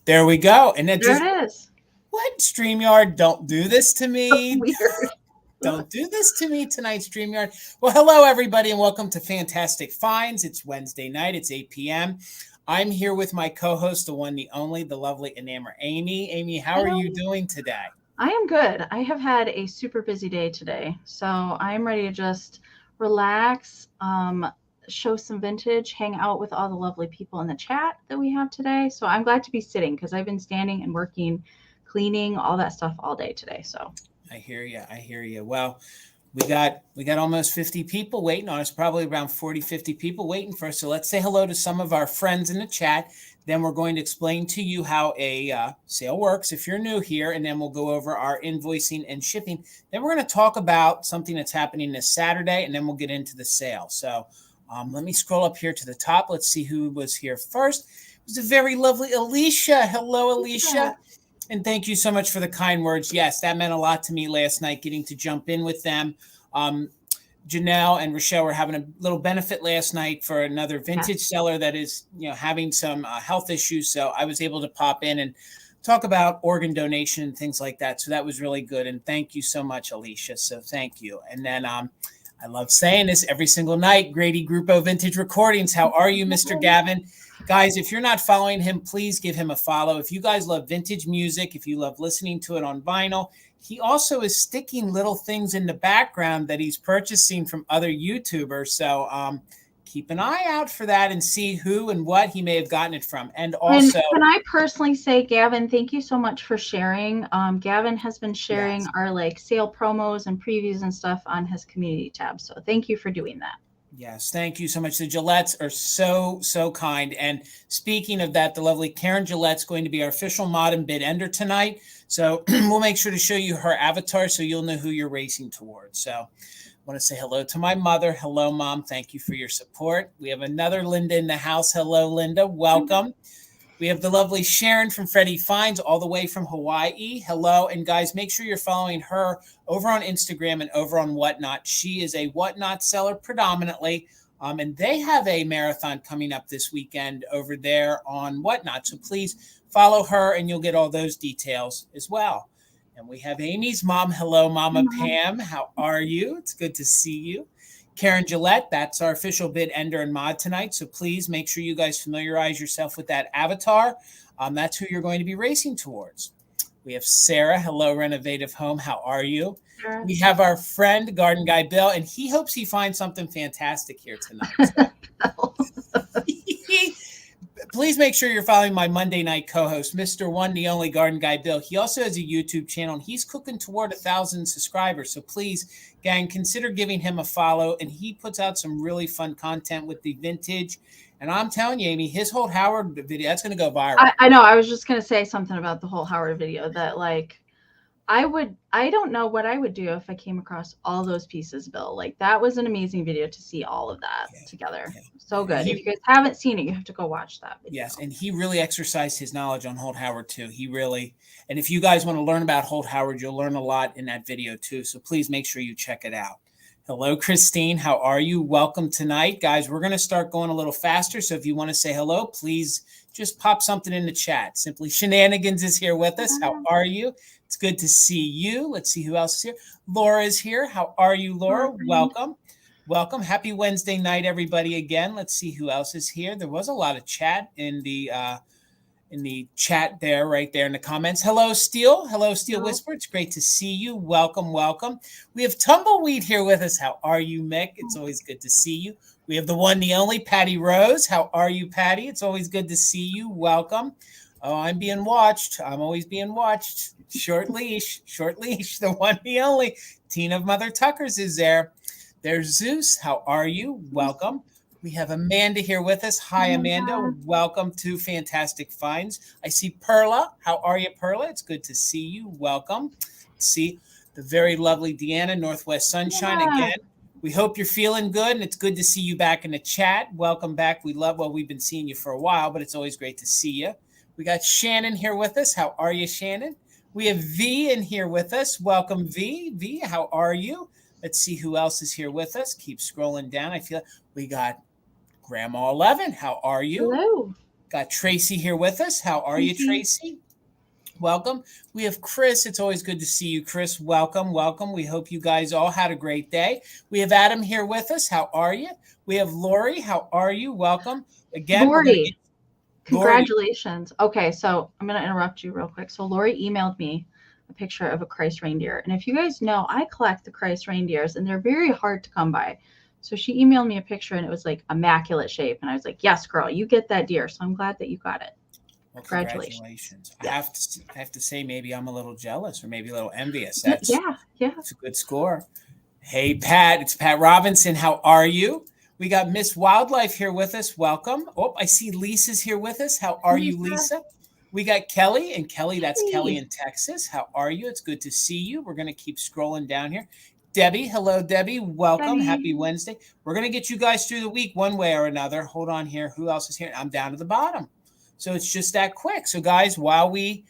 There we go. And it There just, it is. what? StreamYard, don't do this to me. Weird. Don't do this to me tonight, StreamYard. Well, hello, everybody, and welcome to Fantastic Finds. It's Wednesday night. It's 8 p.m. I'm here with my co-host, the one, the only, the lovely Enamor, Amie. Amie, how are you doing today? I am good. I have had a super busy day today, so I'm ready to just relax, show some vintage, hang out with all the lovely people in the chat that we have today. So I'm glad to be sitting because I've been standing and working, cleaning, all that stuff all day today. So I hear you. I hear you. Well, we got almost 50 people waiting on us, probably around 40, 50 people waiting for us. So let's say hello to some of our friends in the chat. Then we're going to explain to you how a sale works if you're new here, and then we'll go over our invoicing and shipping. Then we're going to talk about something that's happening this Saturday, and then we'll get into the sale. So let me scroll up here to the top. Let's see who was here first. It was a very lovely Alicia. Hello, Alicia. And thank you so much for the kind words. Yes, that meant a lot to me last night, getting to jump in with them. Janelle and Rochelle were having a little benefit last night for another vintage seller that is, having some health issues. So I was able to pop in and talk about organ donation and things like that. So that was really good. And thank you so much, Alicia. So thank you. And then I love saying this every single night. Grady Grupo Vintage Recordings. How are you, Mr. Gavin? Guys, if you're not following him, please give him a follow. If you guys love vintage music, if you love listening to it on vinyl, he also is sticking little things in the background that he's purchasing from other YouTubers. So keep an eye out for that and see who and what he may have gotten it from. And also, can I personally say, Gavin, thank you so much for sharing. Gavin has been sharing our sale promos and previews and stuff on his community tab. So thank you for doing that. Yes, thank you so much. The Gillettes are so kind. And speaking of that, the lovely Karen Gillette's going to be our official mod and bid ender tonight. So we'll make sure to show you her avatar so you'll know who you're racing towards. So I want to say hello to my mother. Hello, Mom. Thank you for your support. We have another Linda in the house. Hello, Linda. Welcome. We have the lovely Sharon from Freddie Finds all the way from Hawaii. Hello. And guys, make sure you're following her over on Instagram and over on Whatnot. She is a Whatnot seller predominantly. And they have a marathon coming up this weekend over there on Whatnot. So please follow her and you'll get all those details as well. And we have Amy's mom. Hello, Mama Pam. How are you? It's good to see you. Karen Gillette, that's our official bid ender and mod tonight. So please make sure you guys familiarize yourself with that avatar. That's who you're going to be racing towards. We have Sarah. Hello, Renovative Home. How are you? Sure. We have our friend, Garden Guy Bill, and he hopes he finds something fantastic here tonight. So. Please make sure you're following my Monday night co-host, Mr. One, the only Garden Guy Bill. He also has a YouTube channel, and he's cooking toward 1,000 subscribers. So please, gang, consider giving him a follow. And he puts out some really fun content with the vintage. And I'm telling you, Amy, his whole Howard video, that's going to go viral. I know. I was just going to say something about the whole Howard video that, I don't know what I would do if I came across all those pieces, Bill. That was an amazing video to see all of that together. Yeah. So good. If you guys haven't seen it, you have to go watch that video. Yes, and he really exercised his knowledge on Holt Howard too. He really, and if you guys want to learn about Holt Howard, you'll learn a lot in that video too. So please make sure you check it out. Hello, Christine. How are you? Welcome tonight. Guys, we're going to start going a little faster. So if you want to say hello, please just pop something in the chat. Simply Shenanigans is here with us. How are you? It's good to see you. Let's see who else is here. Laura is here. How are you, Laura? Welcome. Welcome. Happy Wednesday night, everybody, again. Let's see who else is here. There was a lot of chat in the chat there, right there in the comments. Hello, Steel. Hello, Steel Whisper. It's great to see you. Welcome, welcome. We have Tumbleweed here with us. How are you, Mick? It's always good to see you. We have the one, the only, Patty Rose. How are you, Patty? It's always good to see you. Welcome. Oh, I'm being watched. I'm always being watched. Short leash, the one, the only. Teen of Mother Tuckers is there. There's Zeus. How are you? Welcome. We have Amanda here with us. Hi, Amanda. Welcome to Fantastic Finds. I see Perla. How are you, Perla? It's good to see you. Welcome. See the very lovely Deanna, Northwest Sunshine again. We hope you're feeling good, and it's good to see you back in the chat. Welcome back. We've been seeing you for a while, but it's always great to see you. We got Shannon here with us. How are you, Shannon? We have V in here with us. Welcome, V. V, how are you? Let's see who else is here with us. Keep scrolling down. I feel we got Grandma 11. How are you? Hello. Got Tracy here with us. How are you, Tracy? Welcome. We have Chris. It's always good to see you, Chris. Welcome, welcome. We hope you guys all had a great day. We have Adam here with us. How are you? We have Lori. How are you? Welcome. Again, Lori, congratulations. Lori. Okay, so I'm going to interrupt you real quick. So Lori emailed me a picture of a Christ reindeer. And if you guys know, I collect the Christ reindeers, and they're very hard to come by. So she emailed me a picture, and it was like immaculate shape. And I was like, yes, girl, you get that deer. So I'm glad that you got it. Well, congratulations. Yes. I have to say, maybe I'm a little jealous or maybe a little envious. Yeah. It's a good score. Hey, Pat, it's Pat Robinson. How are you? We got Miss Wildlife here with us. Welcome. Oh, I see Lisa's here with us. How are you, Lisa? We got Kelly, and Kelly, that's Kelly in Texas. How are you? It's good to see you. We're going to keep scrolling down here. Debbie, hello, Debbie. Welcome. Debbie. Happy Wednesday. We're going to get you guys through the week one way or another. Hold on here. Who else is here? I'm down to the bottom. So it's just that quick. So, guys, while we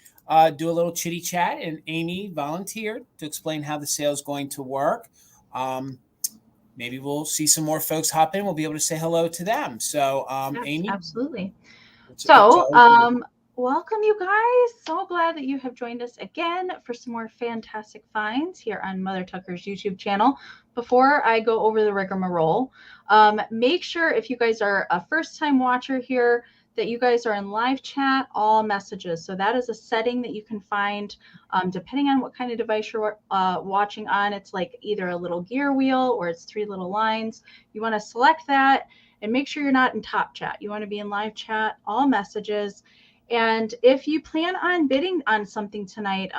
do a little chitty chat, and Amie volunteered to explain how the sale is going to work, maybe we'll see some more folks hop in. We'll be able to say hello to them. So, yes, Amie. Absolutely. Welcome, you guys. So glad that you have joined us again for some more fantastic finds here on Mother Tucker's YouTube channel. Before I go over the rigmarole, make sure if you guys are a first-time watcher here, that you guys are in live chat, all messages. So that is a setting that you can find depending on what kind of device you're watching on. It's like either a little gear wheel or it's 3 little lines. You want to select that and make sure you're not in top chat. You want to be in live chat, all messages. And if you plan on bidding on something tonight,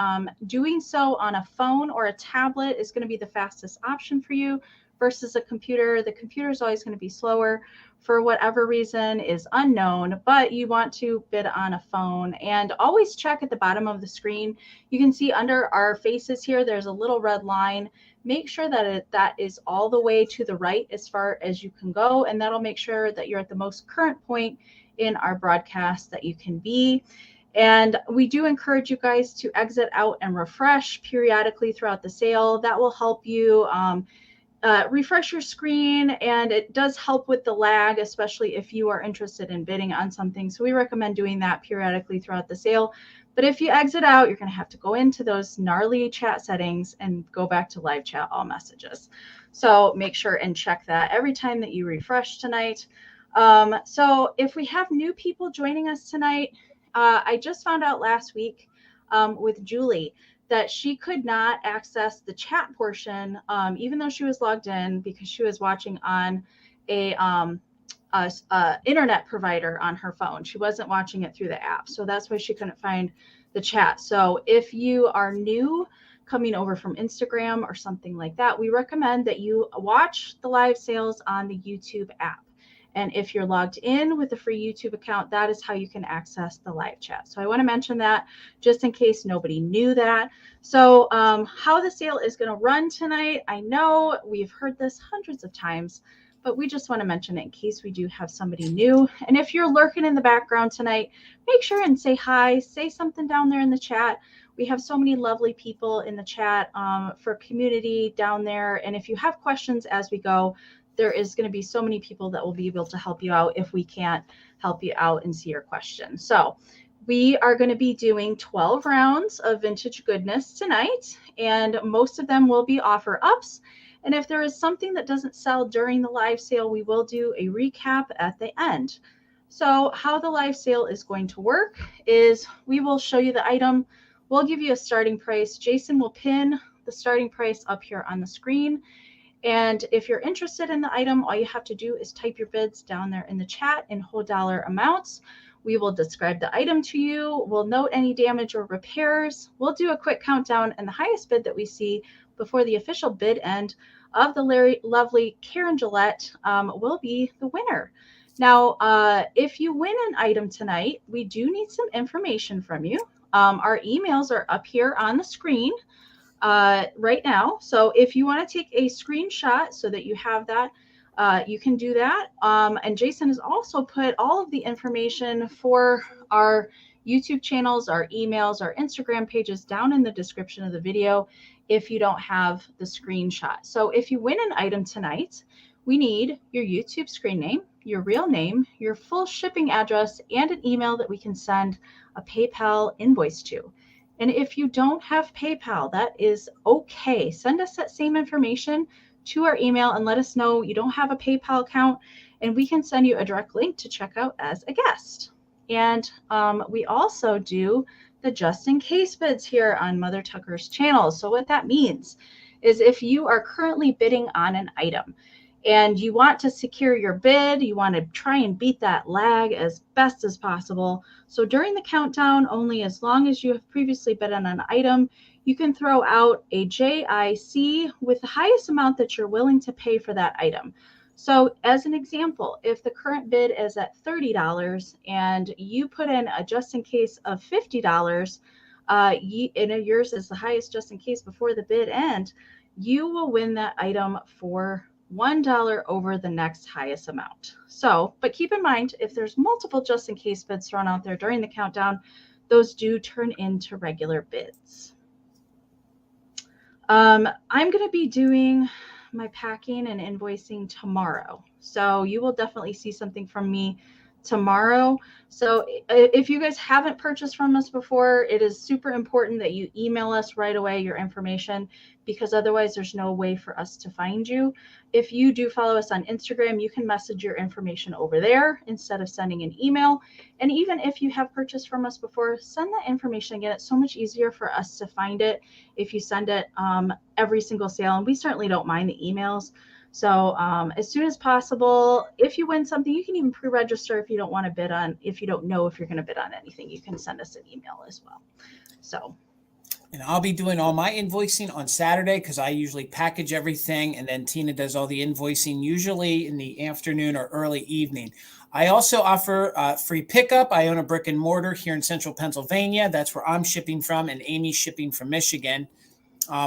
doing so on a phone or a tablet is going to be the fastest option for you versus a computer. The computer is always going to be slower for whatever reason is unknown, but you want to bid on a phone. And always check at the bottom of the screen. You can see under our faces here, there's a little red line. Make sure that that is all the way to the right as far as you can go, and that'll make sure that you're at the most current point in our broadcast that you can be. And we do encourage you guys to exit out and refresh periodically throughout the sale. That will help you refresh your screen, and it does help with the lag, especially if you are interested in bidding on something. So we recommend doing that periodically throughout the sale. But if you exit out, you're going to have to go into those gnarly chat settings and go back to live chat all messages. So make sure and check that every time that you refresh tonight. So if we have new people joining us tonight, I just found out last week with Julie that she could not access the chat portion, even though she was logged in, because she was watching on a internet provider on her phone. She wasn't watching it through the app. So that's why she couldn't find the chat. So if you are new coming over from Instagram or something like that, we recommend that you watch the live sales on the YouTube app. And if you're logged in with a free YouTube account, that is how you can access the live chat. So I want to mention that just in case nobody knew that. So how the sale is going to run tonight, I know we've heard this hundreds of times, but we just want to mention it in case we do have somebody new. And if you're lurking in the background tonight, make sure and say hi, say something down there in the chat. We have so many lovely people in the chat for community down there. And if you have questions as we go, there is going to be so many people that will be able to help you out if we can't help you out and see your question. So we are going to be doing 12 rounds of vintage goodness tonight, and most of them will be offer ups. And if there is something that doesn't sell during the live sale, we will do a recap at the end. So how the live sale is going to work is we will show you the item. We'll give you a starting price. Jason will pin the starting price up here on the screen. And if you're interested in the item, all you have to do is type your bids down there in the chat in whole dollar amounts. We will describe the item to you. We'll note any damage or repairs. We'll do a quick countdown, and the highest bid that we see before the official bid end of the lovely Karen Gillette will be the winner. Now, if you win an item tonight, we do need some information from you. Our emails are up here on the screen right now. So if you want to take a screenshot so that you have that, you can do that. And Jason has also put all of the information for our YouTube channels, our emails, our Instagram pages down in the description of the video if you don't have the screenshot. So if you win an item tonight, We need your YouTube screen name, your real name, your full shipping address, and an email that we can send a PayPal invoice to. And if you don't have PayPal, that is okay. Send us that same information to our email and let us know you don't have a PayPal account, and we can send you a direct link to check out as a guest. And we also do the just in case bids here on Mother Tucker's channel. So what that means is if you are currently bidding on an item and you want to secure your bid, you want to try and beat that lag as best as possible. So during the countdown, only as long as you have previously bid on an item, you can throw out a JIC with the highest amount that you're willing to pay for that item. So as an example, if the current bid is at $30 and you put in a just in case of $50, and yours is the highest just in case before the bid end, you will win that item for $1 over the next highest amount. So, but keep in mind, if there's multiple just in case bids thrown out there during the countdown, those do turn into regular bids. I'm going to be doing my packing and invoicing tomorrow. So you will definitely see something from me tomorrow. So if you guys haven't purchased from us before, it is super important that you email us right away your information, because otherwise there's no way for us to find you. If you do follow us on Instagram, you can message your information over there instead of sending an email. And even if you have purchased from us before, send that information again. It's so much easier for us to find it if you send it every single sale. And we certainly don't mind the emails. So as soon as possible, if you win something, you can even pre-register if you don't want to bid on, if you don't know if you're going to bid on anything, you can send us an email as well. So. And I'll be doing all my invoicing on Saturday because I usually package everything, and then Tina does all the invoicing usually in the afternoon or early evening. I also offer free pickup. I own a brick and mortar here in central Pennsylvania. That's where I'm shipping from, and Amie's shipping from Michigan.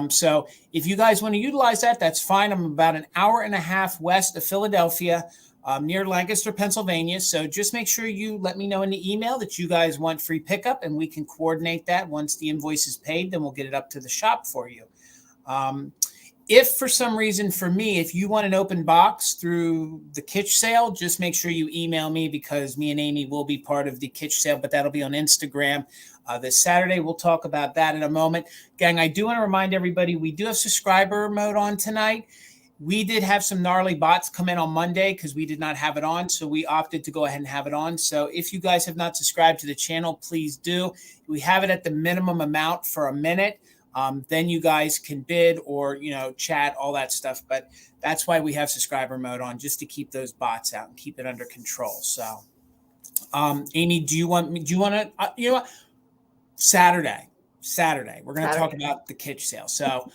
So if you guys want to utilize that, that's fine. I'm about an hour and a half west of Philadelphia, near Lancaster, Pennsylvania. So just make sure you let me know in the email that you guys want free pickup, and we can coordinate that. Once the invoice is paid, then we'll get it up to the shop for you. If for some reason for me, if you want an open box through the kitsch sale, just make sure you email me, because me and Amie will be part of the kitsch sale, but that'll be on Instagram this Saturday. We'll talk about that in a moment. Gang, I do want to remind everybody, we do have subscriber mode on tonight. We did have some gnarly bots come in on Monday because we did not have it on. So we opted to go ahead and have it on. So if you guys have not subscribed to the channel, please do. We have it at the minimum amount for a minute. Then you guys can bid or, chat, all that stuff. But that's why we have subscriber mode on, just to keep those bots out and keep it under control. So, Amie, do you want to, Saturday, we're going to talk about the kitsch sale. So,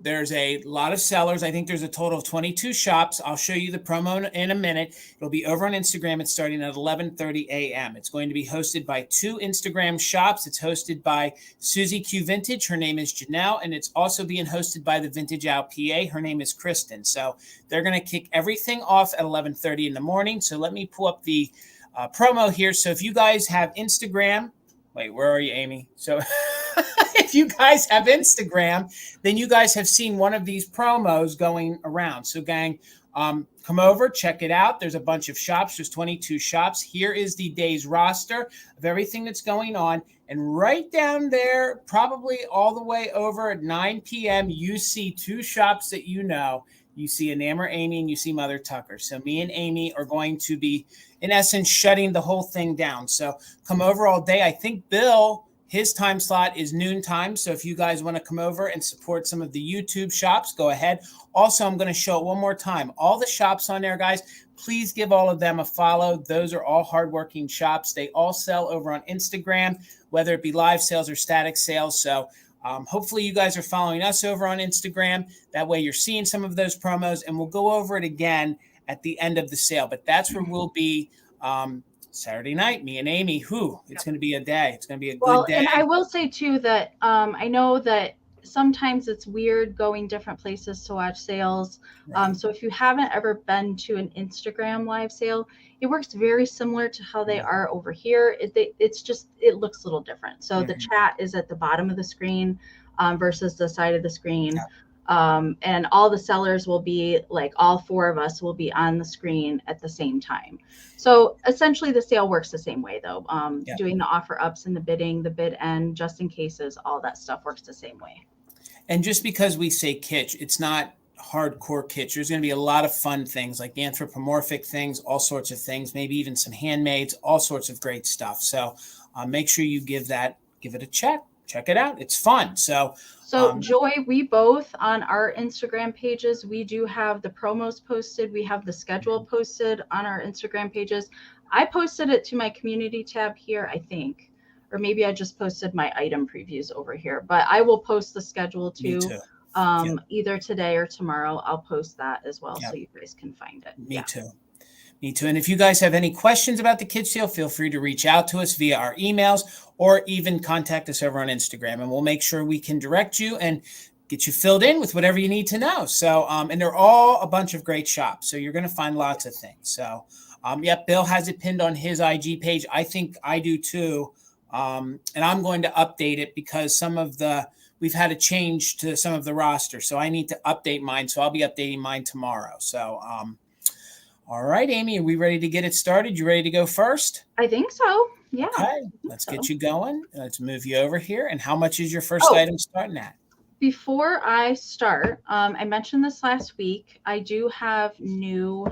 there's a lot of sellers. I think there's a total of 22 shops. I'll show you the promo in a minute. It'll be over on Instagram. It's starting at 11:30 a.m. It's going to be hosted by 2 Instagram shops. It's hosted by Susie Q Vintage. Her name is Janelle, and it's also being hosted by the Vintage Owl PA. Her name is Kristen. So they're going to kick everything off at 11:30 in the morning. So let me pull up the promo here. So if you guys have Instagram, wait, where are you, Amie? So if you guys have Instagram, then you guys have seen one of these promos going around. So gang, come over, check it out. There's a bunch of shops. There's 22 shops. Here is the day's roster of everything that's going on. And right down there, probably all the way over at 9 p.m., you see 2 shops that you know. You see Enamor, Amie, and you see Mother Tucker. So me and Amie are going to be, in essence, shutting the whole thing down. So come over all day. I think Bill, his time slot is noon time. So if you guys want to come over and support some of the YouTube shops, go ahead. Also, I'm going to show it one more time. All the shops on there, guys, please give all of them a follow. Those are all hardworking shops. They all sell over on Instagram, whether it be live sales or static sales. So hopefully you guys are following us over on Instagram. That way you're seeing some of those promos, and we'll go over it again at the end of the sale. But that's where we'll be Saturday night, me and Amie. It's going to be a day. It's going to be a good day. And I will say too that I know that sometimes it's weird going different places to watch sales. Right. So if you haven't ever been to an Instagram live sale, it works very similar to how they are over here. It's just, it looks a little different. So the chat is at the bottom of the screen versus the side of the screen. And all the sellers will be like, all 4 of us will be on the screen at the same time. So essentially the sale works the same way though. Doing the offer ups and the bidding, the bid end, just in cases, all that stuff works the same way. And just because we say kitsch, it's not hardcore kitsch. There's going to be a lot of fun things like anthropomorphic things, all sorts of things, maybe even some handmaids, all sorts of great stuff. So make sure you give it a check. Check it out. It's fun. So Joy, we both on our Instagram pages, we do have the promos posted. We have the schedule posted on our Instagram pages. I posted it to my community tab here, I think, or maybe I just posted my item previews over here, but I will post the schedule too. Either today or tomorrow. I'll post that as well so you guys can find it. Me too. And if you guys have any questions about the kitsch sale, feel free to reach out to us via our emails or even contact us over on Instagram, and we'll make sure we can direct you and get you filled in with whatever you need to know. So, and they're all a bunch of great shops, so you're going to find lots of things. So, Bill has it pinned on his IG page. I think I do too. And I'm going to update it because we've had a change to some of the roster. So I need to update mine. So I'll be updating mine tomorrow. So, all right, Amie, are we ready to get it started? You ready to go first? I think so. Yeah. Okay, let's get you going. Let's move you over here. And how much is your first item starting at? Before I start, I mentioned this last week. I do have new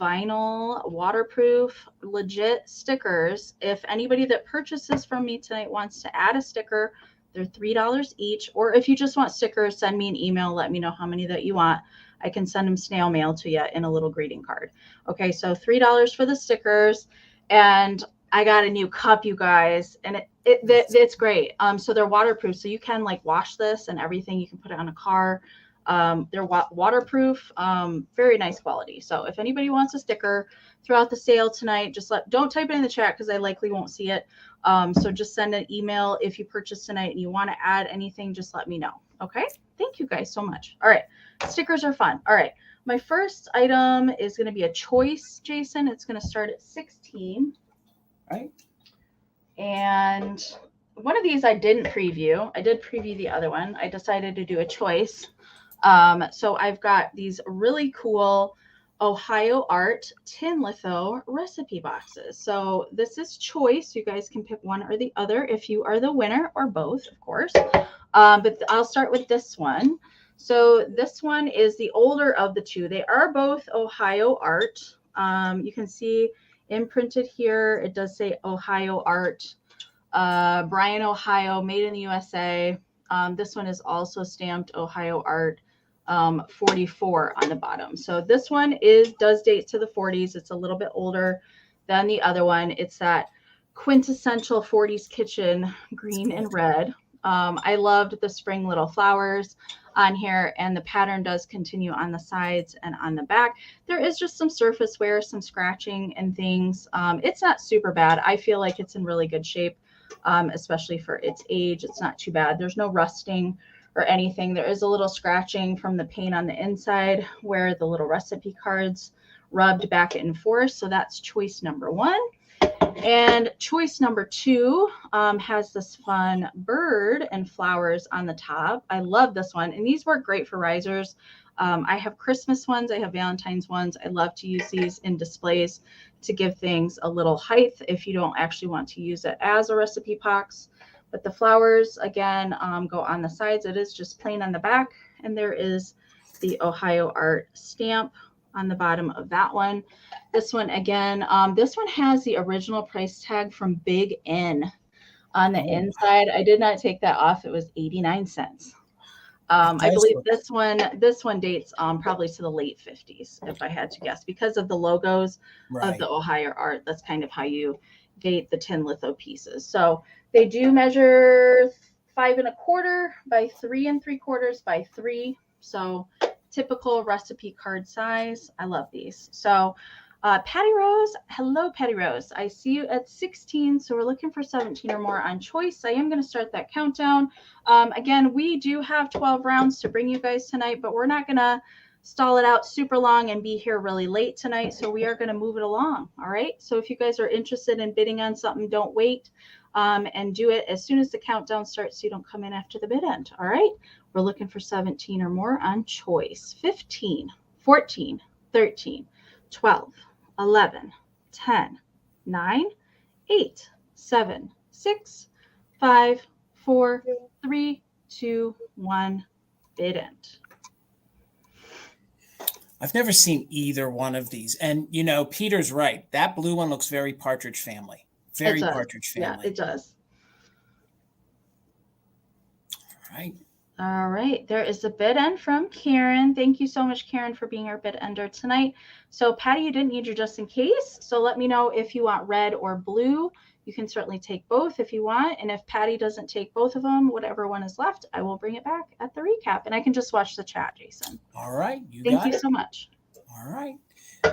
vinyl, waterproof, legit stickers. If anybody that purchases from me tonight wants to add a sticker, they're $3 each. Or if you just want stickers, send me an email. Let me know how many that you want. I can send them snail mail to you in a little greeting card. Okay, so $3 for the stickers. And I got a new cup, you guys, and it's great. So they're waterproof, so you can like wash this and everything. You can put it on a car. They're waterproof, very nice quality. So if anybody wants a sticker throughout the sale tonight, don't type it in the chat because I likely won't see it. So just send an email if you purchase tonight and you want to add anything, just let me know. Okay. Thank you guys so much. All right. Stickers are fun. All right. My first item is going to be a choice, Jason. It's going to start at 16. All right. And one of these I didn't preview. I did preview the other one. I decided to do a choice. So I've got these really cool Ohio Art tin litho recipe boxes. So this is choice. You guys can pick one or the other if you are the winner, or both, of course. But I'll start with this one. So this one is the older of the two. They are both Ohio Art. You can see imprinted here. It does say Ohio Art, Bryan, Ohio, made in the USA. This one is also stamped Ohio Art, 44 on the bottom. So this one does date to the 40s. It's a little bit older than the other one. It's that quintessential 40s kitchen, green and red. I loved the spring little flowers on here, and the pattern does continue on the sides and on the back. There is just some surface wear, some scratching and things. It's not super bad. I feel like it's in really good shape, especially for its age. It's not too bad. There's no rusting or anything. There is a little scratching from the paint on the inside where the little recipe cards rubbed back and forth. So that's choice number one. And choice number two has this fun bird and flowers on the top. I love this one. And these work great for risers. I have Christmas ones. I have Valentine's ones. I love to use these in displays to give things a little height if you don't actually want to use it as a recipe box. But the flowers, again, go on the sides. It is just plain on the back. And there is the Ohio Art stamp on the bottom of that one. This one, again, this one has the original price tag from Big N on the inside. I did not take that off. It was 89 cents. I believe this one dates probably to the late 50s, if I had to guess, because of the logos of the Ohio Art. That's kind of how you date the tin litho pieces. So they do measure 5 1/4 by 3 3/4 by 3. So typical recipe card size. I love these. So Patty Rose, hello Patty Rose. I see you at 16, so we're looking for 17 or more on choice. I am going to start that countdown. Again, we do have 12 rounds to bring you guys tonight, but we're not going to stall it out super long and be here really late tonight, so we are going to move it along. All right, so if you guys are interested in bidding on something, don't wait. and do it as soon as the countdown starts so you don't come in after the bid end. All right. We're looking for 17 or more on choice. 15, 14, 13, 12, 11, 10, 9, 8, 7, 6, 5, 4, 3, 2, 1. Bid end. I've never seen either one of these. And, you know, Peter's right. That blue one looks very Partridge Family. Very Partridge Family. Yeah, it does. All right. All right. There is a bid end from Karen. Thank you so much, Karen, for being our bid ender tonight. So, Patty, you didn't need your just in case. So let me know if you want red or blue. You can certainly take both if you want. And if Patty doesn't take both of them, whatever one is left, I will bring it back at the recap. And I can just watch the chat, Jason. All right. Thank you so much. All right.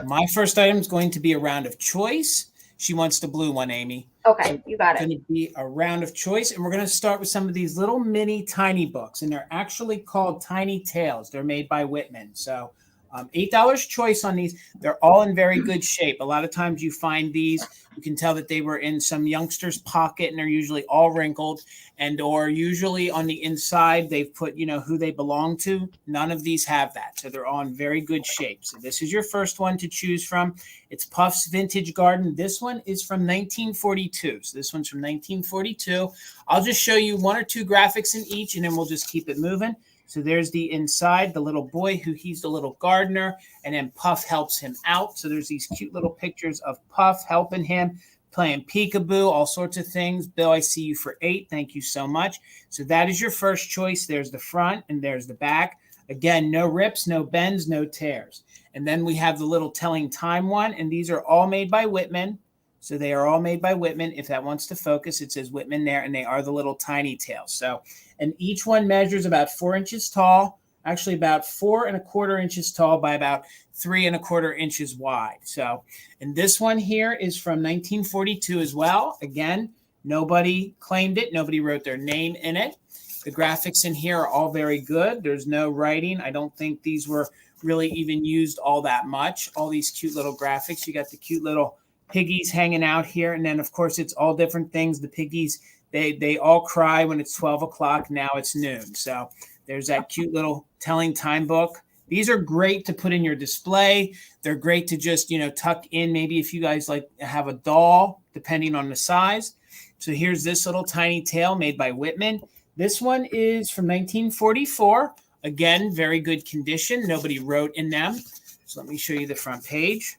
My first item is going to be a round of choice. She wants the blue one, Amy. Okay, you got it. It's going to be a round of choice. And we're going to start with some of these little mini tiny books. And they're actually called Tiny Tales. They're made by Whitman. So $8 choice on these. They're all in very good shape. A lot of times you find these, you can tell that they were in some youngster's pocket and they're usually all wrinkled, and or usually on the inside they've put, you know, who they belong to. None of these have that. So they're all in very good shape. So this is your first one to choose from. It's Puff's Vintage Garden. This one is from 1942. So this one's from 1942. I'll just show you one or two graphics in each and then we'll just keep it moving. So there's the inside, the little boy who he's the little gardener, and then Puff helps him out. So there's these cute little pictures of Puff helping him, playing peekaboo, all sorts of things. Bill, I see you for 8. Thank you so much. So that is your first choice. There's the front and there's the back. Again, no rips, no bends, no tears. And then we have the little telling time one, and these are all made by Whitman. So they are all made by Whitman. If that wants to focus, it says Whitman there, and they are the little tiny tails. So, and each one measures about 4 inches tall, actually about 4 1/4 inches tall by about 3 1/4 inches wide. So, and this one here is from 1942 as well. Again, nobody claimed it. Nobody wrote their name in it. The graphics in here are all very good. There's no writing. I don't think these were really even used all that much. All these cute little graphics. You got the cute little piggies hanging out here. And then, of course, it's all different things. The piggies, they all cry when it's 12 o'clock. Now it's noon. So there's that cute little telling time book. These are great to put in your display. They're great to just, you know, tuck in. Maybe if you guys like have a doll, depending on the size. So here's this little tiny tale made by Whitman. This one is from 1944. Again, very good condition. Nobody wrote in them. So let me show you the front page.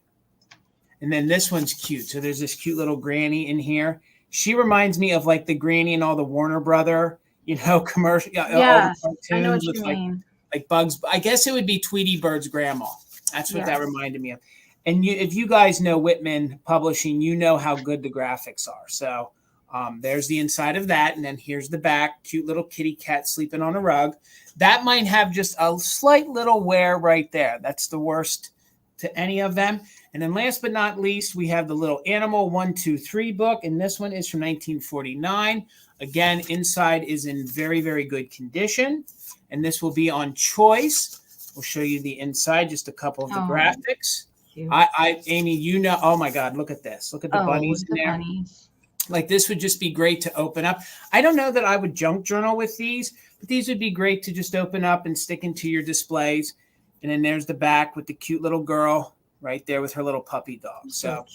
And then this one's cute. So there's this cute little granny in here. She reminds me of like the granny in all the Warner Brother, you know, commercial. Yes, I know what you mean. Like Bugs. I guess it would be Tweety Bird's grandma. That's what that reminded me of. And if you guys know Whitman Publishing, you know how good the graphics are. So there's the inside of that. And then here's the back. Cute little kitty cat sleeping on a rug. That might have just a slight little wear right there. That's the worst to any of them. And then last but not least, we have the little Animal 1, 2, 3 book. And this one is from 1949. Again, inside is in very, very good condition. And this will be on choice. We'll show you the inside, just a couple of the graphics. Amy, you know, oh my God, look at this. Look at the bunnies in there. Bunnies. Like this would just be great to open up. I don't know that I would junk journal with these, but these would be great to just open up and stick into your displays. And then there's the back with the cute little girl right there with her little puppy dog. So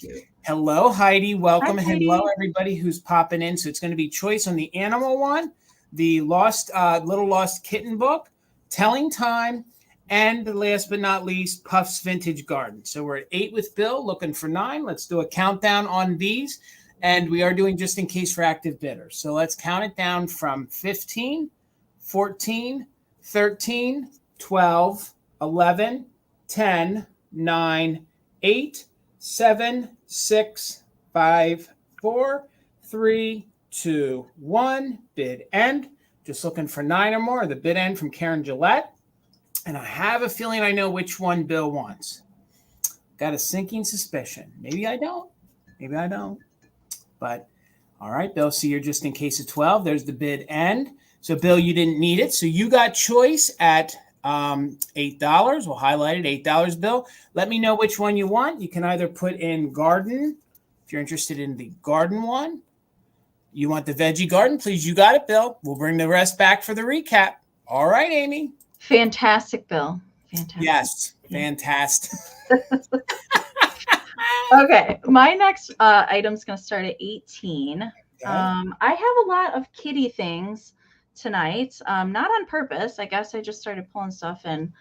hello, Heidi. Welcome. Hi, Heidi. Hello, everybody who's popping in. So it's going to be choice on the animal one, the little lost kitten book, telling time, and last but not least, Puff's Vintage Garden. So we're at 8 with Bill, looking for 9. Let's do a countdown on these. And we are doing just in case for active bidders. So let's count it down from 15, 14, 13, 12, 11, 10, 9, 8, 7, 6, 5, 4, 3, 2, 1. Bid end. Just looking for 9 or more. The bid end from Karen Gillette. And I have a feeling I know which one Bill wants. Got a sinking suspicion. Maybe I don't. Maybe I don't. But all right, Bill. So you're just in case of 12. There's the bid end. So Bill, you didn't need it. So you got choice at $8. We'll highlight it. $8, Bill. Let me know which one you want. You can either put in garden if you're interested in the garden one, You want the veggie garden? Please, you got it, Bill. We'll bring the rest back for the recap. All right, Amy. Fantastic, Bill. Fantastic. Yes, fantastic. Okay, my next item's going to start at 18. Okay. I have a lot of kitty things tonight, not on purpose. I guess I just started pulling stuff and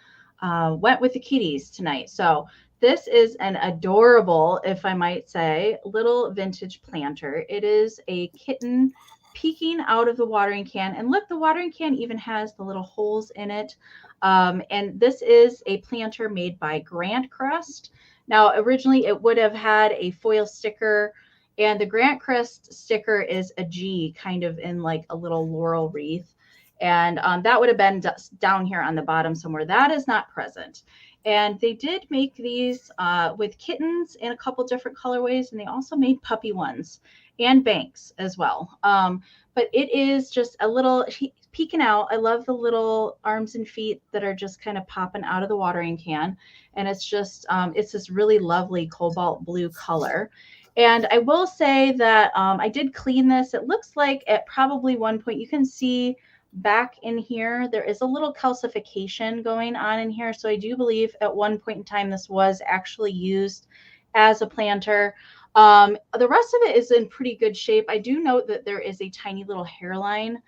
went with the kitties tonight. So this is an adorable, if I might say, little vintage planter. It is a kitten peeking out of the watering can. And look, the watering can even has the little holes in it. And this is a planter made by Grant Crest. Now, originally it would have had a foil sticker, and the Grant Crest sticker is a G, kind of in like a little laurel wreath. And that would have been down here on the bottom somewhere. That is not present. And they did make these with kittens in a couple different colorways, and they also made puppy ones and banks as well. But it is just a little peeking out. I love the little arms and feet that are just kind of popping out of the watering can. And it's just, it's this really lovely cobalt blue color. And I will say that I did clean this. It looks like at probably one point you can see back in here, there is a little calcification going on in here. So I do believe at one point in time, this was actually used as a planter. The rest of it is in pretty good shape. I do note that there is a tiny little hairline.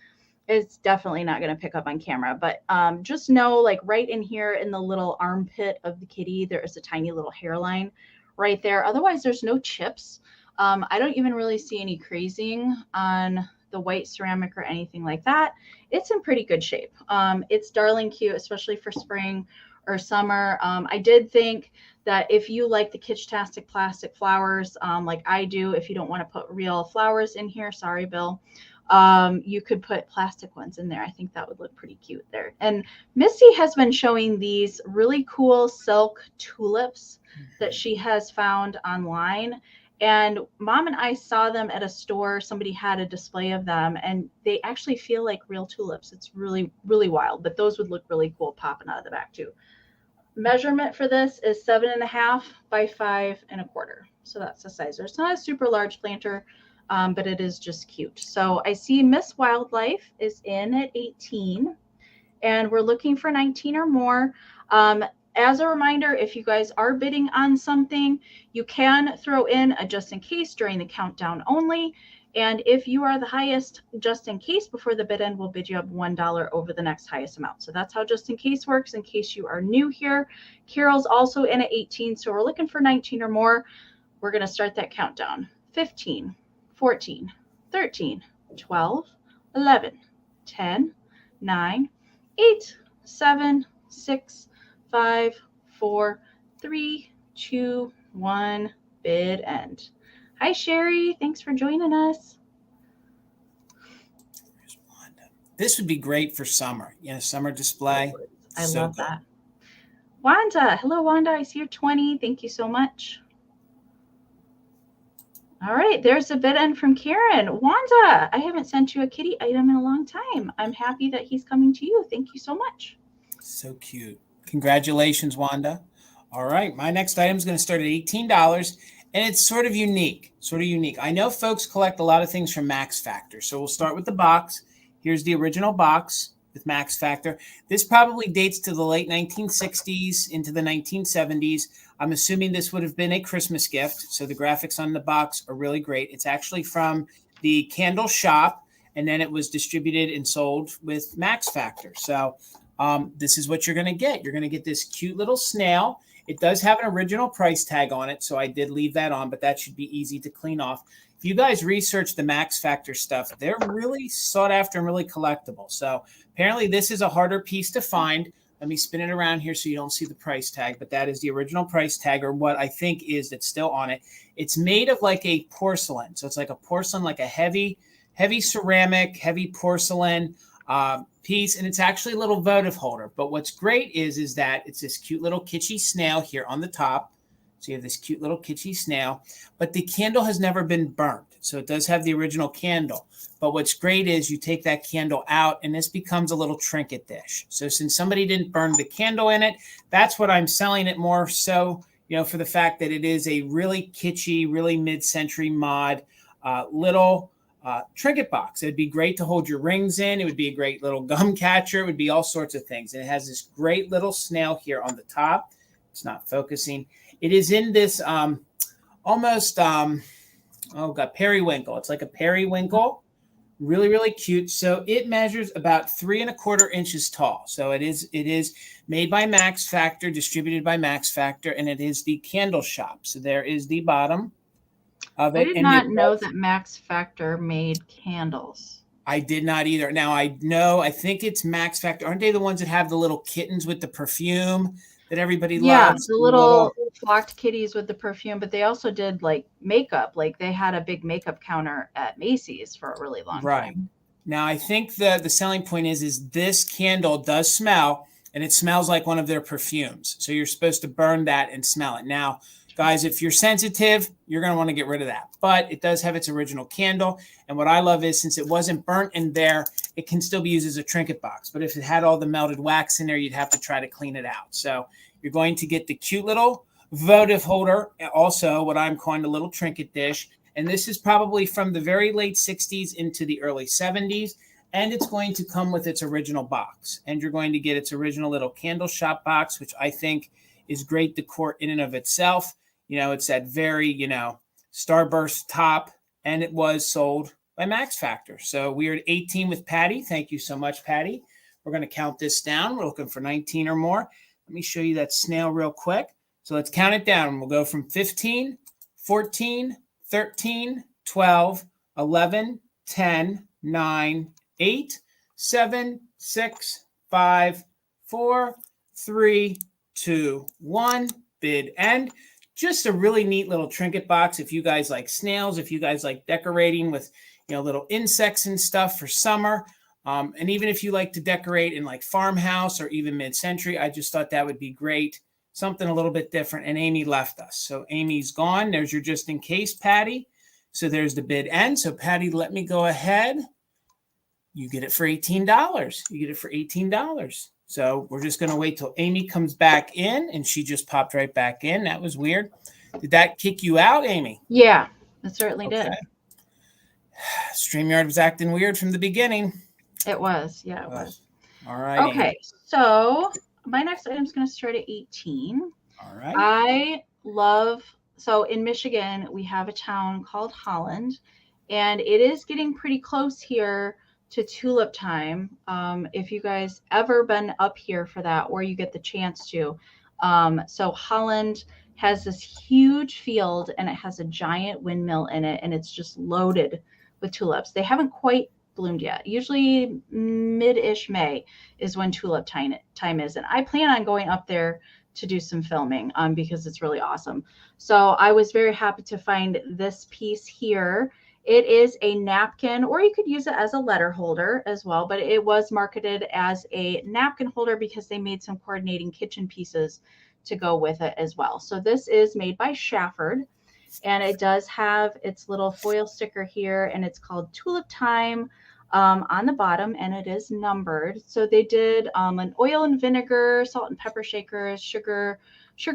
It's definitely not going to pick up on camera, but just know, like right in here in the little armpit of the kitty, there is a tiny little hairline right there. Otherwise, there's no chips. I don't even really see any crazing on the white ceramic or anything like that. It's in pretty good shape. It's darling cute, especially for spring or summer. I did think that if you like the kitsch-tastic plastic flowers, like I do, if you don't want to put real flowers in here, sorry, Bill, you could put plastic ones in there. I think that would look pretty cute there. And Missy has been showing these really cool silk tulips that she has found online. And Mom and I saw them at a store. Somebody had a display of them, and they actually feel like real tulips. It's really, really wild, but those would look really cool popping out of the back too. Measurement for this is 7.5 by 5 1/4. So that's the size. It's not a super large planter, but it is just cute. So I see Miss Wildlife is in at 18, and we're looking for 19 or more. As a reminder, if you guys are bidding on something, you can throw in a just in case during the countdown only. And if you are the highest just in case before the bid end, we'll bid you up $1 over the next highest amount. So that's how just in case works in case you are new here. Carol's also in at 18. So we're looking for 19 or more. We're going to start that countdown. 15, 14, 13, 12, 11, 10, 9, 8, 7, 6, 5, 4, 3, 2, 1, bid end. Hi, Sherry. Thanks for joining us. This would be great for summer. Summer display. I love that. Wanda. Hello, Wanda. I see you're 20. Thank you so much. All right. There's a bid end from Karen. Wanda, I haven't sent you a kitty item in a long time. I'm happy that he's coming to you. Thank you so much. So cute. Congratulations, Wanda. All right. My next item is going to start at $18. And it's sort of unique. I know folks collect a lot of things from Max Factor. So we'll start with the box. Here's the original box with Max Factor. This probably dates to the late 1960s into the 1970s. I'm assuming this would have been a Christmas gift. So the graphics on the box are really great. It's actually from the Candle Shop, and then it was distributed and sold with Max Factor. So this is what you're going to get. You're going to get this cute little snail. It does have an original price tag on it, so I did leave that on, but that should be easy to clean off. If you guys research the Max Factor stuff, they're really sought after and really collectible. So apparently this is a harder piece to find. Let me spin it around here so you don't see the price tag, but that is the original price tag, or what I think is that's still on it. It's made of like a porcelain. So it's like a porcelain, like a heavy ceramic, heavy porcelain piece, and it's actually a little votive holder. But what's great is that it's this cute little kitschy snail here on the top. So you have this cute little kitschy snail, but the candle has never been burnt. So it does have the original candle. But what's great is you take that candle out and this becomes a little trinket dish. So since somebody didn't burn the candle in it, that's what I'm selling it more so, for the fact that it is a really kitschy, really mid-century mod, little trinket box. It'd be great to hold your rings in. It would be a great little gum catcher. It would be all sorts of things. And it has this great little snail here on the top. It's not focusing. It is in this almost, periwinkle. It's like a periwinkle. Really, really cute. So it measures about 3¼ inches tall. So it is made by Max Factor, distributed by Max Factor, and it is the Candle Shop. So there is the bottom of it. I did not know that Max Factor made candles. I did not either. Now I think it's Max Factor. Aren't they the ones that have the little kittens with the perfume that everybody loves? Yeah, the little flocked kitties with the perfume, but they also did like makeup. Like they had a big makeup counter at Macy's for a really long time. Now I think the selling point is this candle does smell, and it smells like one of their perfumes. So you're supposed to burn that and smell it. Now, guys, if you're sensitive, you're going to want to get rid of that. But it does have its original candle. And what I love is since it wasn't burnt in there, it can still be used as a trinket box. But if it had all the melted wax in there, you'd have to try to clean it out. So you're going to get the cute little votive holder, also what I'm calling a little trinket dish. And this is probably from the very late 60s into the early 70s. And it's going to come with its original box. And you're going to get its original little candle shop box, which I think is great decor in and of itself. You know, it's that very, starburst top, and it was sold by Max Factor. So we are at 18 with Patty. Thank you so much, Patty. We're going to count this down. We're looking for 19 or more. Let me show you that snail real quick. So let's count it down. We'll go from 15, 14, 13, 12, 11, 10, 9, 8, 7, 6, 5, 4, 3, 2, 1. Bid end. Just a really neat little trinket box if you guys like snails, if you guys like decorating with, little insects and stuff for summer. And even if you like to decorate in like farmhouse or even mid-century, I just thought that would be great. Something a little bit different. And Amie left us. So Amie's gone. There's your just in case, Patty. So there's the bid end. So Patty, let me go ahead. You get it for $18. You get it for $18. So we're just going to wait till Amie comes back in, and she just popped right back in. That was weird. Did that kick you out, Amie? Yeah, it certainly did. StreamYard was acting weird from the beginning. It was. Yeah, it was. All right. Okay, Amie. So my next item is going to start at 18. All right. So in Michigan, we have a town called Holland, and it is getting pretty close here to tulip time. If you guys ever been up here for that, or you get the chance to. So Holland has this huge field, and it has a giant windmill in it, and it's just loaded with tulips. They haven't quite bloomed yet. Usually mid-ish May is when tulip time is. And I plan on going up there to do some filming because it's really awesome. So I was very happy to find this piece here. It is a napkin, or you could use it as a letter holder as well, but it was marketed as a napkin holder because they made some coordinating kitchen pieces to go with it as well. So this is made by Shafford, and it does have its little foil sticker here, and it's called Tulip Time on the bottom, and it is numbered. So they did an oil and vinegar, salt and pepper shakers, sugar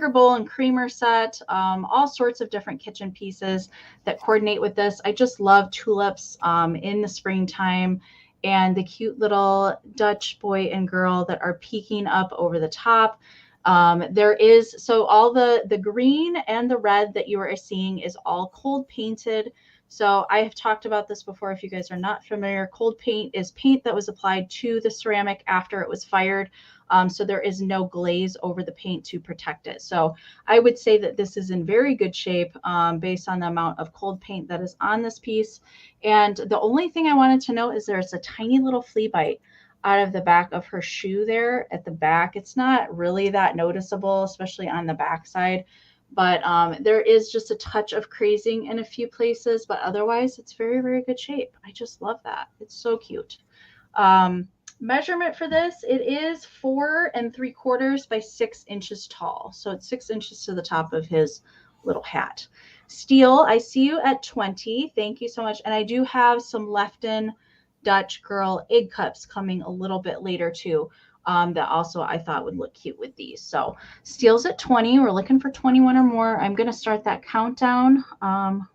bowl and creamer set, all sorts of different kitchen pieces that coordinate with this. I just love tulips in the springtime, and the cute little Dutch boy and girl that are peeking up over the top. So all the green and the red that you are seeing is all cold painted. So I have talked about this before. If you guys are not familiar, cold paint is paint that was applied to the ceramic after it was fired. So there is no glaze over the paint to protect it. So I would say that this is in very good shape based on the amount of cold paint that is on this piece. And the only thing I wanted to note is there's a tiny little flea bite out of the back of her shoe there at the back. It's not really that noticeable, especially on the back side. But there is just a touch of crazing in a few places, but otherwise it's very, very good shape. I just love that. It's so cute. Measurement for this, it is 4 3/4 by 6 inches tall. So it's 6 inches to the top of his little hat. Steel, I see you at 20. Thank you so much. And I do have some Lefton Dutch Girl egg cups coming a little bit later too. That also I thought would look cute with these. So steel's at 20. We're looking for 21 or more. I'm going to start that countdown.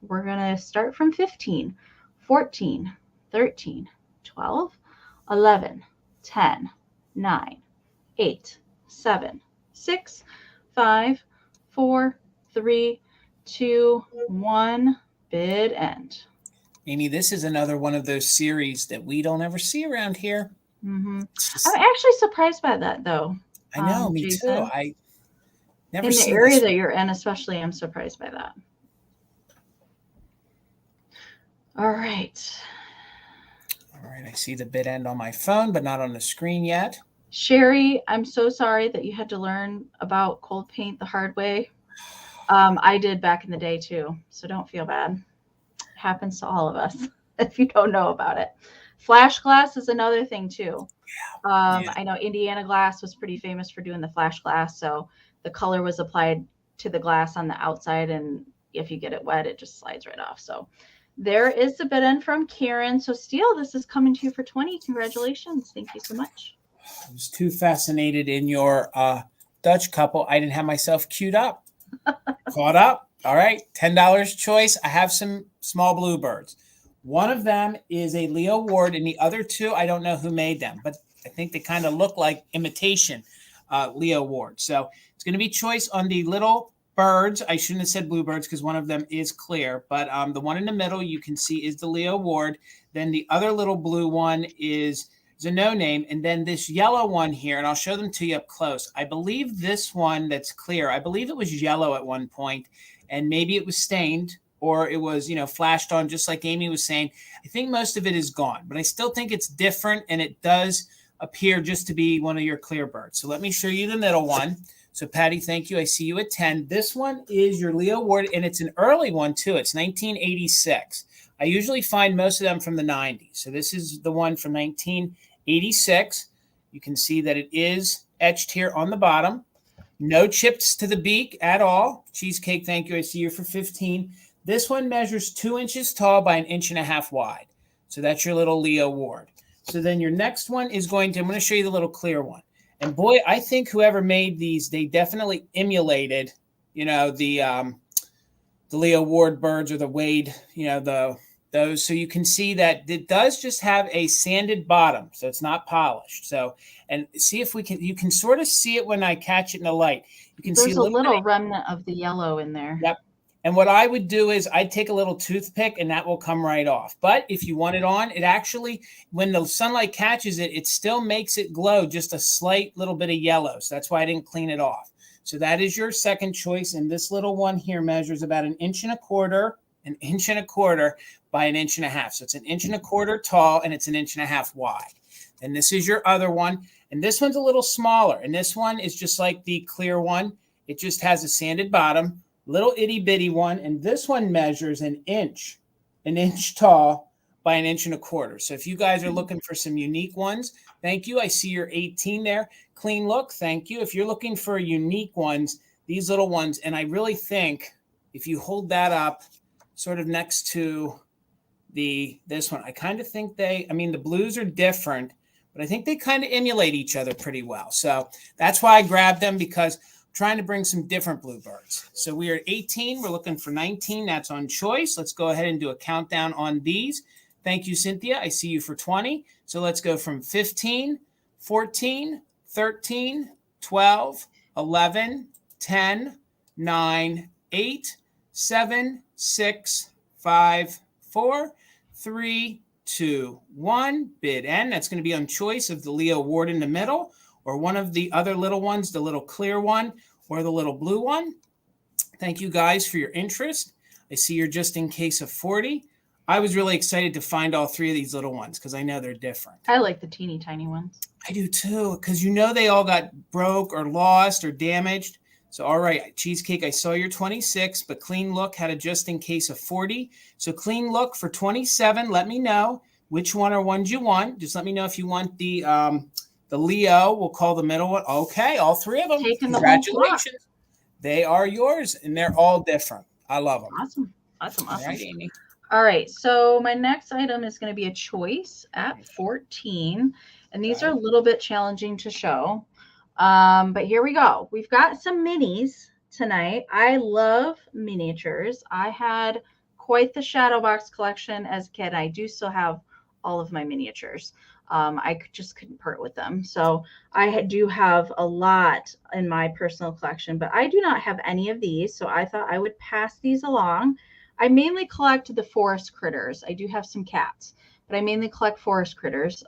We're going to start from 15. 14, 13, 12, 11, 10, 9, 8, 7, 6, 5, 4, 3, 2, 1. Bid end. Amie, this is another one of those series that we don't ever see around here. I'm actually surprised by that, though. I know, me Jason. too. I never in the see area this. that you're in, especially, I'm surprised by that. All right. All right, I see the bid end on my phone, but not on the screen yet. Sherry, I'm so sorry that you had to learn about cold paint the hard way. I did back in the day too, so don't feel bad. It happens to all of us if you don't know about it. Flash glass is another thing too. Yeah. I know Indiana glass was pretty famous for doing the flash glass, so the color was applied to the glass on the outside, and if you get it wet, it just slides right off. So there is the bid end from Karen. So Steele, this is coming to you for 20. Congratulations. Thank you so much. I was too fascinated in your Dutch couple. I didn't have myself queued up. Caught up. All right. $10 choice. I have some small bluebirds. One of them is a Leo Ward, and the other two, I don't know who made them, but I think they kind of look like imitation Leo Ward. So it's going to be choice on the little birds. I shouldn't have said bluebirds because one of them is clear, but the one in the middle you can see is the Leo Ward. Then the other little blue one is a no name. And then this yellow one here, and I'll show them to you up close. I believe this one that's clear, I believe it was yellow at one point, and maybe it was stained or it was, flashed on just like Amie was saying. I think most of it is gone, but I still think it's different, and it does appear just to be one of your clear birds. So let me show you the middle one. So Patty, thank you. I see you at 10. This one is your Leo Ward, and it's an early one too. It's 1986. I usually find most of them from the 90s. So this is the one from 1986. You can see that it is etched here on the bottom. No chips to the beak at all. Cheesecake, thank you. I see you for 15. This one measures 2 inches tall by 1.5 inches wide. So that's your little Leo Ward. So then your next one is I'm going to show you the little clear one. And boy, I think whoever made these, they definitely emulated, the Leo Ward birds or the Wade, those. So you can see that it does just have a sanded bottom. So it's not polished. So, and see if you can sort of see it when I catch it in the light. You can see a little remnant of the yellow in there. Yep. And what I would do is I'd take a little toothpick and that will come right off. But if you want it on, it actually, when the sunlight catches it, it still makes it glow just a slight little bit of yellow. So that's why I didn't clean it off. So that is your second choice. And this little one here measures about 1.25 inches by 1.5 inches. So it's 1.25 inches tall and it's 1.5 inches wide. And this is your other one. And this one's a little smaller. And this one is just like the clear one. It just has a sanded bottom. Little itty bitty one, and this one measures 1 inch tall by 1.25 inches. So if you guys are looking for some unique ones, thank you. I see your 18 there. Clean look, thank you. If you're looking for unique ones, these little ones, and I really think if you hold that up sort of next to this one, I kind of think the blues are different, but I think they kind of emulate each other pretty well. So that's why I grabbed them, because trying to bring some different bluebirds. So we are at 18. We're looking for 19. That's on choice. Let's go ahead and do a countdown on these. Thank you, Cynthia. I see you for 20. So let's go from 15, 14, 13, 12, 11, 10, 9, 8, 7, 6, 5, 4, 3, 2, 1. Bid end. That's going to be on choice of the Leo Ward in the middle, or one of the other little ones, the little clear one or the little blue one. Thank you guys for your interest. I see you're just in case of 40. I was really excited to find all three of these little ones because I know they're different. I like the teeny tiny ones. I do too, because they all got broke or lost or damaged. So, all right, Cheesecake, I saw your 26, but Clean Look had a just in case of 40. So Clean Look for 27, let me know which one or ones you want. Just let me know if you want the Leo, we'll call the middle one. Okay, all three of them. Congratulations. They are yours, and they're all different. I love them. Awesome. All right, Amie. All right, so my next item is going to be a choice at 14, and these are a little bit challenging to show, but here we go. We've got some minis tonight. I love miniatures. I had quite the shadow box collection as a kid. I do still have all of my miniatures. Just couldn't part with them. So I do have a lot in my personal collection, but I do not have any of these. So I thought I would pass these along. I mainly collect the forest critters. I do have some cats, but I mainly collect forest critters,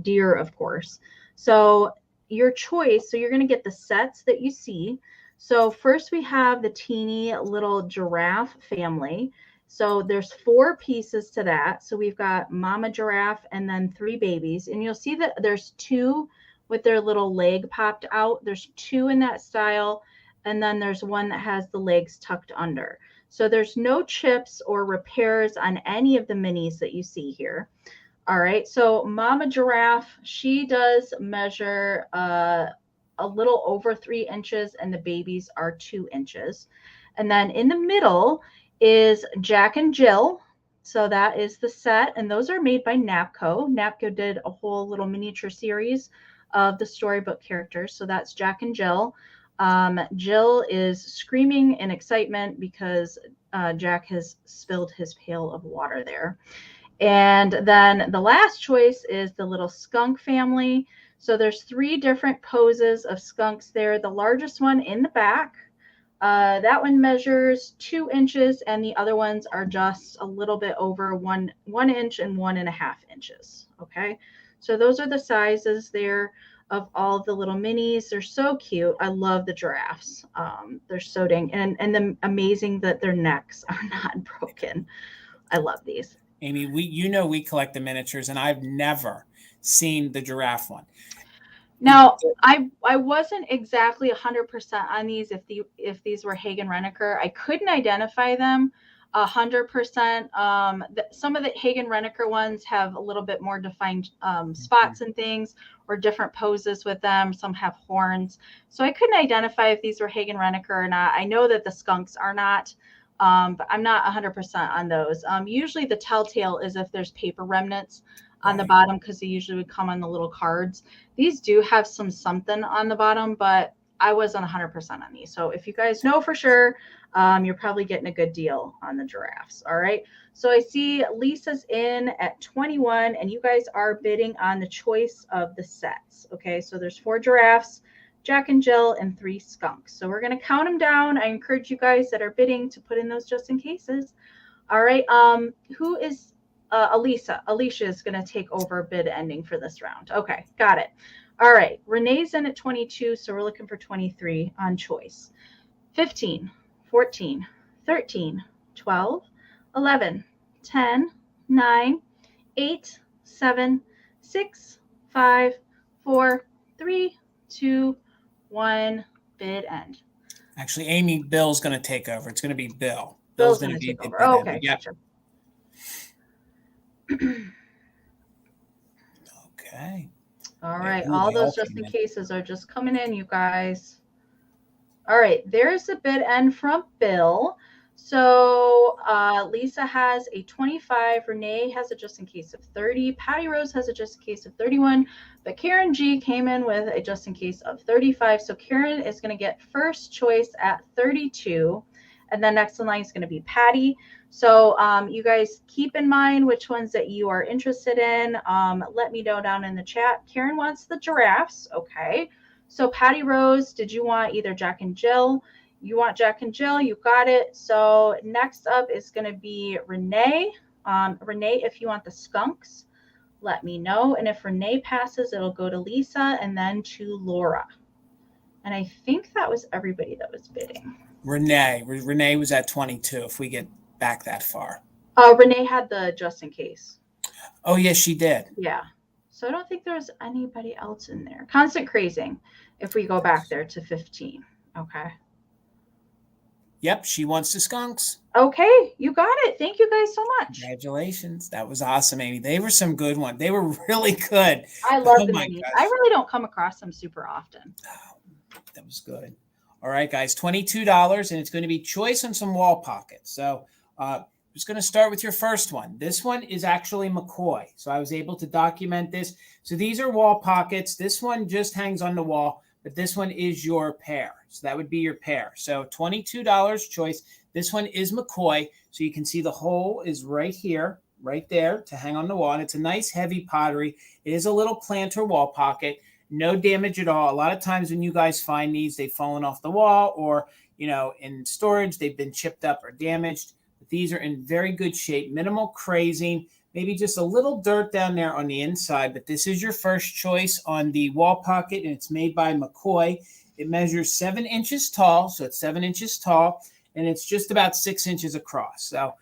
deer, of course. So your choice, so you're going to get the sets that you see. So first we have the teeny little giraffe family. So there's 4 pieces to that. So we've got mama giraffe and then 3 babies. And you'll see that there's 2 with their little leg popped out. There's 2 in that style. And then there's one that has the legs tucked under. So there's no chips or repairs on any of the minis that you see here. All right. So mama giraffe, she does measure a little over 3 inches and the babies are 2 inches. And then in the middle is Jack and Jill. So that is the set. And those are made by Napco. Napco did a whole little miniature series of the storybook characters. So that's Jack and Jill. Jill is screaming in excitement because Jack has spilled his pail of water there. And then the last choice is the little skunk family. So there's 3 different poses of skunks there. The largest one in the back, that one measures 2 inches, and the other ones are just a little bit over one inch and 1.5 inches. Okay, so those are the sizes there of all the little minis. They're so cute. I love the giraffes. They're so dang, and amazing that their necks are not broken. I love these. Amie, we collect the miniatures, and I've never seen the giraffe one. Now, I wasn't exactly 100% on these if these were Hagen Reneker. I couldn't identify them 100%. Some of the Hagen Reneker ones have a little bit more defined spots and things, or different poses with them. Some have horns. So I couldn't identify if these were Hagen Reneker or not. I know that the skunks are not, but I'm not 100% on those. Usually the telltale is if there's paper remnants on the bottom, because they usually would come on the little cards. These do have something on the bottom, but I wasn't 100% on these. So if you guys know for sure, you're probably getting a good deal on the giraffes. All right. So I see Lisa's in at 21, and you guys are bidding on the choice of the sets. Okay. So there's 4 giraffes, Jack and Jill, and 3 skunks. So we're going to count them down. I encourage you guys that are bidding to put in those just in cases. All right. Who is Alicia is going to take over bid ending for this round. Okay, got it. All right, Renee's in at 22, so we're looking for 23 on choice. 15, 14, 13, 12, 11, 10, 9, 8, 7, 6, 5, 4, 3, 2, 1, bid end. Actually, Amie, Bill's going to take over. It's going to be Bill. Bill's going to take over. Oh, okay, gotcha. Okay. All right. All those just in cases are just coming in, you guys. All right. There's the bid end from Bill. So Lisa has a 25. Renee has a just in case of 30. Patty Rose has a just in case of 31. But Karen G came in with a just in case of 35. So Karen is going to get first choice at 32. And then next in line is going to be Patty. So you guys keep in mind which ones that you are interested in. Let me know down in the chat. Karen wants the giraffes. Okay. So Patty Rose, did you want either Jack and Jill? You want Jack and Jill. You got it. So next up is going to be Renee. Renee, if you want the skunks, let me know. And if Renee passes, it'll go to Lisa and then to Laura. And I think that was everybody that was bidding. Renee was at 22 if we get back that far. Renee had the just in case. Oh, yes, she did. Yeah. So I don't think there's anybody else in there. Constant crazing if we go back there to 15. Okay. Yep, she wants the skunks. Okay, you got it. Thank you guys so much. Congratulations. That was awesome, Amie. They were some good ones. They were really good. I love the minis. I really don't come across them super often. Oh, that was good. All right, guys, $22, and it's going to be choice on some wall pockets. So I'm just going to start with your first one. This one is actually McCoy. So I was able to document this. So these are wall pockets. This one just hangs on the wall, but this one is your pair. So that would be your pair. So $22 choice. This one is McCoy. So you can see the hole is right here, right there to hang on the wall. And it's a nice heavy pottery. It is a little planter wall pocket. No damage at all. A lot of times when you guys find these, they've fallen off the wall or, in storage, they've been chipped up or damaged. But these are in very good shape, minimal crazing, maybe just a little dirt down there on the inside. But this is your first choice on the wall pocket, and it's made by McCoy. It measures 7 inches tall, so it's 7 inches tall, and it's just about 6 inches across. So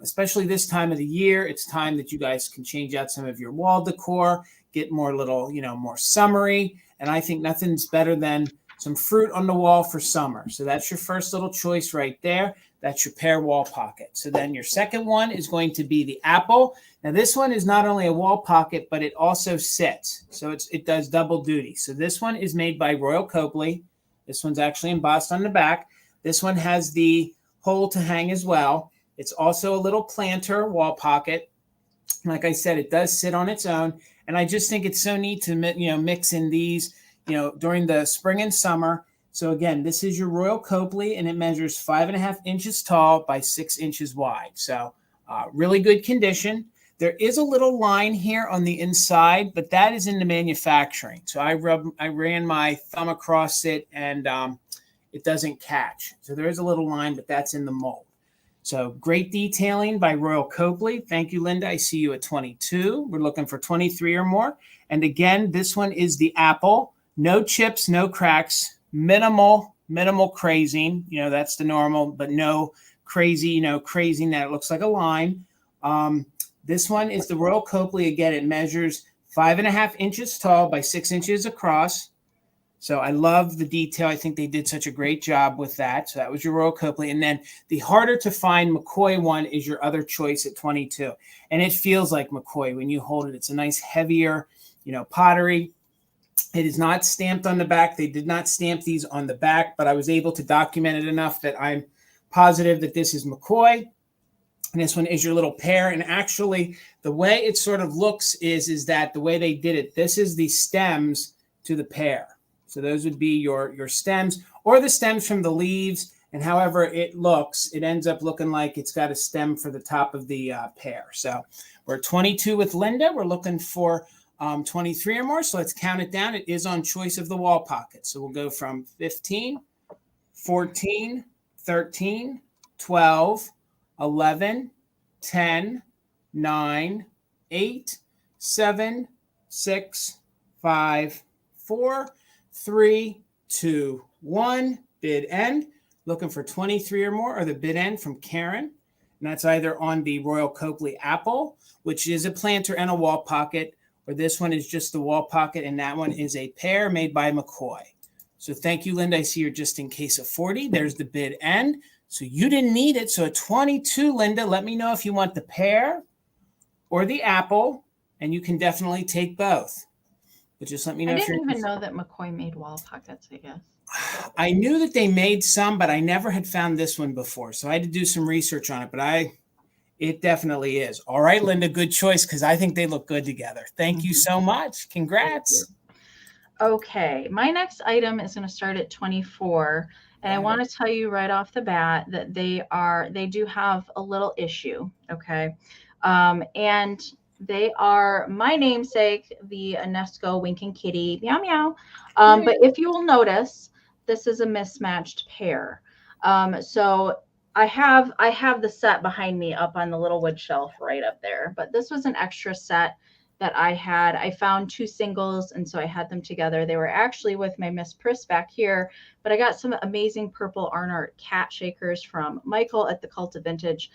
especially this time of the year, it's time that you guys can change out some of your wall decor, get more little, more summery. And I think nothing's better than some fruit on the wall for summer. So that's your first little choice right there. That's your pear wall pocket. So then your second one is going to be the apple. Now this one is not only a wall pocket, but it also sits. So it does double duty. So this one is made by Royal Copley. This one's actually embossed on the back. This one has the hole to hang as well. It's also a little planter wall pocket. Like I said, it does sit on its own. And I just think it's so neat to, mix in these, during the spring and summer. So again, this is your Royal Copley, and it measures 5.5 inches tall by 6 inches wide. So really good condition. There is a little line here on the inside, but that is in the manufacturing. So I ran my thumb across it, and it doesn't catch. So there is a little line, but that's in the mold. So great detailing by Royal Copley. Thank you, Linda. I see you at 22. We're looking for 23 or more. And again, this one is the apple. No chips, no cracks, minimal crazing. That's the normal, but no crazy, crazing that it looks like a line. This one is the Royal Copley. Again, it measures 5.5 inches tall by 6 inches across. So I love the detail. I think they did such a great job with that. So that was your Royal Copley. And then the harder to find McCoy one is your other choice at 22. And it feels like McCoy when you hold it. It's a nice heavier, pottery. It is not stamped on the back. They did not stamp these on the back, but I was able to document it enough that I'm positive that this is McCoy. And this one is your little pear. And actually, the way it sort of looks is that the way they did it, this is the stems to the pear. So those would be your stems or the stems from the leaves. And however it looks, it ends up looking like it's got a stem for the top of the pear. So we're 22 with Linda. We're looking for 23 or more. So let's count it down. It is on choice of the wall pocket. So we'll go from 15, 14, 13, 12, 11, 10, 9, 8, 7, 6, 5, 4, 3, 2, 1. Bid end. Looking for 23 or more, or the bid end from Karen. And that's either on the Royal Copley apple, which is a planter and a wall pocket, or this one is just the wall pocket, and that one is a pear made by McCoy. So thank you, Linda. I see you're just in case of 40. There's the bid end. So you didn't need it. So at 22, Linda, let me know if you want the pear or the apple, and you can definitely take both. But just let me know. I didn't even know that McCoy made wall pockets, I guess. I knew that they made some, but I never had found this one before. So I had to do some research on it, but it definitely is. All right, Linda, good choice, because I think they look good together. Thank you so much. Congrats. Okay, my next item is going to start at 24. And I want to tell you right off the bat that they do have a little issue. Okay. And they are my namesake, the Nesco Winking Kitty, meow meow. But if you will notice, this is a mismatched pair. So I have the set behind me up on the little wood shelf right up there. But this was an extra set that I had. I found 2 singles, and so I had them together. They were actually with my Miss Priss back here, but I got some amazing purple Arnart cat shakers from Michael at the Cult of Vintage.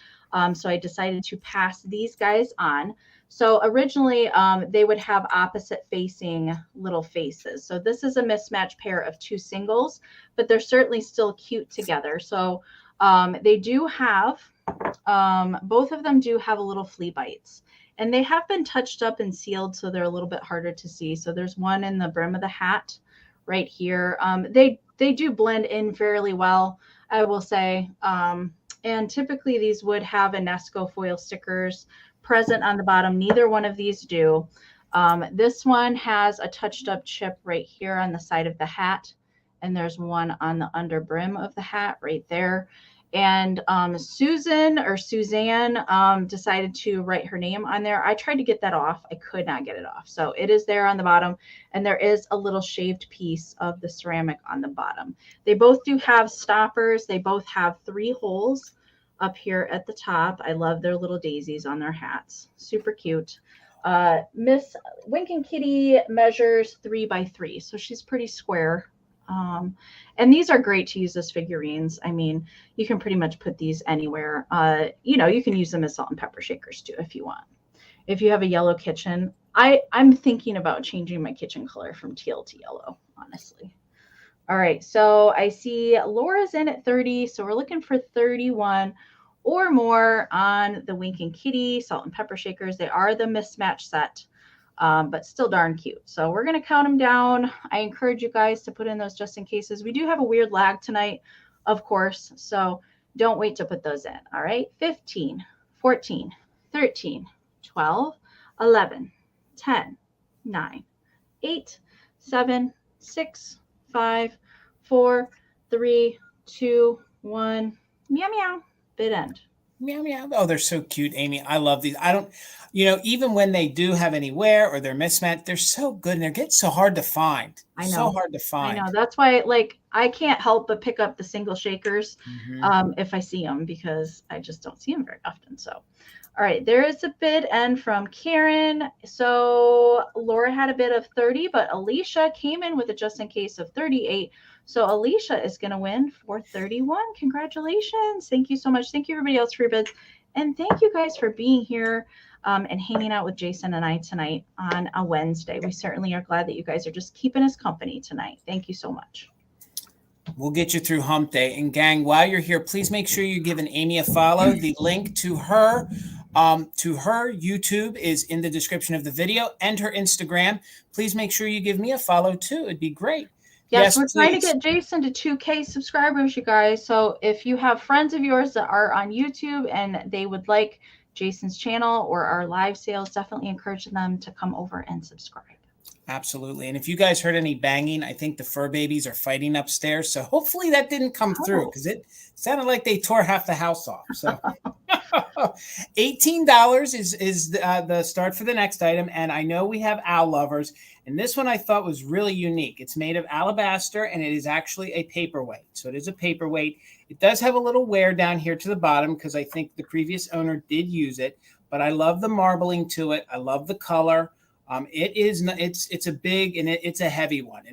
So I decided to pass these guys on. So originally they would have opposite facing little faces. So this is a mismatched pair of 2 singles, but they're certainly still cute together. So they do have, both of them do have a little flea bites. And they have been touched up and sealed, so they're a little bit harder to see. So there's one in the brim of the hat right here. They do blend in fairly well, I will say. And typically these would have Nesco foil stickers present on the bottom. Neither one of these do. This one has a touched up chip right here on the side of the hat. And there's one on the under brim of the hat right there. And Susan or Suzanne decided to write her name on there. I tried to get that off. I could not get it off. So it is there on the bottom, and there is a little shaved piece of the ceramic on the bottom. They both do have stoppers. They both have 3 holes up here at the top. I love their little daisies on their hats. Super cute. Miss Winkin Kitty measures 3 by 3, so she's pretty square. And these are great to use as figurines. I mean, you can pretty much put these anywhere. You know, you can use them as salt and pepper shakers too if you want. If you have a yellow kitchen, I'm thinking about changing my kitchen color from teal to yellow, honestly. All right, so I see Laura's in at 30, so we're looking for 31 or more on the Winkin Kitty salt and pepper shakers. They are the mismatch set. But still darn cute. So we're going to count them down. I encourage you guys to put in those just in cases. We do have a weird lag tonight, of course, so don't wait to put those in. All right, 15, 14, 13, 12, 11, 10, 9, 8, 7, 6, 5, 4, 3, 2, 1. Meow, meow. Bid end. Meow, meow. Oh, they're so cute, Amy. I love these. I don't, you know, even when they do have any wear or they're mismatched, they're so good and they're getting so hard to find. I know. So hard to find. I know. That's why, like, I can't help but pick up the single shakers if I see them, because I just don't see them very often. So, all right, there is a bid end from Karen. So Laura had a bid of 30, but Alicia came in with a just in case of 38. So Alicia is going to win for 31. Congratulations. Thank you so much. Thank you, everybody else, for your bids. And thank you guys for being here and hanging out with Jason and I tonight on a Wednesday. We certainly are glad that you guys are just keeping us company tonight. Thank you so much. We'll get you through hump day. And gang, while you're here, please make sure you're giving Amy a follow. The link to her YouTube is in the description of the video, and her Instagram. Please make sure you give me a follow too. It'd be great. Yes, we're trying to get Jason to 2K subscribers, you guys. So if you have friends of yours that are on YouTube and they would like Jason's channel or our live sales, definitely encourage them to come over and subscribe. Absolutely. And if you guys heard any banging, I think the fur babies are fighting upstairs. So hopefully that didn't come through, because it sounded like they tore half the house off. So $18 is the start for the next item. And I know we have owl lovers. And this one I thought was really unique. It's made of alabaster, and it is actually a paperweight. So it is a paperweight. It does have a little wear down here to the bottom, because I think the previous owner did use it. But I love the marbling to it. I love the color. It's a big, and it's a heavy one,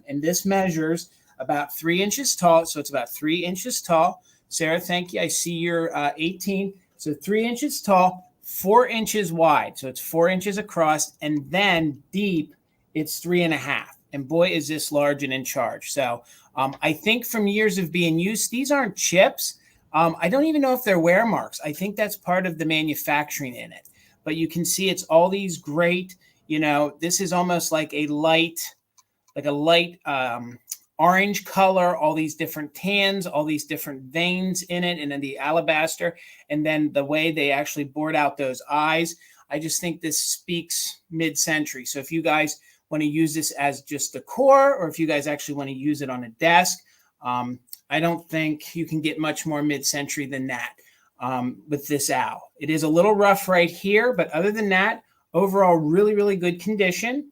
and this measures about 3 inches tall. So it's about 3 inches tall. Sarah, thank you. I see you're 18. So 3 inches tall, 4 inches wide. So it's 4 inches across, and then deep, it's 3.5. And boy, is this large and in charge. So I think from years of being used, these aren't chips. I don't even know if they're wear marks. I think that's part of the manufacturing in it. But you can see it's all these great, you know, this is almost like a light orange color, all these different tans, all these different veins in it, and then the alabaster, and then the way they actually bored out those eyes. I just think this speaks mid-century. So if you guys want to use this as just decor, or if you guys actually want to use it on a desk, I don't think you can get much more mid-century than that. With this owl. It is a little rough right here, but other than that, overall, really, really good condition.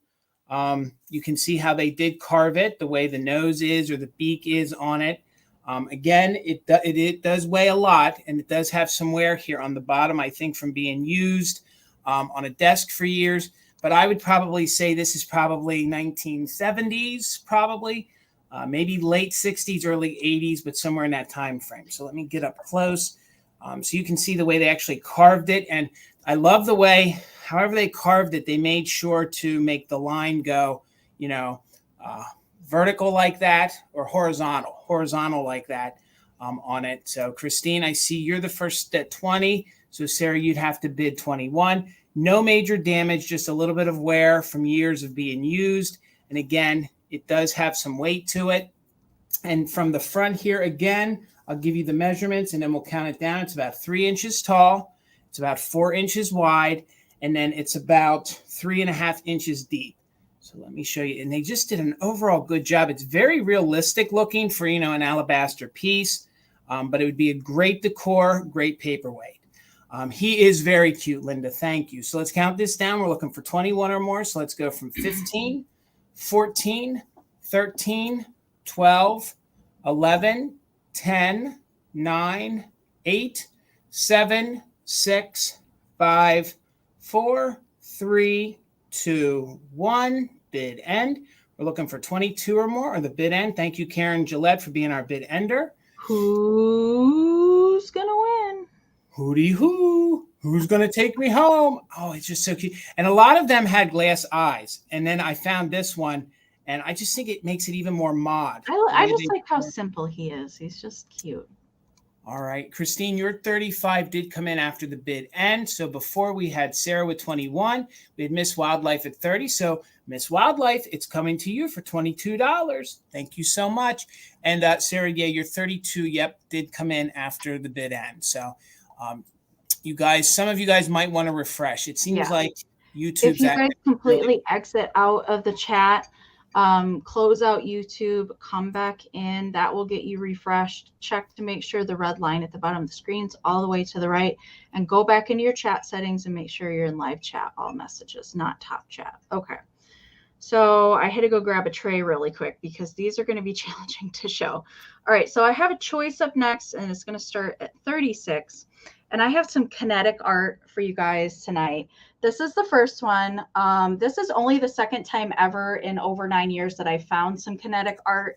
You can see how they did carve it, the way the nose is or the beak is on it. Again, it does weigh a lot, and it does have some wear here on the bottom, I think, from being used on a desk for years. But I would probably say this is probably 1970s, probably. Maybe late 60s, early 80s, but somewhere in that time frame. So let me get up close. So you can see the way they actually carved it. And I love the way, however they carved it, they made sure to make the line go, you know, vertical like that, or horizontal like that on it. So Christine, I see you're the first at 20. So Sarah, you'd have to bid 21. No major damage, just a little bit of wear from years of being used. And again, it does have some weight to it. And from the front here, again, I'll give you the measurements, and then we'll count it down. It's about 3 inches tall. It's about 4 inches wide, and then it's about 3.5 inches deep. So let me show you. And they just did an overall good job. It's very realistic looking for, you know, an alabaster piece. But it would be a great decor, great paperweight. He is very cute, Linda. Thank you. So let's count this down. We're looking for 21 or more. So let's go from 15, 14, 13, 12, 11, 10, 9, 8, 7, 6, 5, 4, 3, 2, 1. Bid end. We're looking for 22 or more, or the bid end. Thank you, Karen Gillette, for being our bid ender. Who's going to win? Hooty hoo. Who's going to take me home? Oh, it's just so cute. And a lot of them had glass eyes. And then I found this one, and I just think it makes it even more mod. I just like how simple he is. He's just cute. All right. Christine, your 35 did come in after the bid end. So before we had Sarah with 21, we had Miss Wildlife at 30. So Miss Wildlife, it's coming to you for $22. Thank you so much. And Sarah, yeah, your 32, yep, did come in after the bid end. So you guys, some of you guys might want to refresh. It seems like YouTube's if you guys completely exit out of the chat, close out YouTube, come back in, that will get you refreshed. Check to make sure the red line at the bottom of the screen's all the way to the right, and go back into your chat settings and make sure you're in live chat, all messages, not top chat. Okay. So I had to go grab a tray really quick because these are going to be challenging to show. All right. So I have a choice up next, and it's going to start at 36. And I have some kinetic art for you guys tonight. This is the first one. This is only the second time ever in over 9 years that I found some kinetic art.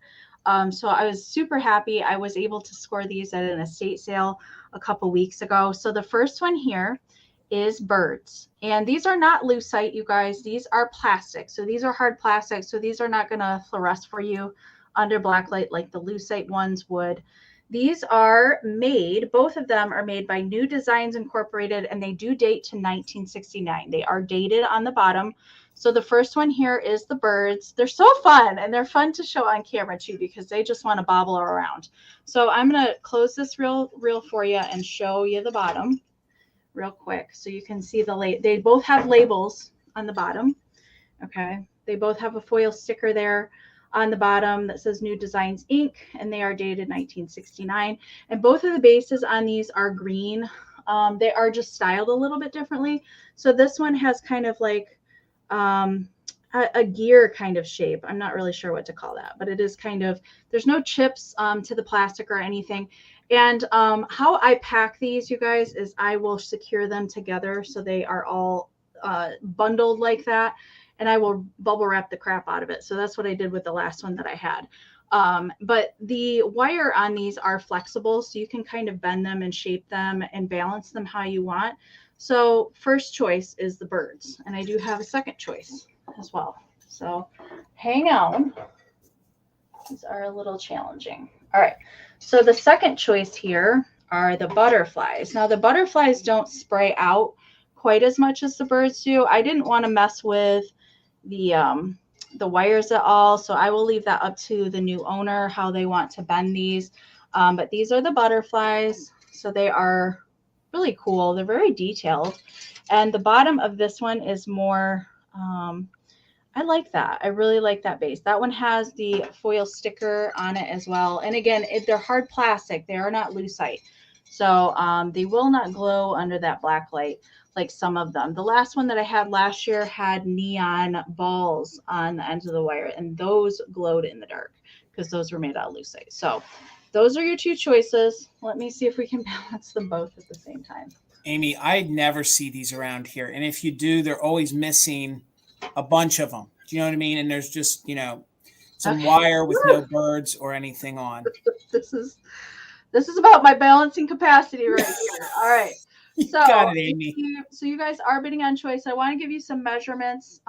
So I was super happy. I was able to score these at an estate sale a couple weeks ago. So the first one here is birds. And these are not lucite, you guys. These are plastic. So these are hard plastic. So these are not going to fluoresce for you under black light like the lucite ones would. These are made, both of them are made by New Designs Incorporated, and they do date to 1969. They are dated on the bottom. So the first one here is the birds. They're so fun, and they're fun to show on camera too because they just want to bobble around. So I'm going to close this real for you and show you the bottom real quick so you can see they both have labels on the bottom. Okay. They both have a foil sticker there on the bottom that says New Designs Inc., and they are dated 1969. And both of the bases on these are green. They are just styled a little bit differently. So this one has kind of like a gear kind of shape. I'm not really sure what to call that, but it is kind of, there's no chips to the plastic or anything. And how I pack these, you guys, is I will secure them together so they are all bundled like that. And I will bubble wrap the crap out of it. So that's what I did with the last one that I had. But the wire on these are flexible, so you can kind of bend them and shape them and balance them how you want. So first choice is the birds. And I do have a second choice as well. So hang on. These are a little challenging. All right. So the second choice here are the butterflies. Now the butterflies don't spray out quite as much as the birds do. I didn't want to mess with the wires at all, so I will leave that up to the new owner how they want to bend these. But these are the butterflies, so they are really cool. They're very detailed, and the bottom of this one is more I like that. I really like that base. That one has the foil sticker on it as well, and again, they're hard plastic. They are not lucite, so they will not glow under that black light like some of them. The last one that I had last year had neon balls on the ends of the wire, and those glowed in the dark because those were made out of lucite. So those are your two choices. Let me see if we can balance them both at the same time. Amy, I never see these around here. And if you do, they're always missing a bunch of them. Do you know what I mean? And there's just, some wire with no birds or anything on. This is about my balancing capacity right here. All right. So, got it, Amy. So you guys are bidding on choice. I want to give you some measurements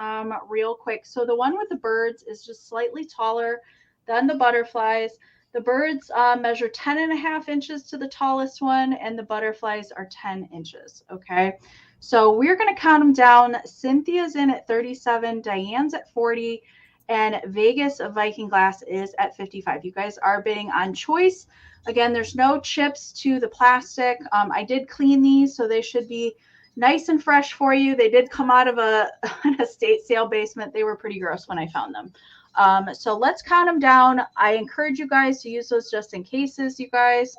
real quick. So the one with the birds is just slightly taller than the butterflies. The birds measure 10.5 inches to the tallest one, and the butterflies are 10 inches. Okay. So we're going to count them down. Cynthia's in at 37, Diane's at 40, and Vegas of Viking Glass is at 55. You guys are bidding on choice. Again, there's no chips to the plastic. I did clean these, so they should be nice and fresh for you. They did come out of an estate sale basement. They were pretty gross when I found them. So let's count them down. I encourage you guys to use those just in cases, you guys.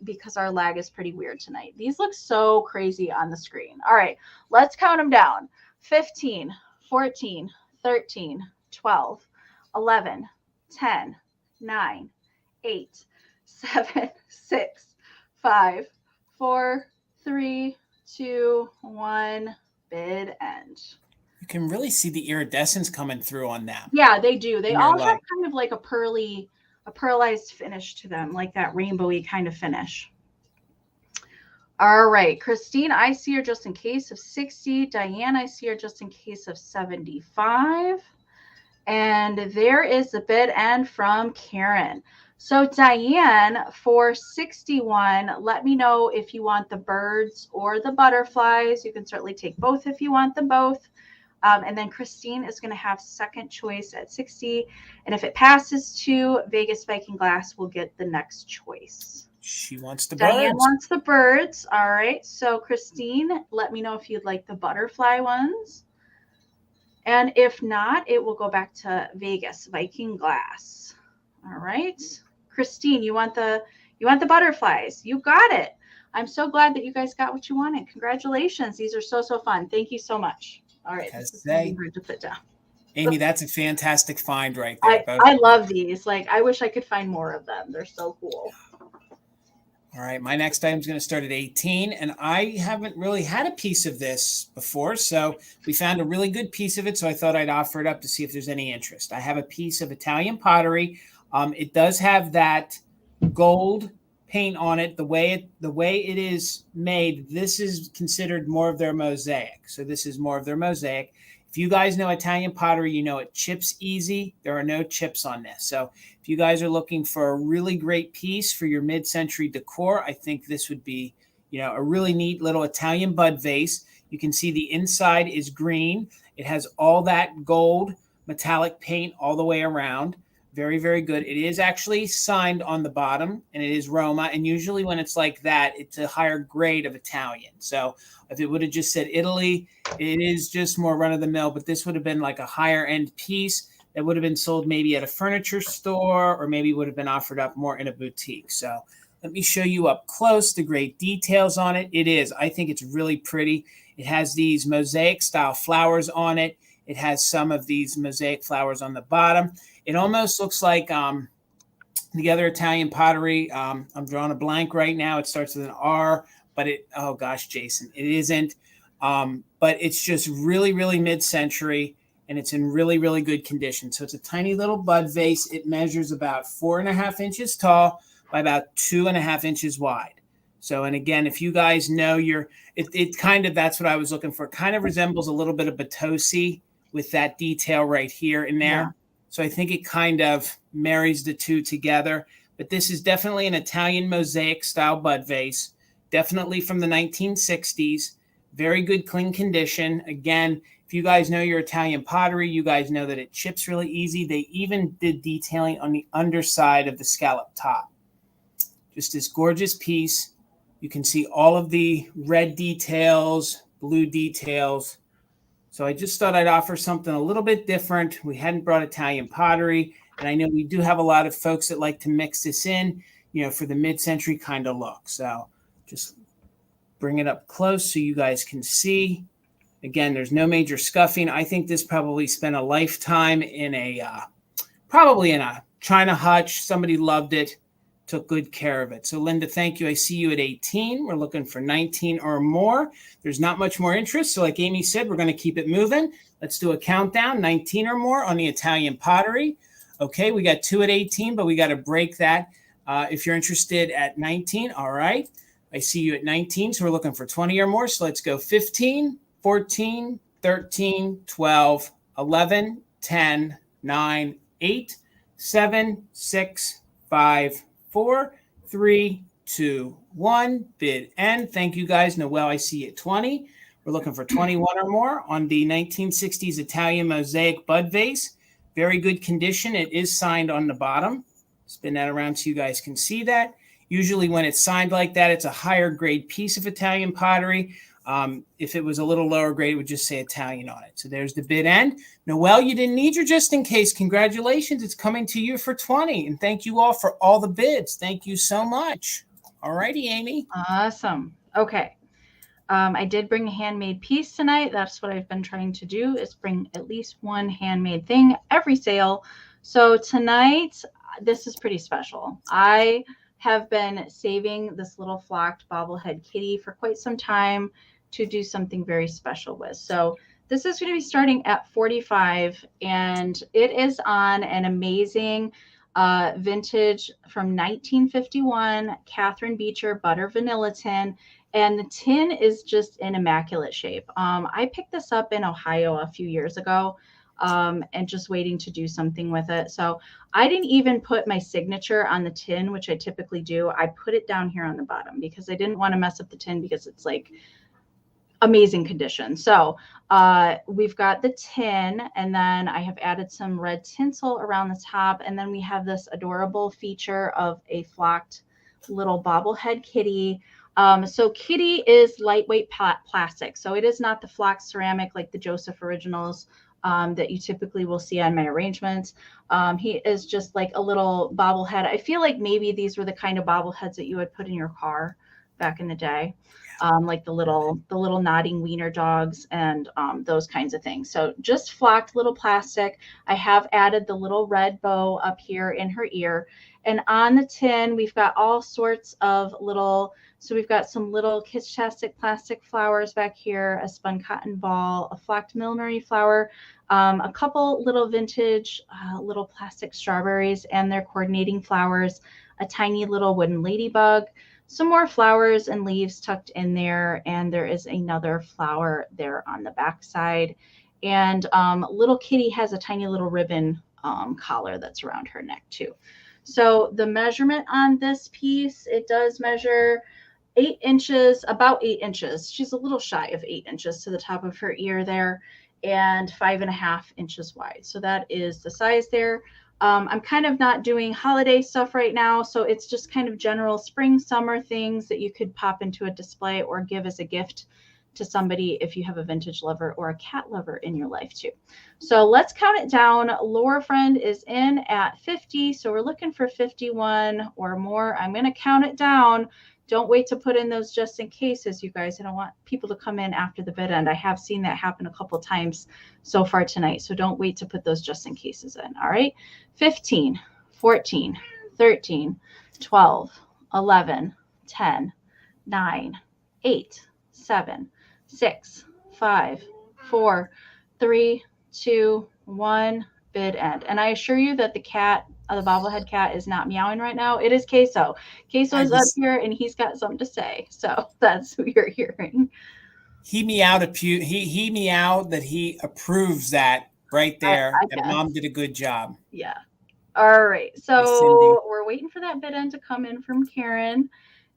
because our lag is pretty weird tonight. These look so crazy on the screen. All right, let's count them down. 15, 14, 13, 12, 11, 10, 9, 8, 7, 6, 5, 4, 3, 2, 1, bid end. You can really see the iridescence coming through on them. Yeah, they do. They all have kind of like a pearlized finish to them, like that rainbowy kind of finish. All right, Christine, I see her just in case of 60. Diane, I see her just in case of 75. And there is the bid end from Karen. So Diane, for 61, let me know if you want the birds or the butterflies. You can certainly take both if you want them both. And then Christine is going to have second choice at 60. And if it passes to Vegas Viking Glass, we'll get the next choice. She wants the birds. Diane wants the birds. All right. So Christine, let me know if you'd like the butterfly ones. And if not, it will go back to Vegas Viking Glass. All right. Christine, you want the butterflies. You got it. I'm so glad that you guys got what you wanted. Congratulations. These are so fun. Thank you so much. All right. This is going to be hard to put down. Amie, that's a fantastic find right there. I love these. Like, I wish I could find more of them. They're so cool. All right, my next item is going to start at 18, and I haven't really had a piece of this before, so we found a really good piece of it, so I thought I'd offer it up to see if there's any interest. I have a piece of Italian pottery. It does have that gold paint on it. The way it is made, this is considered more of their mosaic. So this is more of their mosaic. If you guys know Italian pottery, you know it chips easy. There are no chips on this. So if you guys are looking for a really great piece for your mid-century decor, I think this would be, a really neat little Italian bud vase. You can see the inside is green. It has all that gold metallic paint all the way around. Very, very good. It is actually signed on the bottom, and it is Roma. And usually when it's like that, it's a higher grade of Italian. So if it would have just said Italy, it is just more run-of-the-mill, but this would have been like a higher-end piece that would have been sold maybe at a furniture store or maybe would have been offered up more in a boutique. So let me show you up close the great details on it. I think it's really pretty. It has these mosaic-style flowers on it. It has some of these mosaic flowers on the bottom. It almost looks like the other Italian pottery. I'm drawing a blank right now. It starts with an R, but oh gosh, Jason, it isn't. But it's just really, really mid-century, and it's in really, really good condition. So it's a tiny little bud vase. It measures about 4.5 inches tall by about 2.5 inches wide. So, and again, if you guys know it kind of, that's what I was looking for. It kind of resembles a little bit of Batosi with that detail right here and there. Yeah. So I think it kind of marries the two together. But this is definitely an Italian mosaic style bud vase, definitely from the 1960s. Very good, clean condition. Again, if you guys know your Italian pottery, you guys know that it chips really easy. They even did detailing on the underside of the scallop top. Just this gorgeous piece. You can see all of the red details, blue details. So I just thought I'd offer something a little bit different. We hadn't brought Italian pottery, and I know we do have a lot of folks that like to mix this in, for the mid-century kind of look. So just bring it up close so you guys can see. Again, there's no major scuffing. I think this probably spent a lifetime in probably in a China hutch. Somebody loved it, took good care of it. So Linda, thank you. I see you at 18. We're looking for 19 or more. There's not much more interest. So like Amie said, we're going to keep it moving. Let's do a countdown, 19 or more on the Italian pottery. Okay, we got 2 at 18, but we got to break that. If you're interested at 19, all right. I see you at 19, so we're looking for 20 or more. So let's go 15, 14, 13, 12, 11, 10, 9, 8, 7, 6, 5, 4, 3, 2, 1. Bid end. Thank you guys. Noel, I see you at 20. We're looking for 21 or more on the 1960s Italian mosaic bud vase. Very good condition. It is signed on the bottom. Spin that around so you guys can see that. Usually when it's signed like that, it's a higher grade piece of Italian pottery. If it was a little lower grade, it would just say Italian on it. So there's the bid end. Noel, you didn't need your just in case. Congratulations. It's coming to you for 20. And thank you all for all the bids. Thank you so much. All righty, Amie. Awesome. Okay. I did bring a handmade piece tonight. That's what I've been trying to do, is bring at least one handmade thing every sale. So tonight, this is pretty special. I have been saving this little flocked bobblehead kitty for quite some time to do something very special with. So this is going to be starting at 45, and it is on an amazing vintage from 1951 Catherine Beecher butter vanilla tin. And the tin is just in immaculate shape. I picked this up in Ohio a few years ago, and just waiting to do something with it. So I didn't even put my signature on the tin, which I typically do. I put it down here on the bottom because I didn't want to mess up the tin, because it's like amazing condition. So we've got the tin, and then I have added some red tinsel around the top. And then we have this adorable feature of a flocked little bobblehead kitty. So kitty is lightweight plastic. So it is not the flocked ceramic like the Joseph originals that you typically will see on my arrangements. He is just like a little bobblehead. I feel like maybe these were the kind of bobbleheads that you would put in your car back in the day. Like the little nodding wiener dogs and those kinds of things. So just flocked little plastic. I have added the little red bow up here in her ear. And on the tin, we've got all sorts of little, so we've got some little kitsch-tastic plastic flowers back here, a spun cotton ball, a flocked millinery flower, a couple little vintage little plastic strawberries and their coordinating flowers, a tiny little wooden ladybug, some more flowers and leaves tucked in there, and there is another flower there on the back side. And little kitty has a tiny little ribbon collar that's around her neck too. So the measurement on this piece, it does measure 8 inches, about 8 inches. She's a little shy of 8 inches to the top of her ear there, and 5.5 inches wide. So that is the size there. I'm kind of not doing holiday stuff right now, so it's just kind of general spring, summer things that you could pop into a display or give as a gift to somebody if you have a vintage lover or a cat lover in your life too. So let's count it down. Laura Friend is in at 50, so we're looking for 51 or more. I'm going to count it down. Don't wait to put in those just in cases, you guys. I don't want people to come in after the bid end. I have seen that happen a couple times so far tonight. So don't wait to put those just in cases in. All right. 15, 14, 13, 12, 11, 10, 9, 8, 7, 6, 5, 4, 3, 2, 1. Bid end. And I assure you that the cat, the bobblehead cat, is not meowing right now. It is Queso. Queso is up here and he's got something to say. So that's who you're hearing. He meowed he meowed that he approves that right there. And Mom did a good job. Yeah. All right. So we're waiting for that bid end to come in from Karen.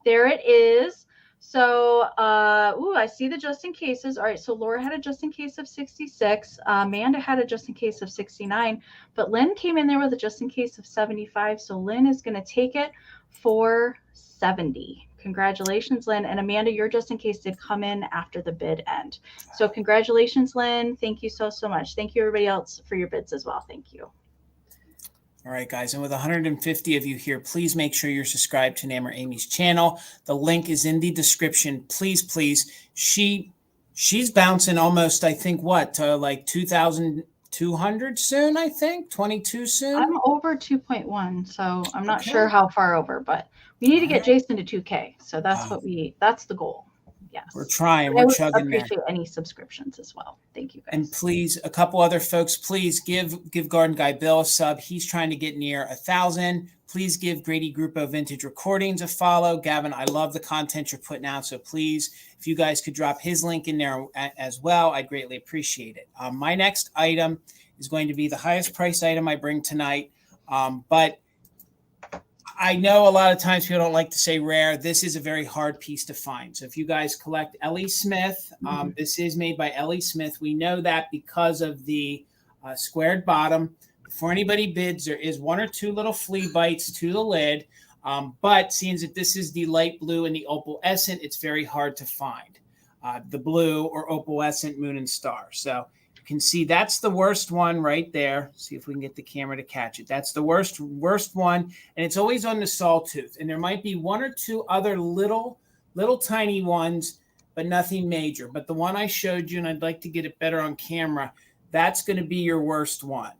There it is. So, I see the just in cases. All right. So Laura had a just in case of 66. Amanda had a just in case of 69, but Lynn came in there with a just in case of 75. So Lynn is going to take it for 70. Congratulations, Lynn. And Amanda, your just in case did come in after the bid end. So congratulations, Lynn. Thank you so much. Thank you, everybody else, for your bids as well. Thank you. All right, guys, and with 150 of you here, please make sure you're subscribed to Enamor Amie's channel. The link is in the description. Please, please. She's bouncing almost, I think, like 2,200 soon, I think? 22 soon? I'm over 2.1, so I'm not sure how far over, but we need to get Jason to 2K. So that's that's the goal. Yes. We're trying. We're chugging there. I appreciate any subscriptions as well. Thank you, guys. And please, a couple other folks, please give Garden Guy Bill a sub. He's trying to get near 1,000. Please give Grady Grupo Vintage Recordings a follow. Gavin, I love the content you're putting out. So please, if you guys could drop his link in there as well, I'd greatly appreciate it. My next item is going to be the highest price item I bring tonight. But I know a lot of times people don't like to say rare. This is a very hard piece to find. So if you guys collect Ellie Smith, this is made by Ellie Smith. We know that because of the squared bottom. Before anybody bids, there is 1 or 2 little flea bites to the lid. But seeing that this is the light blue and the opalescent, it's very hard to find the blue or opalescent moon and star. So can see that's the worst one right there. See if we can get the camera to catch it. That's the worst one. And it's always on the sawtooth. And there might be one or two other little tiny ones, but nothing major. But the one I showed you, and I'd like to get it better on camera, that's going to be your worst one.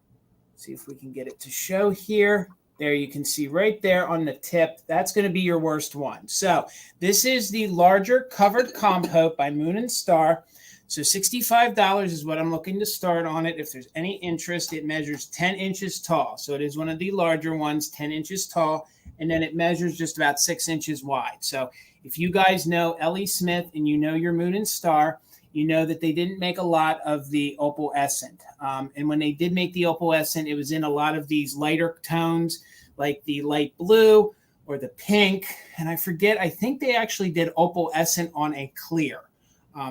See if we can get it to show here. There you can see right there on the tip. That's going to be your worst one. So this is the larger covered compote by Moon and Star. So $65 is what I'm looking to start on it. If there's any interest, it measures 10 inches tall. So it is one of the larger ones, 10 inches tall, and then it measures just about 6 inches wide. So if you guys know Ellie Smith and you know your Moon and Star, you know that they didn't make a lot of the opalescent. And when they did make the opalescent, it was in a lot of these lighter tones, like the light blue or the pink. And I forget, I think they actually did opalescent on a clear.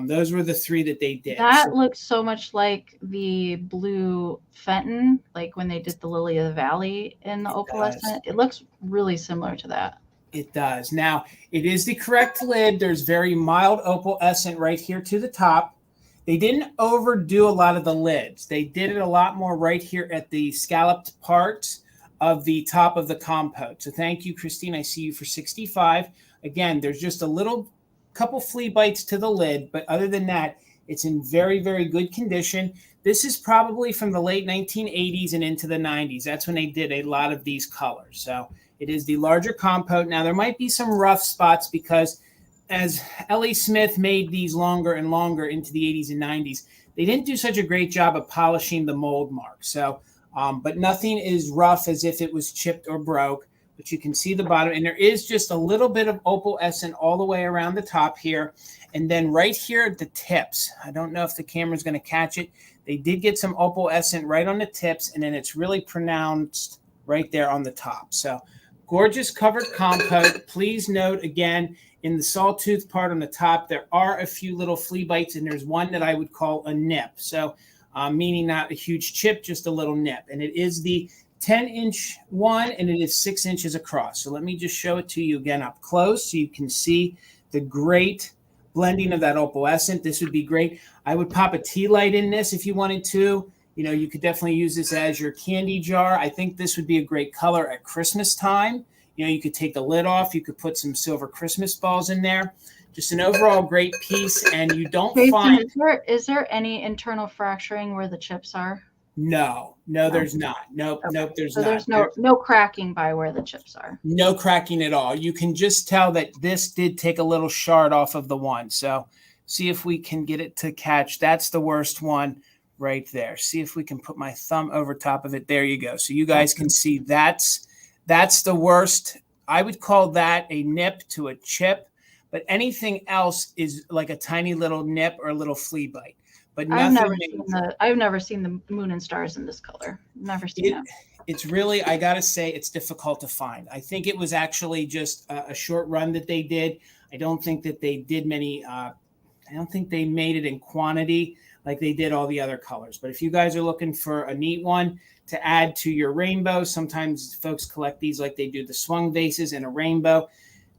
Those were the three that they did. That looks so much like the blue Fenton, like when they did the Lily of the Valley in the opalescent. It looks really similar to that. It does. Now, it is the correct lid. There's very mild opalescent right here to the top. They didn't overdo a lot of the lids. They did it a lot more right here at the scalloped parts of the top of the compote. So thank you, Christine. I see you for 65. Again, there's just a little couple flea bites to the lid, but other than that, it's in very, very good condition. This is probably from the late 1980s and into the 90s. That's when they did a lot of these colors. So it is the larger compote. Now, there might be some rough spots because as Ellie Smith made these longer and longer into the 80s and 90s, they didn't do such a great job of polishing the mold mark. So, but nothing is rough as if it was chipped or broke. But you can see the bottom, and there is just a little bit of opalescent all the way around the top here. And then right here at the tips, I don't know if the camera's going to catch it. They did get some opalescent right on the tips, and then it's really pronounced right there on the top. So gorgeous covered compote. Please note again, in the sawtooth part on the top, there are a few little flea bites, and there's one that I would call a nip. So meaning not a huge chip, just a little nip. And it is the 10-inch one, and it is 6 inches across. So let me just show it to you again up close so you can see the great blending of that opalescent. This would be great. I would pop a tea light in this if you wanted to. You know, you could definitely use this as your candy jar. I think this would be a great color at Christmas time. You know, you could take the lid off. You could put some silver Christmas balls in there. Just an overall great piece, and you don't find... Is there any internal fracturing where the chips are? No, there's not. Nope, okay. There's so not. There's no cracking by where the chips are. No cracking at all. You can just tell that this did take a little shard off of the one. So see if we can get it to catch. That's the worst one right there. See if we can put my thumb over top of it. There you go. So you guys can see that's the worst. I would call that a nip to a chip, but anything else is like a tiny little nip or a little flea bite. But I've never seen the Moon and Stars in this color. Never seen it. It's really, I got to say, it's difficult to find. I think it was actually just a short run that they did. I don't think that they did many, I don't think they made it in quantity like they did all the other colors. But if you guys are looking for a neat one to add to your rainbow, sometimes folks collect these like they do the swung vases in a rainbow.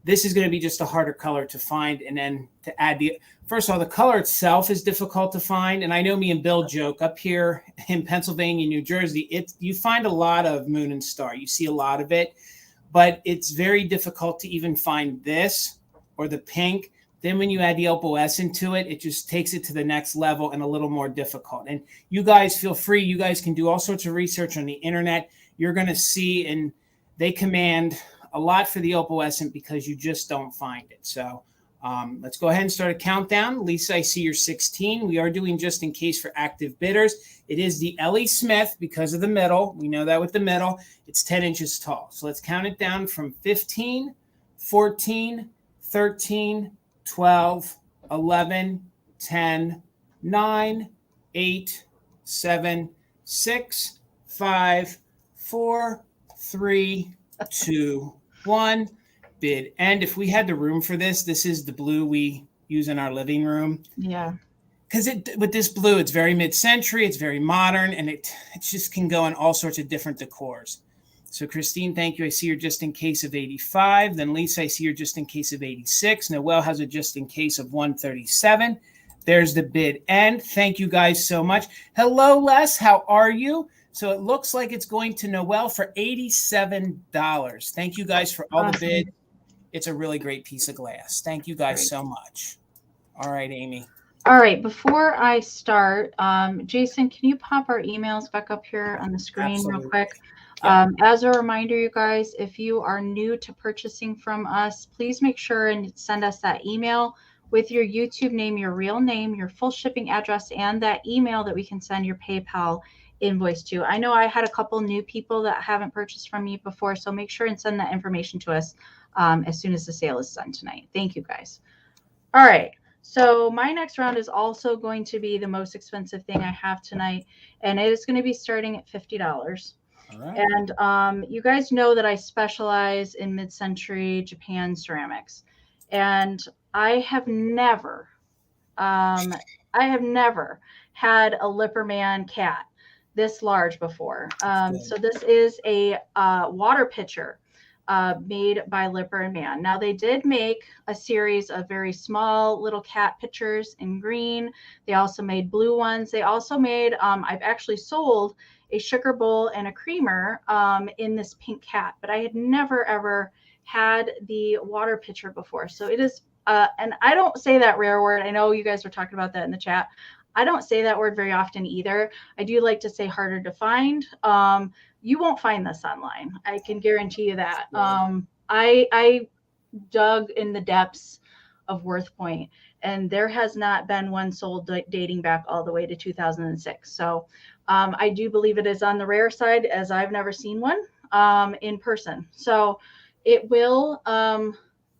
This is going to be just a harder color to find. And then to add first of all, the color itself is difficult to find. And I know me and Bill joke up here in Pennsylvania, New Jersey, you find a lot of Moon and Star. You see a lot of it, but it's very difficult to even find this or the pink. Then when you add the opalescent to it, it just takes it to the next level and a little more difficult. And you guys feel free. You guys can do all sorts of research on the internet. You're going to see, and they command a lot for the opalescent because you just don't find it. So let's go ahead and start a countdown. Lisa, I see you're 16. We are doing just in case for active bidders. It is the Ellie Smith because of the middle. We know that with the middle, it's 10 inches tall. So let's count it down from 15, 14, 13, 12, 11, 10, 9, 8, 7, 6, 5, 4, 3, 2, 1. Bid end. If we had the room for this, this is the blue we use in our living room. Yeah. Because with this blue, it's very mid-century, it's very modern, and it just can go in all sorts of different decors. So Christine, thank you. I see you're just in case of 85. Then Lisa, I see you're just in case of 86. Noelle has a just in case of 137. There's the bid end. Thank you guys so much. Hello, Les. How are you? So it looks like it's going to Noelle for $87. Thank you guys for all the bid. It's a really great piece of glass. Thank you guys so much. All right, Amy. All right, before I start, Jason, can you pop our emails back up here on the screen real quick? Yep. As a reminder, you guys, if you are new to purchasing from us, please make sure and send us that email with your YouTube name, your real name, your full shipping address, and that email that we can send your PayPal invoice to. I know I had a couple new people that haven't purchased from me before, so make sure and send that information to us as soon as the sale is done tonight. Thank you, guys. All right. So my next round is also going to be the most expensive thing I have tonight, and it is going to be starting at $50. All right. And you guys know that I specialize in mid-century Japan ceramics, and I have never had a Lipperman cat this large before. So this is a water pitcher made by Lipper and Man. Now they did make a series of very small little cat pitchers in green. They also made blue ones. They also made, I've actually sold a sugar bowl and a creamer in this pink cat, but I had never ever had the water pitcher before. So it is, and I don't say that rare word. I know you guys were talking about that in the chat. I don't say that word very often either. I do like to say harder to find. You won't find this online. I can guarantee you that. I dug in the depths of Worth Point, and there has not been one sold dating back all the way to 2006. So I do believe it is on the rare side, as I've never seen one in person. So it will,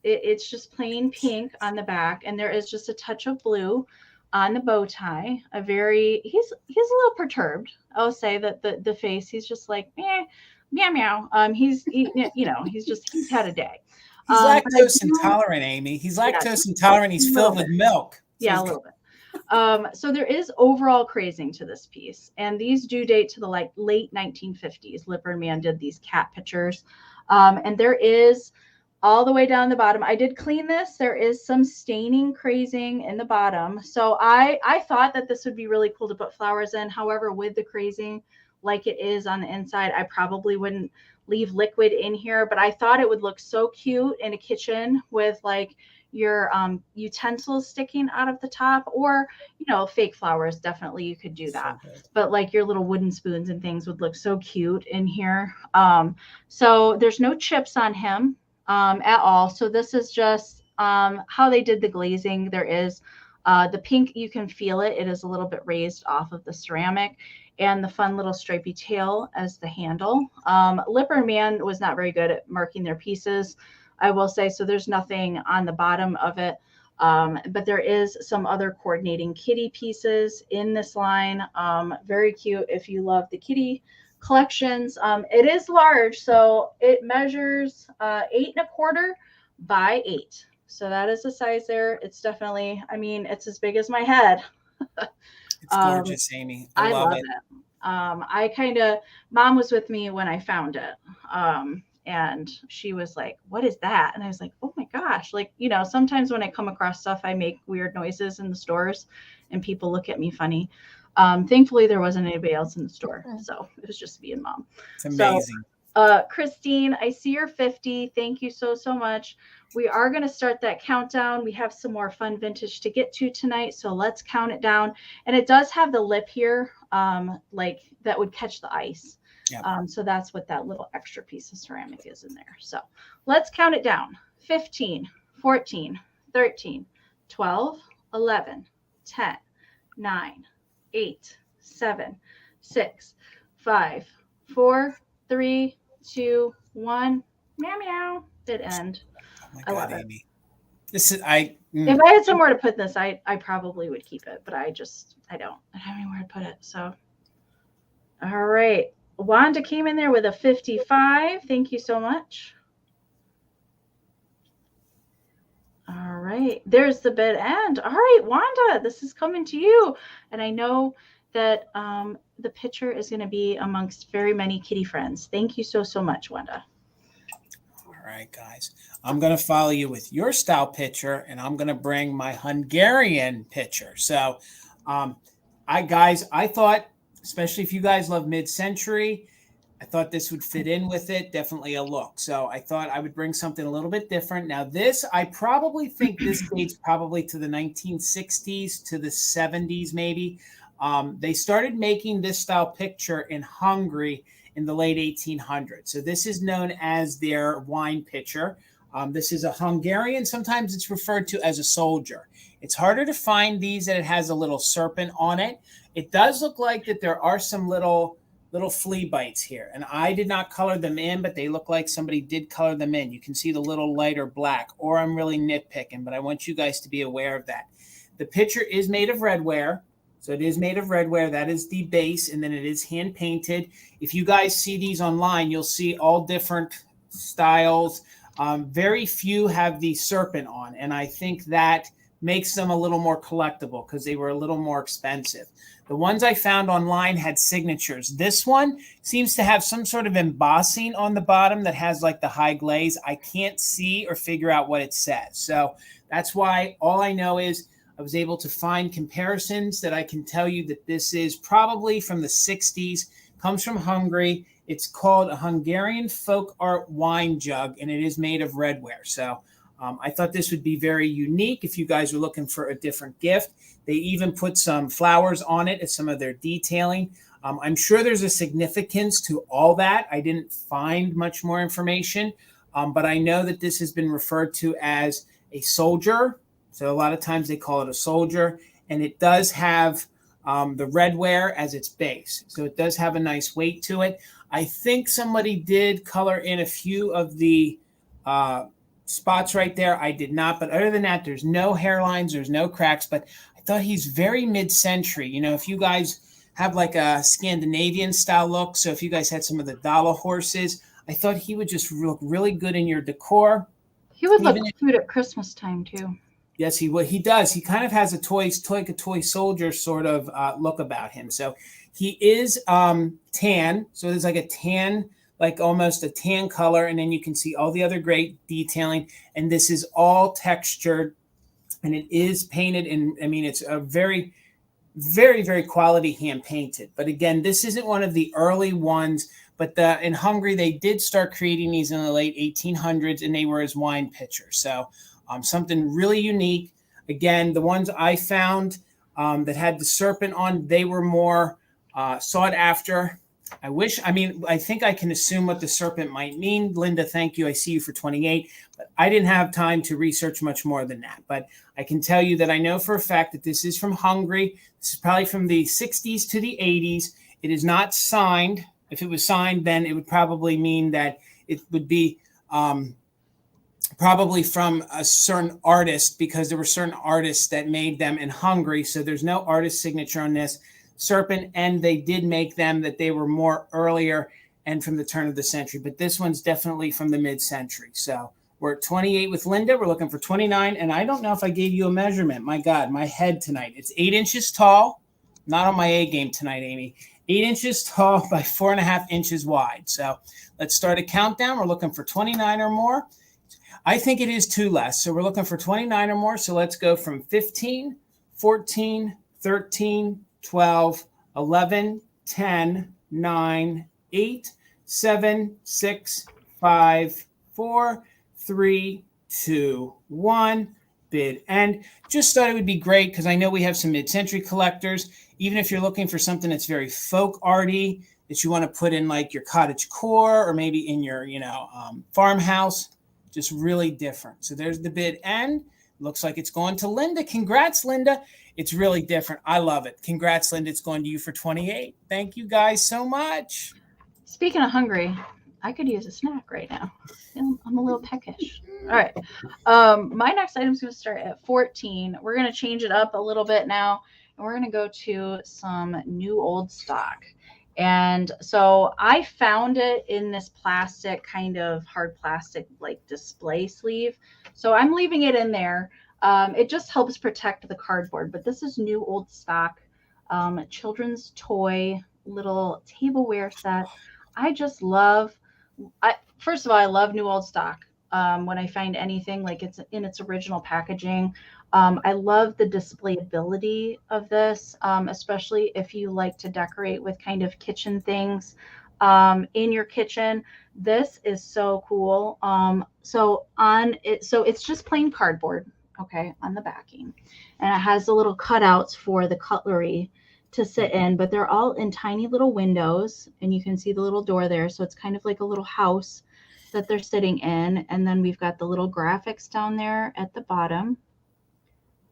it's just plain pink on the back, and there is just a touch of blue on the bow tie. He's a little perturbed. I'll say that the face, he's just like meow meow. He's had a day. He's lactose intolerant, Amy. He's lactose intolerant. He's filled with milk. So a little bit. So there is overall crazing to this piece, and these do date to the late 1950s. Lipper and Man did these cat pictures, and there is all the way down the bottom. I did clean this. There is some staining crazing in the bottom. So I thought that this would be really cool to put flowers in. However, with the crazing like it is on the inside, I probably wouldn't leave liquid in here, but I thought it would look so cute in a kitchen with like your utensils sticking out of the top, or, fake flowers. Definitely you could do that. But like your little wooden spoons and things would look so cute in here. So there's no chips on him at all. So this is just how they did the glazing. There is the pink, you can feel it. It is a little bit raised off of the ceramic, and the fun little stripy tail as the handle. Lipper Man was not very good at marking their pieces, I will say. So there's nothing on the bottom of it. But there is some other coordinating kitty pieces in this line. Very cute if you love the kitty collections. It is large, so it measures 8 1/4 by 8. So that is the size there. It's definitely, it's as big as my head. It's gorgeous, Amy. I love it. Mom was with me when I found it. And she was like, "What is that?" And I was like, "Oh my gosh." Sometimes when I come across stuff, I make weird noises in the stores and people look at me funny. Thankfully, there wasn't anybody else in the store. So it was just me and Mom. It's amazing. So, Christine, I see you're 50. Thank you so much. We are going to start that countdown. We have some more fun vintage to get to tonight. So let's count it down. And it does have the lip here, that would catch the ice. Yep. So that's what that little extra piece of ceramic is in there. So let's count it down. 15, 14, 13, 12, 11, 10, 9, 8, 7, 6, 5, 4, 3, 2, 1. Meow meow. Bid end. Oh my God, Amy. This is If I had somewhere to put this, I probably would keep it, but I don't have anywhere to put it. So all right. Wanda came in there with a 55. Thank you so much. All right. There's the bid end. All right, Wanda, this is coming to you. And I know that the picture is going to be amongst very many kitty friends. Thank you so much, Wanda. All right, guys. I'm going to follow you with your style picture, and I'm going to bring my Hungarian picture. So, I thought, especially if you guys love mid-century, I thought this would fit in with it. Definitely a look. So I thought I would bring something a little bit different. Now, this, I probably think this dates probably to the 1960s to the 70s, maybe. They started making this style picture in Hungary in the late 1800s. So this is known as their wine pitcher. This is a Hungarian. Sometimes it's referred to as a soldier. It's harder to find these that it has a little serpent on it. It does look like that there are some little flea bites here. And I did not color them in, but they look like somebody did color them in. You can see the little lighter black, or I'm really nitpicking, but I want you guys to be aware of that. The pitcher is made of redware. So it is made of redware. That is the base, and then it is hand painted. If you guys see these online, you'll see all different styles. Very few have the serpent on, and I think that makes them a little more collectible because they were a little more expensive. The ones I found online had signatures. This one seems to have some sort of embossing on the bottom that has like the high glaze. I can't see or figure out what it says. So that's why all I know is I was able to find comparisons that I can tell you that this is probably from the 60s, comes from Hungary. It's called a Hungarian folk art wine jug, and it is made of redware. So I thought this would be very unique if you guys are looking for a different gift. They even put some flowers on it as some of their detailing. I'm sure there's a significance to all that. I didn't find much more information, but I know that this has been referred to as a soldier. So a lot of times they call it a soldier, and it does have the redware as its base. So it does have a nice weight to it. I think somebody did color in a few of the spots right there. I did not, but other than that, there's no hairlines, there's no cracks, but I thought he's very mid-century. You know, if you guys have like a Scandinavian style look, so if you guys had some of the Dala horses, I thought he would just look really good in your decor. He would look cute at Christmas time too. Yes, he would. He does. He kind of has a toy soldier sort of look about him. So he is tan. So there's like a tan, like almost a tan color. And then you can see all the other great detailing. And this is all textured, and it is painted. And I mean, it's a very, very, very quality hand painted. But again, this isn't one of the early ones. But in Hungary, they did start creating these in the late 1800s, and they were as wine pitchers. So something really unique. Again, the ones I found that had the serpent on, they were more sought after. I think I can assume what the serpent might mean. Linda, thank you. I see you for 28. But I didn't have time to research much more than that. But I can tell you that I know for a fact that this is from Hungary. This is probably from the 60s to the 80s. It is not signed. If it was signed, then it would probably mean that it would be probably from a certain artist, because there were certain artists that made them in Hungary. So there's no artist signature on this serpent, and they did make them that they were more earlier and from the turn of the century. But this one's definitely from the mid-century. So we're at 28 with Linda. We're looking for 29. And I don't know if I gave you a measurement. My God, my head tonight. It's 8 inches tall. Not on my A game tonight, Amy. 8 inches tall by 4.5 inches wide. So let's start a countdown. We're looking for 29 or more. I think it is two less. So we're looking for 29 or more. So let's go from 15, 14, 13, 12, 11, 10, 9, 8, 7, 6, 5, 4, 3, 2, 1. Bid end. Just thought it would be great because I know we have some mid-century collectors. Even if you're looking for something that's very folk arty that you want to put in like your cottage core or maybe in your farmhouse, just really different. So there's the bid end. Looks like it's going to Linda. Congrats, Linda. It's really different. I love it. Congrats, Linda. It's going to you for 28. Thank you guys so much. Speaking of hungry, I could use a snack right now. I'm a little peckish. All right. My next item is going to start at 14. We're going to change it up a little bit now, and we're going to go to some new old stock. And so I found it in this plastic, kind of hard plastic, like display sleeve. So I'm leaving it in there. It just helps protect the cardboard, but this is new old stock, children's toy, little tableware set. I just love, first of all, I love new old stock. when I find anything like it's in its original packaging. I love the displayability of this, especially if you like to decorate with kind of kitchen things in your kitchen. This is so cool. So it's just plain cardboard, okay, on the backing, and it has the little cutouts for the cutlery to sit in, but they're all in tiny little windows, and you can see the little door there. So it's kind of like a little house that they're sitting in. And then we've got the little graphics down there at the bottom.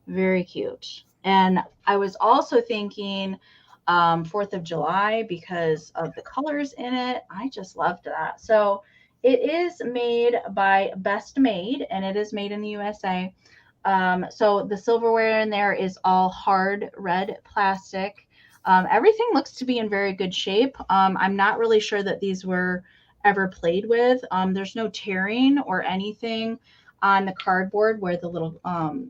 Very cute. And I was also thinking 4th of July because of the colors in it. I just loved that. So it is made by Best Made, and it is made in the USA. So the silverware in there is all hard red plastic. Everything looks to be in very good shape. I'm not really sure that these were ever played with. There's no tearing or anything on the cardboard where the little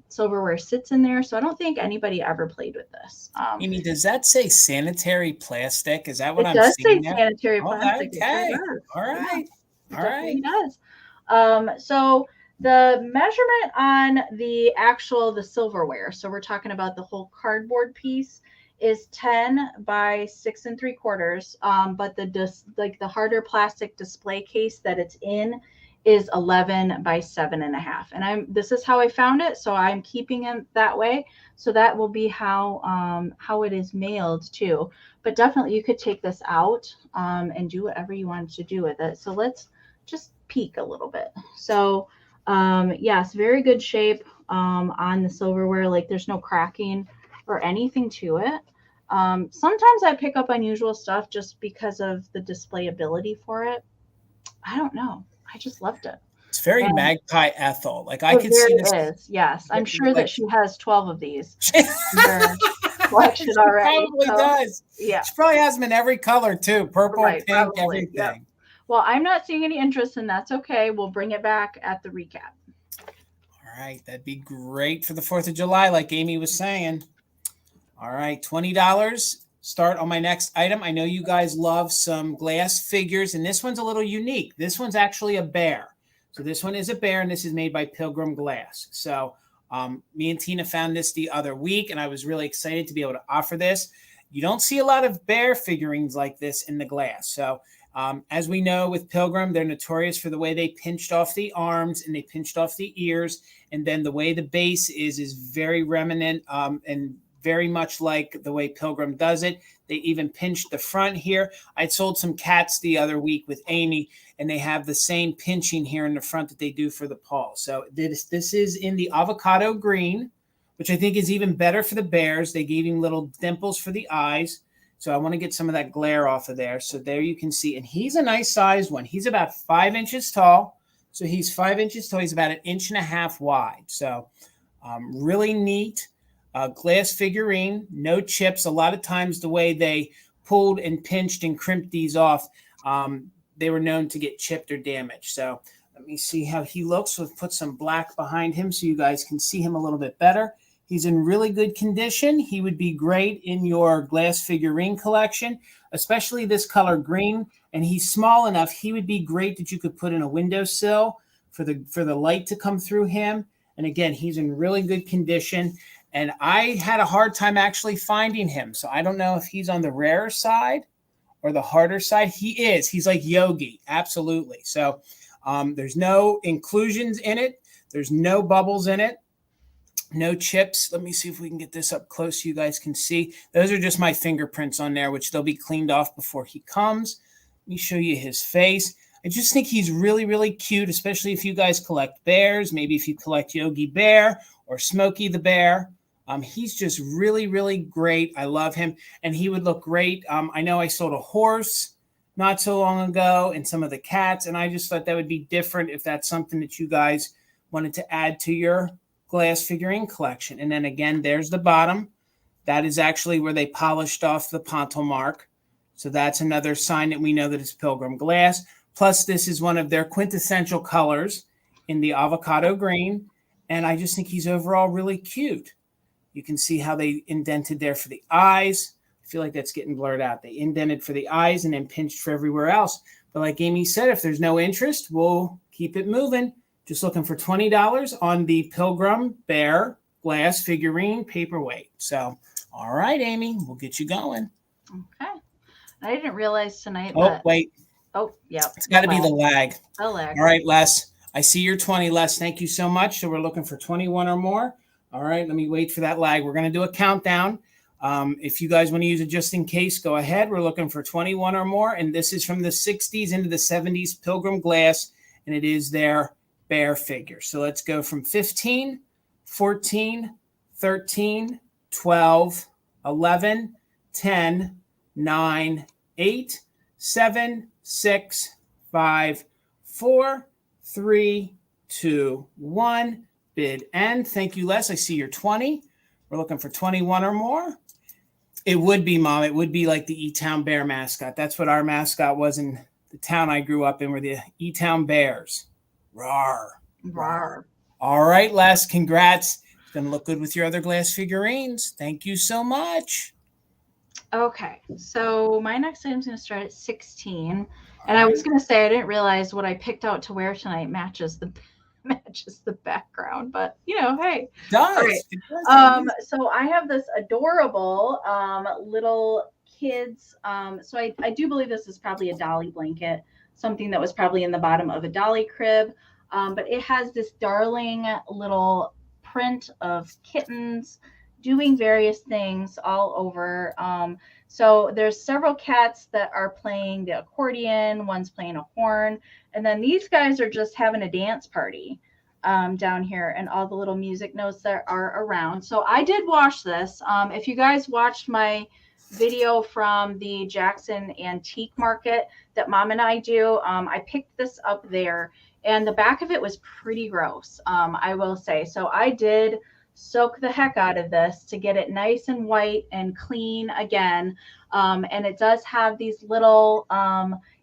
silverware sits in there. So I don't think anybody ever played with this. Amy, does that say sanitary plastic? Is that what I'm does seeing say there? sanitary plastic. Okay. It sure does. All right. Yeah, All right. It does. So the measurement on the silverware, so we're talking about the whole cardboard piece, is 10 by 6 3/4. But the harder plastic display case that it's in is 11 by 7.5. And this is how I found it, so I'm keeping it that way. So that will be how it is mailed too. But definitely you could take this out and do whatever you wanted to do with it. So let's just peek a little bit. So yes, very good shape on the silverware. Like there's no cracking or anything to it. Sometimes I pick up unusual stuff just because of the displayability for it. I don't know. I just loved it. It's very Magpie Ethel. Like I could see this. Is. Yes, I'm sure that she has 12 of these in her collection already. Probably does. Yeah. She probably has them in every color too. Purple, right, pink, probably, everything. Yep. Well, I'm not seeing any interest, and that's okay. We'll bring it back at the recap. All right. That'd be great for the 4th of July, like Amy was saying. All right. $20. Start on my next item. I know you guys love some glass figures, and this one's a little unique. This one's actually a bear. So this one is a bear, and this is made by Pilgrim Glass. So me and Tina found this the other week, and I was really excited to be able to offer this. You don't see a lot of bear figurines like this in the glass. So as we know with Pilgrim, they're notorious for the way they pinched off the arms and they pinched off the ears. And then the way the base is very remnant and very much like the way Pilgrim does it. They even pinched the front here. I sold some cats the other week with Amy, and they have the same pinching here in the front that they do for the paw. So this is in the avocado green, which I think is even better for the bears. They gave him little dimples for the eyes. So I want to get some of that glare off of there. So there you can see. And he's a nice sized one. He's about 5 inches tall. So he's 5 inches tall. He's about 1.5 inches wide. So really neat. Glass figurine, no chips. A lot of times the way they pulled and pinched and crimped these off, they were known to get chipped or damaged. So let me see how he looks. We'll put some black behind him so you guys can see him a little bit better. He's in really good condition. He would be great in your glass figurine collection, especially this color green. And he's small enough. He would be great that you could put in a windowsill for the light to come through him. And again, he's in really good condition. And I had a hard time actually finding him. So I don't know if he's on the rarer side or the harder side. He is. He's like Yogi. Absolutely. So there's no inclusions in it. There's no bubbles in it. No chips. Let me see if we can get this up close so you guys can see. Those are just my fingerprints on there, which they'll be cleaned off before he comes. Let me show you his face. I just think he's really, really cute, especially if you guys collect bears. Maybe if you collect Yogi Bear or Smokey the Bear. He's just really, really great. I love him. And he would look great. I know I sold a horse not so long ago and some of the cats. And I just thought that would be different if that's something that you guys wanted to add to your glass figurine collection. And then again, there's the bottom. That is actually where they polished off the pontil mark. So that's another sign that we know that it's Pilgrim Glass. Plus, this is one of their quintessential colors in the avocado green. And I just think he's overall really cute. You can see how they indented there for the eyes. I feel like that's getting blurred out. They indented for the eyes and then pinched for everywhere else. But like Amy said, if there's no interest, we'll keep it moving. Just looking for $20 on the Pilgrim Bear glass figurine paperweight. So, all right, Amy, we'll get you going. Okay. I didn't realize tonight Oh, that. wait. Oh, yeah. It's got to be the lag. The lag. All right, Les. I see your 20, Les. Thank you so much. So we're looking for 21 or more. All right, let me wait for that lag. We're going to do a countdown. If you guys want to use it just in case, go ahead. We're looking for 21 or more. And this is from the 60s into the 70s Pilgrim glass. And it is their bear figure. So let's go from 15, 14, 13, 12, 11, 10, 9, 8, 7, 6, 5, 4, 3, 2, 1. Bid end. Thank you, Les. I see your 20. We're looking for 21 or more. It would be, Mom. It would be like the E-Town Bear mascot. That's what our mascot was in the town I grew up in, were the E-Town Bears. Rawr. Rawr. All right, Les. Congrats. It's going to look good with your other glass figurines. Thank you so much. Okay, so my next item is going to start at 16. And I was going to say, I didn't realize what I picked out to wear tonight matches the background, but you know, hey. It does. All right. It does. So I have this adorable little kids. So I do believe this is probably a dolly blanket, something that was probably in the bottom of a dolly crib. But it has this darling little print of kittens doing various things all over. So there's several cats that are playing the accordion, one's playing a horn, and then these guys are just having a dance party down here, and all the little music notes that are around. So I did wash this. If you guys watched my video from the Jackson Antique Market that Mom and I do, I picked this up there, and the back of it was pretty gross, I will say. So I did soak the heck out of this to get it nice and white and clean again. And it does have these little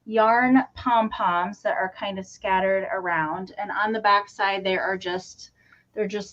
yarn pom-poms that are kind of scattered around. And on the back side, they're just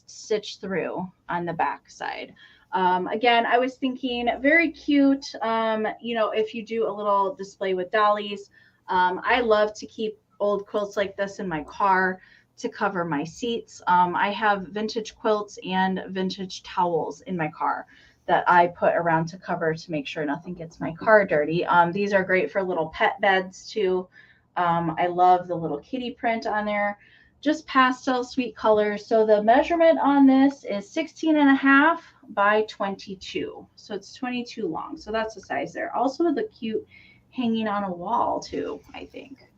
stitched through on the back side. Again, I was thinking very cute, you know, if you do a little display with dollies. I love to keep old quilts like this in my car to cover my seats. I have vintage quilts and vintage towels in my car that I put around to cover to make sure nothing gets my car dirty. These are great for little pet beds too. I love the little kitty print on there. Just pastel sweet colors. So the measurement on this is 16.5 by 22. So it's 22 long. So that's the size there. Also the cute hanging on a wall too, I think.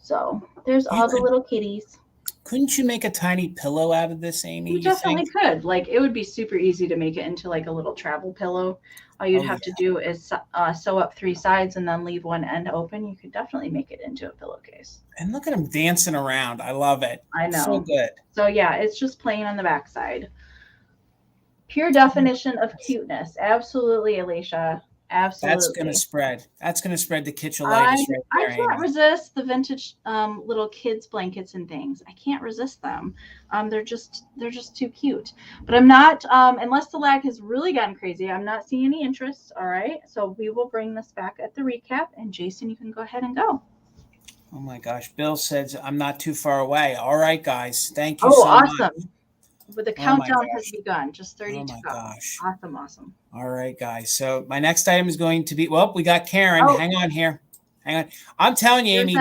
So there's all the little kitties. Couldn't you make a tiny pillow out of this, Amy? You definitely could. Like, it would be super easy to make it into like a little travel pillow. All you'd have to do is sew up 3 sides and then leave one end open. You could definitely make it into a pillowcase. And look at them dancing around. I love it. I know. So good. So yeah, it's just plain on the back side. Pure definition of cuteness. Absolutely, Alicia. Absolutely. That's going to spread. That's going to spread the kitscholitis right there. I can't resist the vintage little kids blankets and things. I can't resist them. They're just too cute. But I'm not, unless the lag has really gotten crazy, I'm not seeing any interest. All right. So we will bring this back at the recap. And Jason, you can go ahead and go. Oh my gosh. Bill says I'm not too far away. All right, guys. Thank you so awesome. much. But the countdown has begun. Just 30 to go. Gosh. Awesome. All right, guys. So my next item is going to be, well, we got Karen. Hang on here. Hang on. I'm telling you, Amy,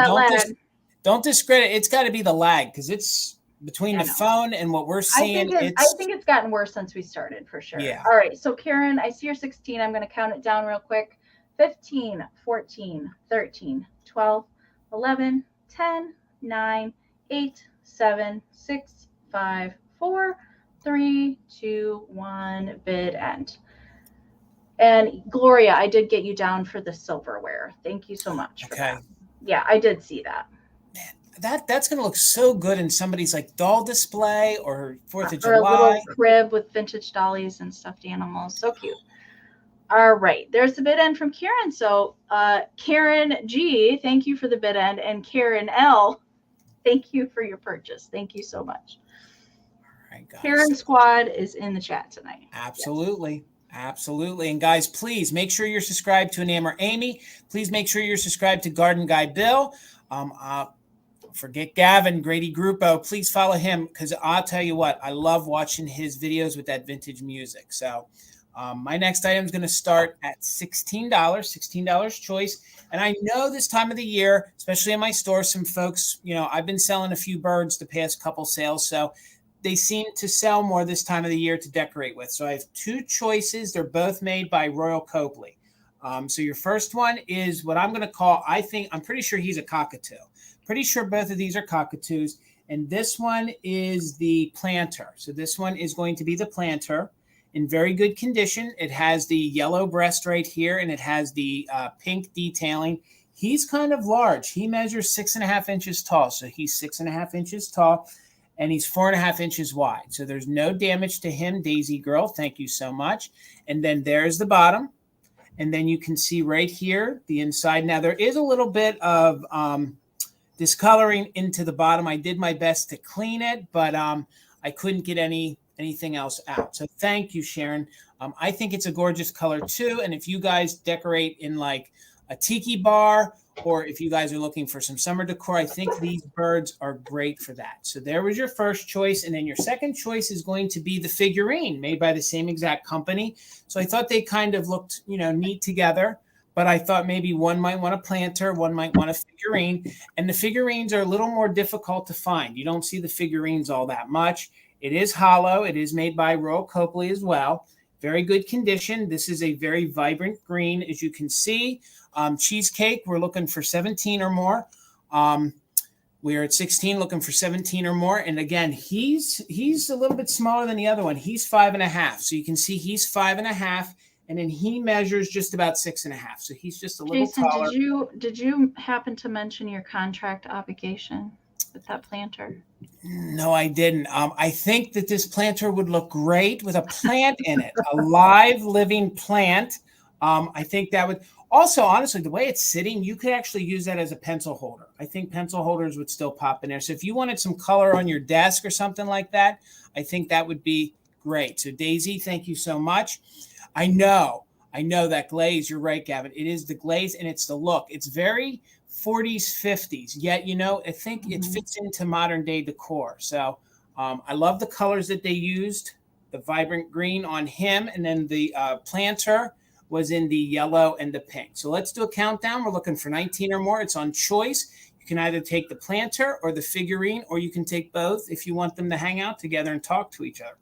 don't discredit. It's got to be the lag because it's between the phone and what we're seeing. I think it's gotten worse since we started for sure. Yeah. All right. So Karen, I see you're 16. I'm going to count it down real quick. 15, 14, 13, 12, 11, 10, 9, 8, 7, 6, 5, 4, 3, 2, 1, bid end. And Gloria, I did get you down for the silverware. Thank you so much. For that. Yeah, I did see that. Man, that's going to look so good in somebody's like doll display or 4th of July. Or a little crib with vintage dollies and stuffed animals. So cute. All right. There's the bid end from Karen. So Karen G, thank you for the bid end. And Karen L, thank you for your purchase. Thank you so much. Guys. Karen Squad is in the chat tonight. Absolutely. Yes. Absolutely. And guys, please make sure you're subscribed to Enamor Amy. Please make sure you're subscribed to Garden Guy Bill. forget Gavin, Grady Gruppo. Please follow him because I'll tell you what, I love watching his videos with that vintage music. So my next item is going to start at $16, $16 choice. And I know this time of the year, especially in my store, some folks, I've been selling a few birds the past couple sales. So they seem to sell more this time of the year to decorate with. So I have two choices. They're both made by Royal Copley. So your first one is what I'm going to call, I'm pretty sure he's a cockatoo. Pretty sure both of these are cockatoos. And this one is the planter. So this one is going to be the planter in very good condition. It has the yellow breast right here, and it has the pink detailing. He's kind of large. He measures 6.5 inches tall. So he's 6.5 inches tall, and he's 4.5 inches wide. So there's no damage to him, Daisy Girl. Thank you so much. And then there's the bottom. And then you can see right here, the inside. Now, there is a little bit of discoloring into the bottom. I did my best to clean it, but I couldn't get anything else out. So thank you, Sharon. I think it's a gorgeous color too. And if you guys decorate in like a tiki bar, or if you guys are looking for some summer decor, I think these birds are great for that. So there was your first choice. And then your second choice is going to be the figurine made by the same exact company. So I thought they kind of looked, neat together. But I thought maybe one might want a planter, one might want a figurine. And the figurines are a little more difficult to find. You don't see the figurines all that much. It is hollow. It is made by Royal Copley as well. Very good condition. This is a very vibrant green, as you can see. Cheesecake, we're looking for 17 or more. We're at 16, looking for 17 or more. And again, he's a little bit smaller than the other one. He's 5.5. So you can see he's 5.5. And then he measures just about 6.5. So he's just a little taller. Jason, did you happen to mention your contract obligation with that planter? No, I didn't. I think that this planter would look great with a plant in it, a live living plant. I think that would also, honestly, the way it's sitting, you could actually use that as a pencil holder. I think pencil holders would still pop in there. So if you wanted some color on your desk or something like that, I think that would be great. So Daisy, thank you so much. I know that glaze. You're right, Gavin. It is the glaze and it's the look. It's very 40s, 50s. Yet, I think it fits into modern day decor. So I love the colors that they used. The vibrant green on him, and then the planter was in the yellow and the pink. So let's do a countdown. We're looking for 19 or more. It's on choice. You can either take the planter or the figurine, or you can take both if you want them to hang out together and talk to each other.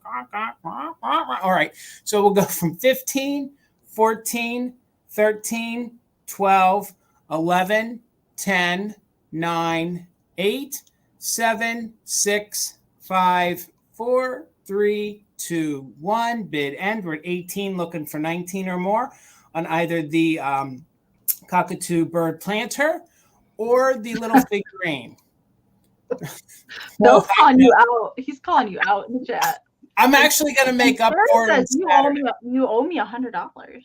All right. So we'll go from 15, 14, 13, 12, 11, 10, 9, 8, 7, 6, 5, 4, 3, 2, 1. Bid end. We're at 18, looking for 19 or more on either the cockatoo bird planter or the little figurine. Bill's calling you out. He's calling you out in the chat. I'm actually going to make up for it. You owe me $100.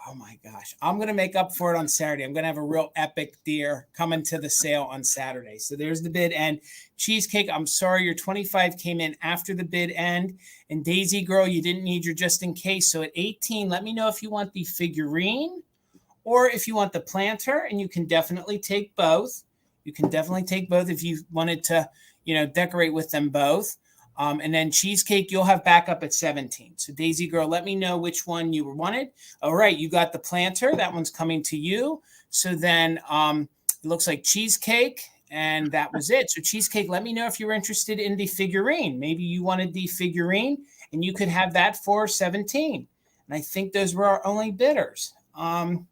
Oh my gosh. I'm going to make up for it on Saturday. I'm going to have a real epic deer coming to the sale on Saturday. So there's the bid end. Cheesecake, I'm sorry, your 25 came in after the bid end. And Daisy Girl, you didn't need your just in case. So at 18, let me know if you want the figurine or if you want the planter, and you can definitely take both. You can definitely take both if you wanted to, decorate with them both. And then Cheesecake, you'll have backup at 17. So Daisy Girl, let me know which one you wanted. All right, you got the planter. That one's coming to you. So then it looks like Cheesecake, and that was it. So Cheesecake, let me know if you're interested in the figurine. Maybe you wanted the figurine, and you could have that for 17. And I think those were our only bidders. I'm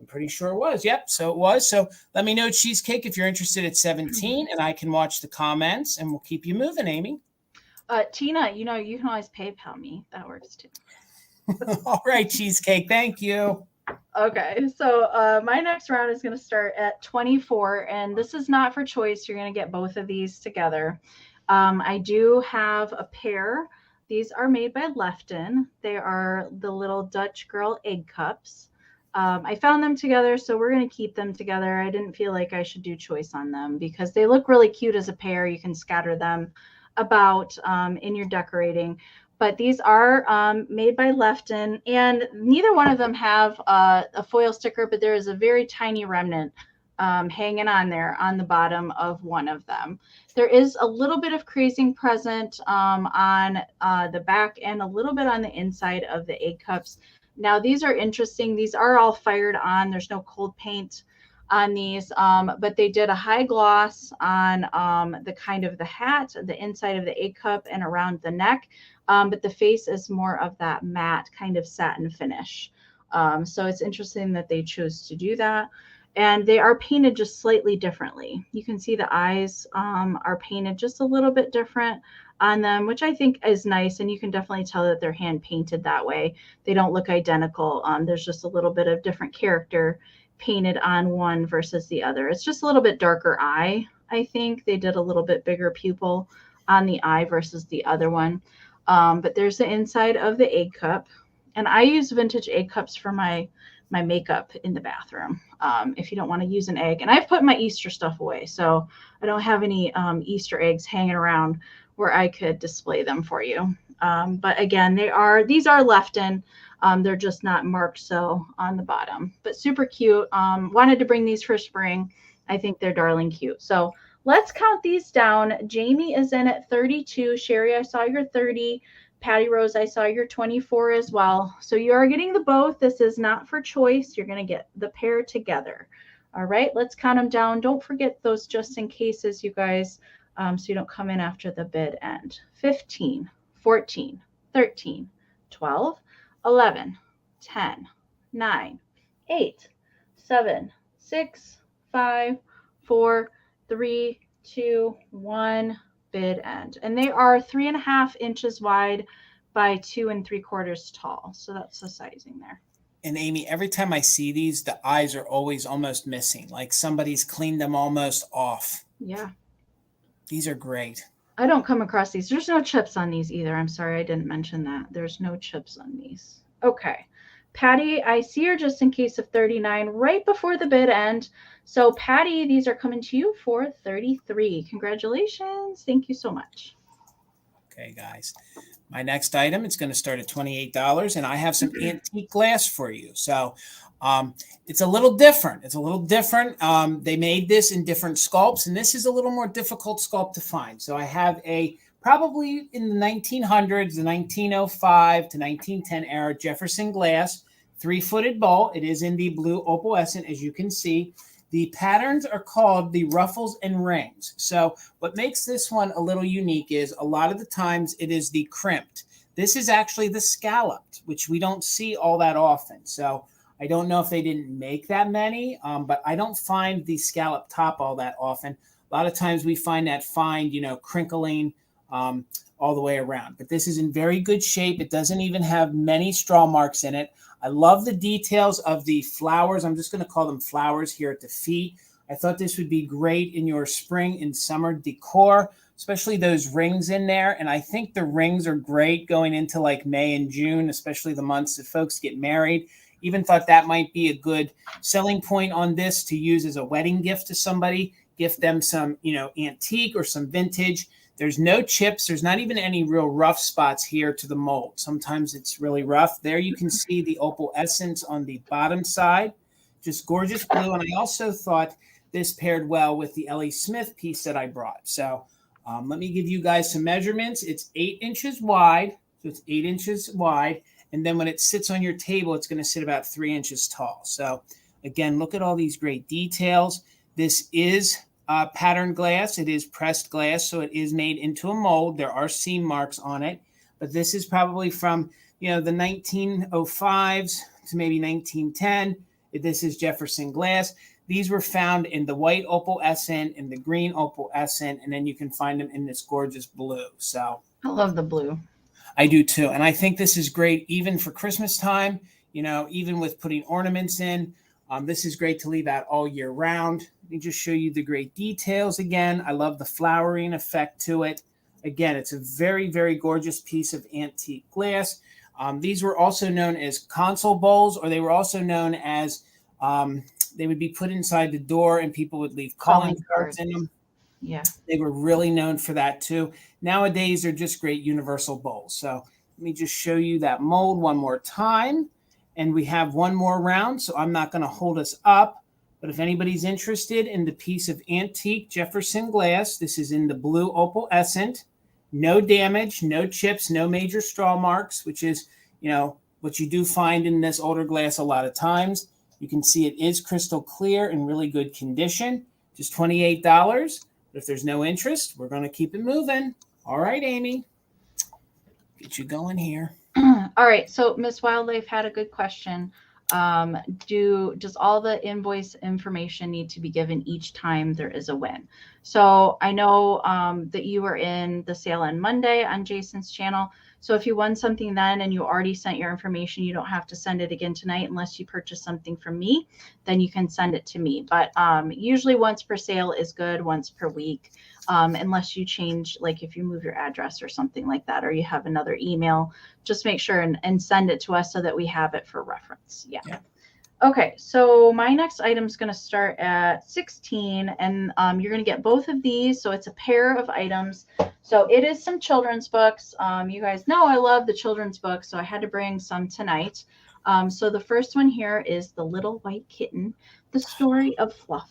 pretty sure it was. Yep, so it was. So let me know, Cheesecake, if you're interested at 17, and I can watch the comments, and we'll keep you moving, Amy. Tina, you can always PayPal me. That works too. All right, Cheesecake. Thank you. Okay, so my next round is going to start at 24, and this is not for choice. You're going to get both of these together. I do have a pair. These are made by Lefton. They are the little Dutch girl egg cups. I found them together, so we're going to keep them together. I didn't feel like I should do choice on them because they look really cute as a pair. You can scatter them about in your decorating. But these are made by Lefton, and neither one of them have a foil sticker, but there is a very tiny remnant hanging on there on the bottom of one of them. There is a little bit of crazing present on the back and a little bit on the inside of the egg cups. Now, these are interesting. These are all fired on. There's no cold paint on these, but they did a high gloss on the kind of the hat, the inside of the egg cup and around the neck. But the face is more of that matte kind of satin finish. So it's interesting that they chose to do that. And they are painted just slightly differently. You can see the eyes are painted just a little bit different on them, which I think is nice. And you can definitely tell that they're hand painted that way. They don't look identical. There's just a little bit of different character painted on one versus the other. It's just a little bit darker eye. I think they did a little bit bigger pupil on the eye versus the other one. But there's the inside of the egg cup. And I use vintage egg cups for my makeup in the bathroom. If you don't want to use an egg, and I've put my Easter stuff away, so I don't have any Easter eggs hanging around where I could display them for you. But again, these are left in. They're just not marked so on the bottom, but super cute. Wanted to bring these for spring. I think they're darling cute. So let's count these down. Jamie is in at 32. Sherry, I saw your 30. Patty Rose, I saw your 24 as well. So you are getting the both. This is not for choice. You're going to get the pair together. All right, let's count them down. Don't forget those just in cases, you guys, so you don't come in after the bid end. 15, 14, 13, 12, 11, 10, 9, 8, 7, 6, 5, 4, 3, 2, 1. Bid end. And they are 3.5 inches wide by 2 3/4 tall. So that's the sizing there. And Amy, every time I see these, the eyes are always almost missing, like somebody's cleaned them almost off. Yeah. These are great. I don't come across these. There's no chips on these either. I'm sorry I didn't mention that. There's no chips on these. Okay. Patty, I see you're just in case of 39 right before the bid end. So Patty, these are coming to you for 33. Congratulations. Thank you so much. Okay, guys. My next item, it's going to start at $28, and I have some antique glass for you. So it's a little different. They made this in different sculpts, and this is a little more difficult sculpt to find. So I have probably in the 1900s, the 1905 to 1910 era Jefferson glass, 3-footed bowl. It is in the blue opalescent, as you can see. The patterns are called the ruffles and rings. So what makes this one a little unique is a lot of the times it is the crimped. This is actually the scalloped, which we don't see all that often. So I don't know if they didn't make that many, but I don't find the scallop top all that often. A lot of times we find that fine, crinkling all the way around. But this is in very good shape. It doesn't even have many straw marks in it. I love the details of the flowers. I'm just going to call them flowers here at the feet. I thought this would be great in your spring and summer decor, especially those rings in there. And I think the rings are great going into like May and June, especially the months that folks get married. Even thought that might be a good selling point on this to use as a wedding gift to somebody. Gift them some, antique or some vintage. There's no chips. There's not even any real rough spots here to the mold. Sometimes it's really rough. There you can see the opal essence on the bottom side. Just gorgeous blue. And I also thought this paired well with the L.E. Smith piece that I brought. So let me give you guys some measurements. It's 8 inches wide. So it's 8 inches wide. And then when it sits on your table, it's going to sit about 3 inches tall. So again, look at all these great details. This is patterned glass. It is pressed glass, so it is made into a mold. There are seam marks on it, but this is probably from the 1905s to maybe 1910. This is Jefferson glass. These were found in the white opalescent and the green opalescent, and then you can find them in this gorgeous blue. So I love the blue. I do too, and I think this is great even for Christmas time. Even with putting ornaments in. This is great to leave out all year round. Let me just show you the great details again. I love the flowering effect to it. Again, it's a very, very gorgeous piece of antique glass. These were also known as console bowls, or they were also known as, they would be put inside the door and people would leave calling cards in them. Yeah. They were really known for that too. Nowadays, they're just great universal bowls. So let me just show you that mold one more time. And we have one more round, so I'm not going to hold us up. But if anybody's interested in the piece of antique Jefferson glass, this is in the blue opalescent, no damage, no chips, no major straw marks, which is, what you do find in this older glass a lot of times. You can see it is crystal clear in really good condition, just $28. But if there's no interest, we're going to keep it moving. All right, Amy, get you going here. All right, so Miss Wildlife had a good question. Does all the invoice information need to be given each time there is a win? So I know that you were in the sale on Monday on Jason's channel. So if you won something then and you already sent your information, you don't have to send it again tonight unless you purchase something from me, then you can send it to me. But usually once per sale is good, once per week, unless you change, like if you move your address or something like that, or you have another email, just make sure and send it to us so that we have it for reference. Yeah. Okay, so my next item is going to start at 16, and you're going to get both of these. So it's a pair of items. So it is some children's books. You guys know I love the children's books, so I had to bring some tonight. So the first one here is The Little White Kitten, The Story of Fluff.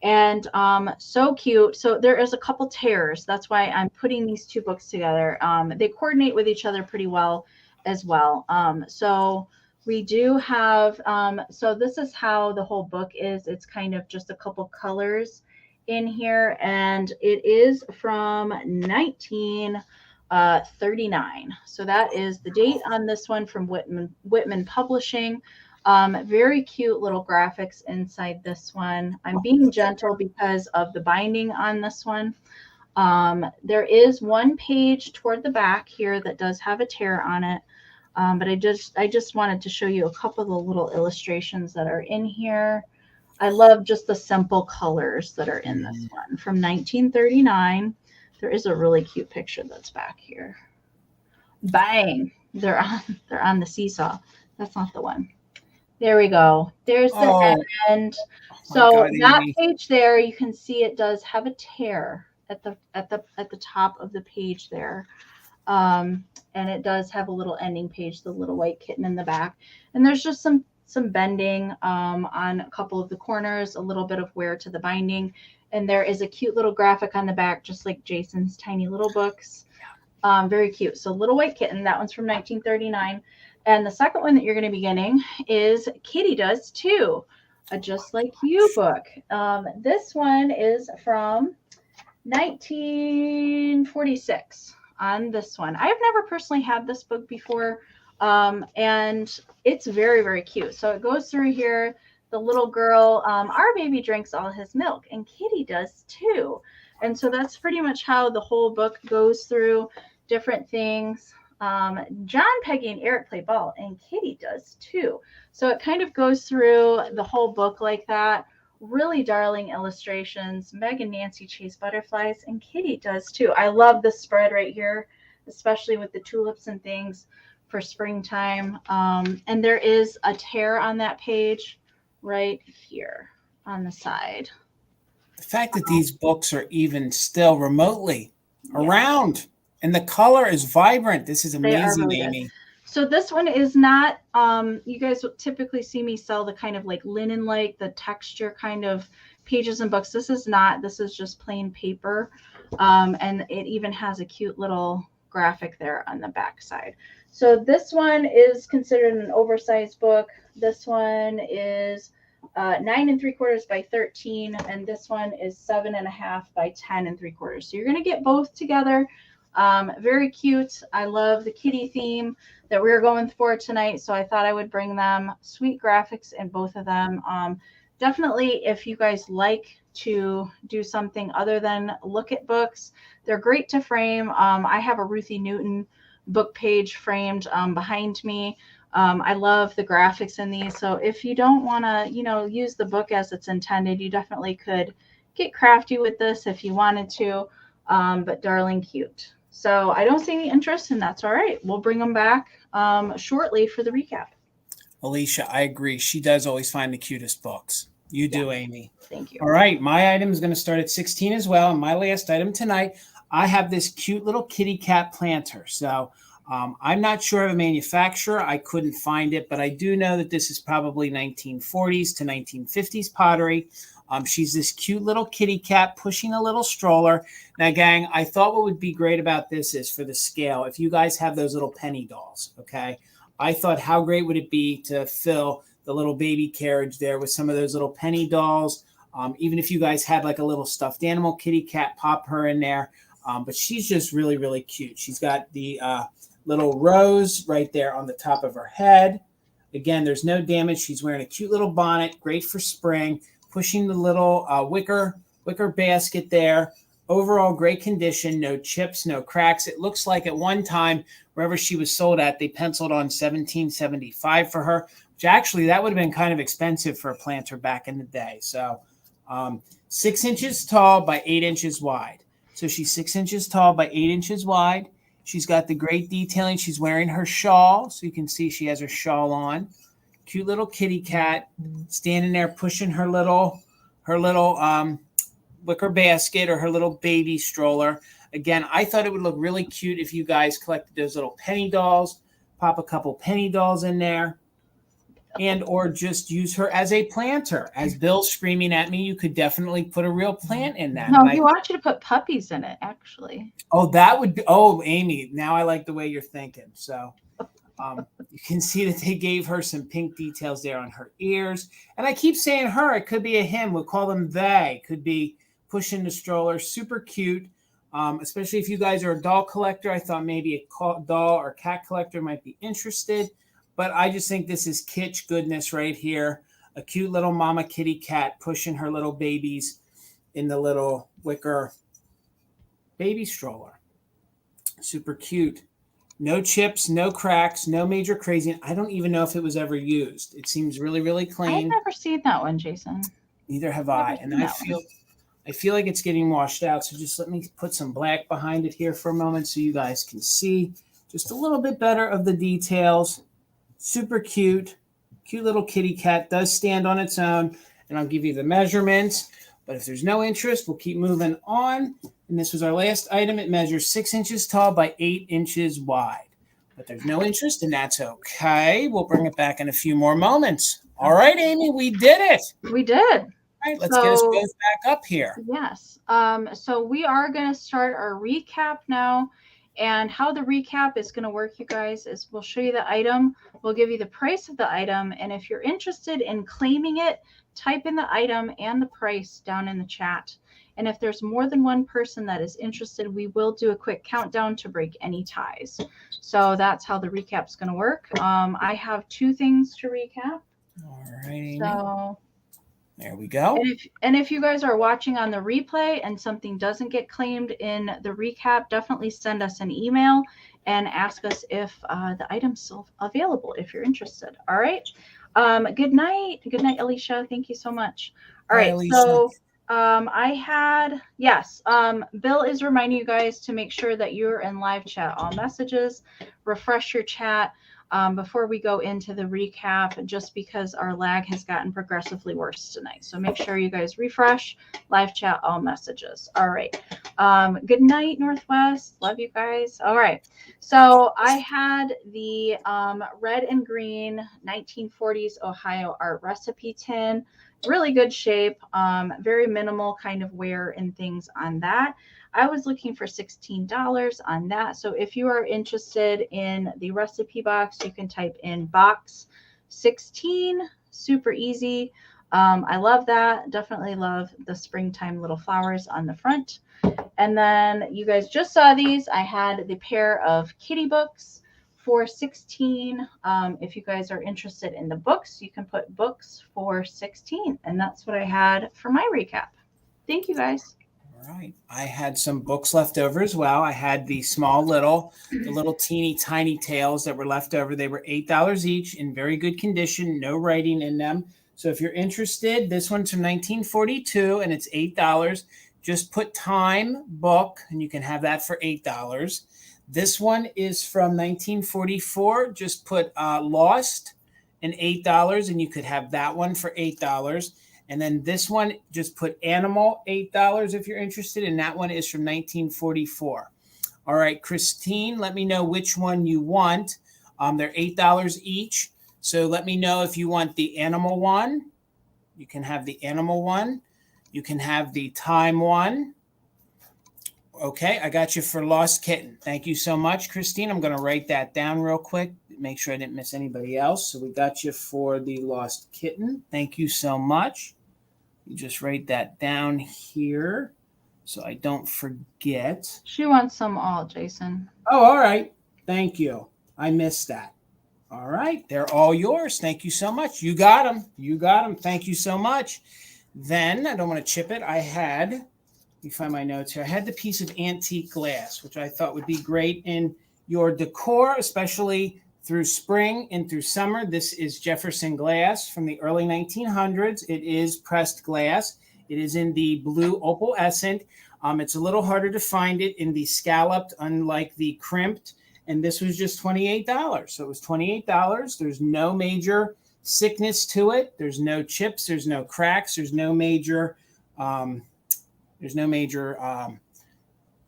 And so cute. So there is a couple tears. That's why I'm putting these two books together. They coordinate with each other pretty well as well. So we do have, so this is how the whole book is. It's kind of just a couple colors in here, and it is from 1939. So that is the date on this one from Whitman Publishing. Very cute little graphics inside this one. I'm being gentle because of the binding on this one. There is one page toward the back here that does have a tear on it. But I just wanted to show you a couple of the little illustrations that are in here. I love just the simple colors that are in this one from 1939. There is a really cute picture that's back here. Bang! They're on the seesaw. That's not the one. There we go. There's the end. So that page there, you can see it does have a tear at the top of the page there. And it does have a little ending page, the little white kitten in the back. And there's just some bending on a couple of the corners, a little bit of wear to the binding. And there is a cute little graphic on the back, just like Jason's tiny little books. Very cute. So Little White Kitten, that one's from 1939. And the second one that you're going to be getting is Kitty Does Too, a Just Like You book. This one is from 1946. On this one, I have never personally had this book before, and it's very, very cute. So it goes through here. The little girl, our baby drinks all his milk, and Kitty does too. And so that's pretty much how the whole book goes through different things. John, Peggy, and Eric play ball, and Kitty does too. So it kind of goes through the whole book like that. Really darling illustrations. Meg and Nancy chase butterflies, and Kitty does too. I love this spread right here, especially with the tulips and things for springtime. And there is a tear on that page right here on the side. The fact that these books are even still remotely around, and the color is vibrant. This is amazing, really, Amy. Good. So this one is not, you guys will typically see me sell the kind of like linen-like, the texture kind of pages and books. This is not, this is just plain paper. And it even has a cute little graphic there on the back side. So this one is considered an oversized book. This one is 9 3/4 by 13. And this one is 7.5 by 10 3/4. So you're going to get both together. Very cute. I love the kitty theme that we're going for tonight, so I thought I would bring them. Sweet graphics in both of them. Definitely, if you guys like to do something other than look at books, they're great to frame. I have a Ruthie Newton book page framed behind me. I love the graphics in these, so if you don't want to, use the book as it's intended, you definitely could get crafty with this if you wanted to, but darling cute. So I don't see any interest, and that's all right. We'll bring them back shortly for the recap. Alicia, I agree. She does always find the cutest books. You do, Amy. Thank you. All right. My item is going to start at 16 as well. And my last item tonight, I have this cute little kitty cat planter. So I'm not sure of a manufacturer. I couldn't find it, but I do know that this is probably 1940s to 1950s pottery. She's this cute little kitty cat pushing a little stroller. Now, gang, I thought what would be great about this is for the scale, if you guys have those little penny dolls, okay? I thought how great would it be to fill the little baby carriage there with some of those little penny dolls. Even if you guys had like a little stuffed animal kitty cat, pop her in there. But she's just really, really cute. She's got the little rose right there on the top of her head. Again, there's no damage. She's wearing a cute little bonnet, great for spring, pushing the little wicker basket there. Overall, great condition, no chips, no cracks. It looks like at one time, wherever she was sold at, they penciled on $17.75 for her, which actually that would have been kind of expensive for a planter back in the day. So 6 inches tall by 8 inches wide. So she's 6 inches tall by 8 inches wide. She's got the great detailing. She's wearing her shawl. So you can see she has her shawl on. Cute little kitty cat standing there pushing her little wicker basket or her little baby stroller. Again, I thought it would look really cute if you guys collected those little penny dolls, pop a couple penny dolls in there, and or just use her as a planter. As Bill's screaming at me, you could definitely put a real plant in that. No, he wants you to put puppies in it, actually. Oh, that would be, oh, Amy, now I like the way you're thinking. So you can see that they gave her some pink details there on her ears. And I keep saying her, it could be a him. We'll call them they. Could be pushing the stroller. Super cute, especially if you guys are a doll collector. I thought maybe a doll or cat collector might be interested. But I just think this is kitsch goodness right here. A cute little mama kitty cat pushing her little babies in the little wicker baby stroller. Super cute. No chips, no cracks, no major crazy. I don't even know if it was ever used. It seems really, really clean. I've never seen that one, Jason. Neither have I. And I feel like it's getting washed out. So just let me put some black behind it here for a moment so you guys can see just a little bit better of the details. Super cute. Cute little kitty cat. Does stand on its own. And I'll give you the measurements. But if there's no interest, we'll keep moving on. And this was our last item. It measures 6 inches tall by 8 inches wide. But there's no interest, and that's okay. We'll bring it back in a few more moments. All right, Amy, we did it. We did. All right, let's get us both back up here. Yes. So we are going to start our recap now. And how the recap is going to work, you guys, is we'll show you the item. We'll give you the price of the item. And if you're interested in claiming it, type in the item and the price down in the chat. And if there's more than one person that is interested, we will do a quick countdown to break any ties. So that's how the recap is going to work. I have 2 things to recap. All right. So there we go. And if you guys are watching on the replay and something doesn't get claimed in the recap, definitely send us an email and ask us if the item's still available if you're interested. All right. Good night. Good night, Alicia. Thank you so much. All right. Alicia. So Bill is reminding you guys to make sure that you're in live chat all messages. Refresh your chat before we go into the recap, just because our lag has gotten progressively worse tonight. So make sure you guys refresh, live chat all messages. All right. Good night, Northwest. Love you guys. All right. So I had the red and green 1940s Ohio art recipe tin. Really good shape, very minimal kind of wear and things on that. I was looking for $16 on that. So if you are interested in the recipe box, you can type in box 16, super easy. I love that. Definitely love the springtime little flowers on the front. And then you guys just saw these. I had the pair of kitty books for $16. If you guys are interested in the books, you can put books for $16. And that's what I had for my recap. Thank you, guys. All right. I had some books left over as well. I had the little teeny tiny tales that were left over. They were $8 each in very good condition, no writing in them. So if you're interested, this one's from 1942 and it's $8. Just put time book and you can have that for $8. This one is from 1944. Just put lost and $8 and you could have that one for $8. And then this one, just put animal, $8 if you're interested. And that one is from 1944. All right, Christine, let me know which one you want. They're $8 each. So let me know if you want the animal one. You can have the animal one. You can have the time one. Okay, I got you for lost kitten. Thank you so much, Christine. I'm going to write that down real quick. Make sure I didn't miss anybody else. So we got you for the lost kitten. Thank you so much. You just write that down here so I don't forget. She wants them all, Jason. Oh, all right. Thank you. I missed that. All right. They're all yours. Thank you so much. You got them. You got them. Thank you so much. Then, I don't want to chip it. Let me find my notes here. I had the piece of antique glass, which I thought would be great in your decor, especially through spring and through summer. This is Jefferson glass from the early 1900s. It is pressed glass. It is in the blue opalescent. It's a little harder to find it in the scalloped, unlike the crimped. And this was just $28. So it was $28. There's no major sickness to it. There's no chips. There's no cracks. There's no major,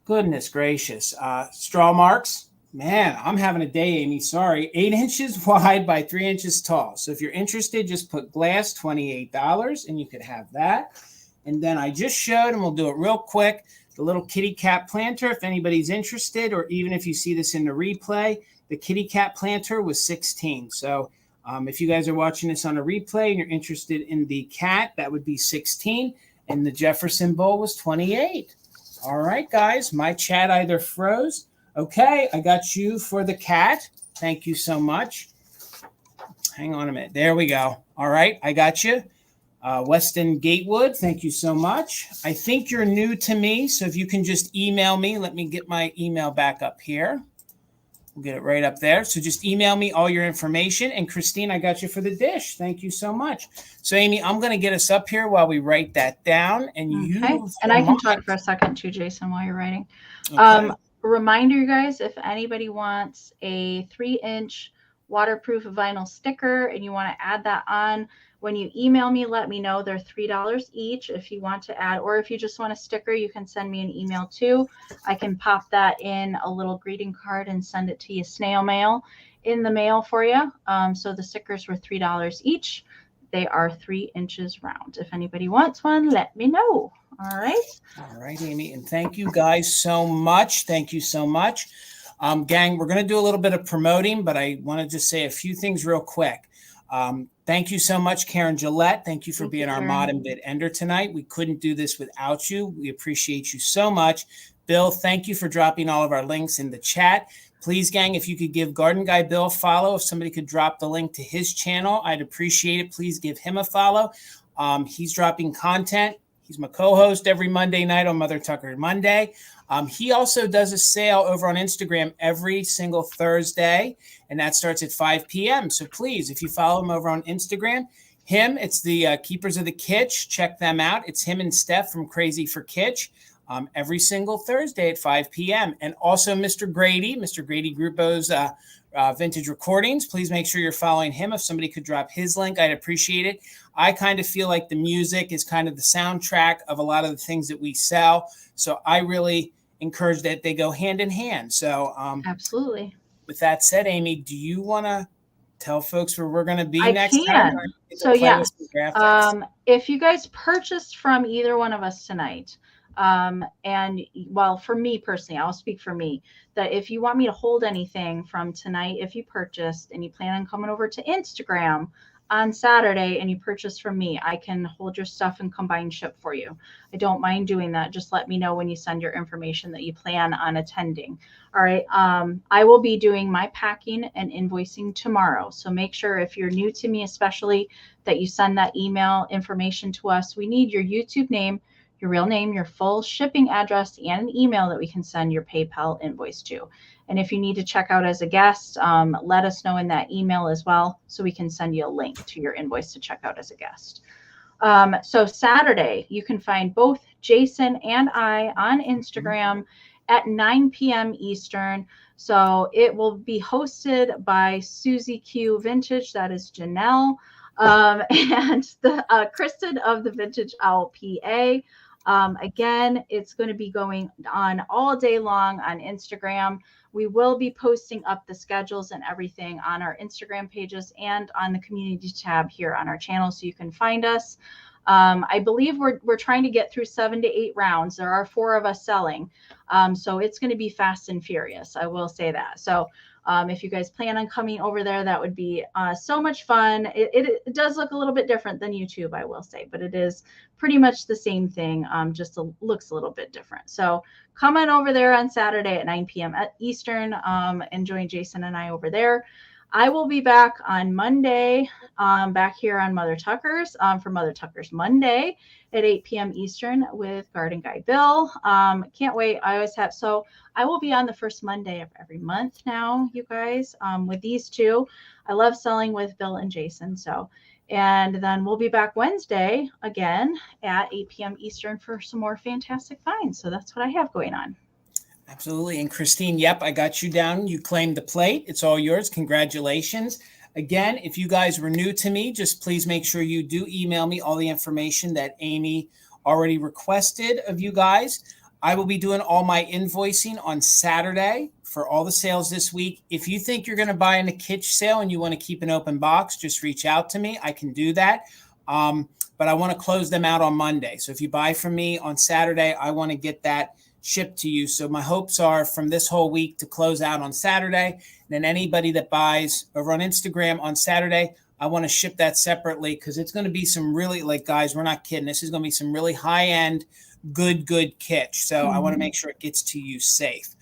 goodness gracious, straw marks. Man, I'm having a day, Amy. Sorry. 8 inches wide by 3 inches tall. So if you're interested, just put glass, $28, and you could have that. And then I just showed, and we'll do it real quick, the little kitty cat planter. If anybody's interested, or even if you see this in the replay, the kitty cat planter was $16. So if you guys are watching this on a replay and you're interested in the cat, that would be $16. And the Jefferson bowl was $28. All right, guys, my chat either froze. Okay, I got you for the cat. Thank you so much. Hang on a minute. There we go. All right, I got you. Weston Gatewood, thank you so much. I think you're new to me, so if you can just email me. Let me get my email back up here. We'll get it right up there. So just email me all your information. And Christine, I got you for the dish. Thank you so much. So Amy, I'm going to get us up here while we write that down. And and I can talk for a second too, Jason, while you're writing. Okay. Reminder, you guys, if anybody wants a 3-inch waterproof vinyl sticker and you want to add that on, when you email me, let me know. They're $3 each if you want to add, or if you just want a sticker, you can send me an email too. I can pop that in a little greeting card and send it to you snail mail in the mail for you. So the stickers were $3 each. They are 3 inches round. If anybody wants one, let me know. All right. All right, Amy. And thank you guys so much. Thank you so much. Gang, we're going to do a little bit of promoting, but I want to just say a few things real quick. Thank you so much, Karen Gillette. Thank you for being our mod and bid ender tonight. We couldn't do this without you. We appreciate you so much. Bill, thank you for dropping all of our links in the chat. Please, gang, if you could give Garden Guy Bill a follow, if somebody could drop the link to his channel, I'd appreciate it. Please give him a follow. He's dropping content. He's my co-host every Monday night on Mother Tucker Monday. He also does a sale over on Instagram every single Thursday, and that starts at 5 p.m. So please, if you follow him over on Instagram, it's the Keepers of the Kitsch. Check them out. It's him and Steph from Crazy for Kitsch every single Thursday at 5 p.m. And also Mr. Grady Gruppo's Vintage Recordings. Please make sure you're following him. If somebody could drop his link, I'd appreciate it. I kind of feel like the music is kind of the soundtrack of a lot of the things that we sell. So I really encourage that they go hand in hand. So absolutely. With that said, Amy, do you want to tell folks where we're going to be next time? So yeah, if you guys purchased from either one of us tonight, and well, for me personally, I'll speak for me, that if you want me to hold anything from tonight, if you purchased and you plan on coming over to Instagram on Saturday and you purchase from me, I can hold your stuff and combine ship for you. I don't mind doing that. Just let me know when you send your information that you plan on attending. All right. I will be doing my packing and invoicing tomorrow. So make sure, if you're new to me, especially, that you send that email information to us. We need your YouTube name, your real name, your full shipping address, and an email that we can send your PayPal invoice to. And if you need to check out as a guest, let us know in that email as well, so we can send you a link to your invoice to check out as a guest. So Saturday, you can find both Jason and I on Instagram at 9 p.m. Eastern. So it will be hosted by Susie Q Vintage, that is Janelle, and the Kristen of the Vintage Owl PA. Again, it's going to be going on all day long on Instagram. We will be posting up the schedules and everything on our Instagram pages and on the community tab here on our channel, so you can find us. I believe we're trying to get through 7 to 8 rounds. There are 4 of us selling. So it's going to be fast and furious. I will say that. So if you guys plan on coming over there, that would be so much fun. It does look a little bit different than YouTube, I will say, but it is pretty much the same thing. Just looks a little bit different. So come on over there on Saturday at 9 p.m. Eastern and join Jason and I over there. I will be back on Monday, back here on Mother Tuckers for Mother Tuckers Monday at 8 p.m. Eastern with Garden Guy Bill. Can't wait. I always have. So I will be on the first Monday of every month now, you guys, with these two. I love selling with Bill and Jason. So, and then we'll be back Wednesday again at 8 p.m. Eastern for some more fantastic finds. So that's what I have going on. Absolutely. And Christine, yep, I got you down. You claimed the plate. It's all yours. Congratulations. Again, if you guys were new to me, just please make sure you do email me all the information that Amie already requested of you guys. I will be doing all my invoicing on Saturday for all the sales this week. If you think you're going to buy in a kitsch sale and you want to keep an open box, just reach out to me. I can do that. But I want to close them out on Monday. So if you buy from me on Saturday, I want to get that shipped to you. So my hopes are from this whole week to close out on Saturday. And then anybody that buys over on Instagram on Saturday, I want to ship that separately because it's going to be some really, like, guys, we're not kidding. This is going to be some really high-end, good kitsch. So I want to make sure it gets to you safe.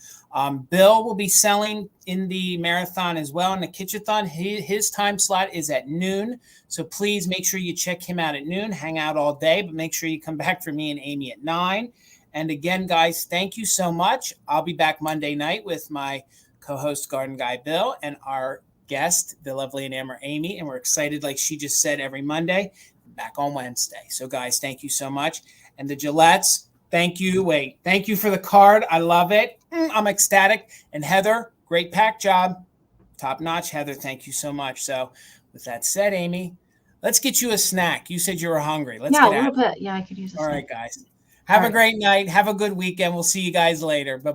Bill will be selling in the marathon as well, in the Kitchathon. His time slot is at noon. So please make sure you check him out at noon. Hang out all day, but make sure you come back for me and Amie at 9. And again, guys, thank you so much. I'll be back Monday night with my co-host Garden Guy Bill and our guest, the lovely Enamor Amie. And we're excited, like she just said, every Monday, back on Wednesday. So guys, thank you so much. And the Gillettes, thank you. Thank you for the card. I love it. I'm ecstatic. And Heather, great pack job. Top notch, Heather. Thank you so much. So with that said, Amie, let's get you a snack. You said you were hungry. Let's get a little bit. Yeah, I could use a snack. All right, guys. Have a great night. Have a good weekend. We'll see you guys later. Bye.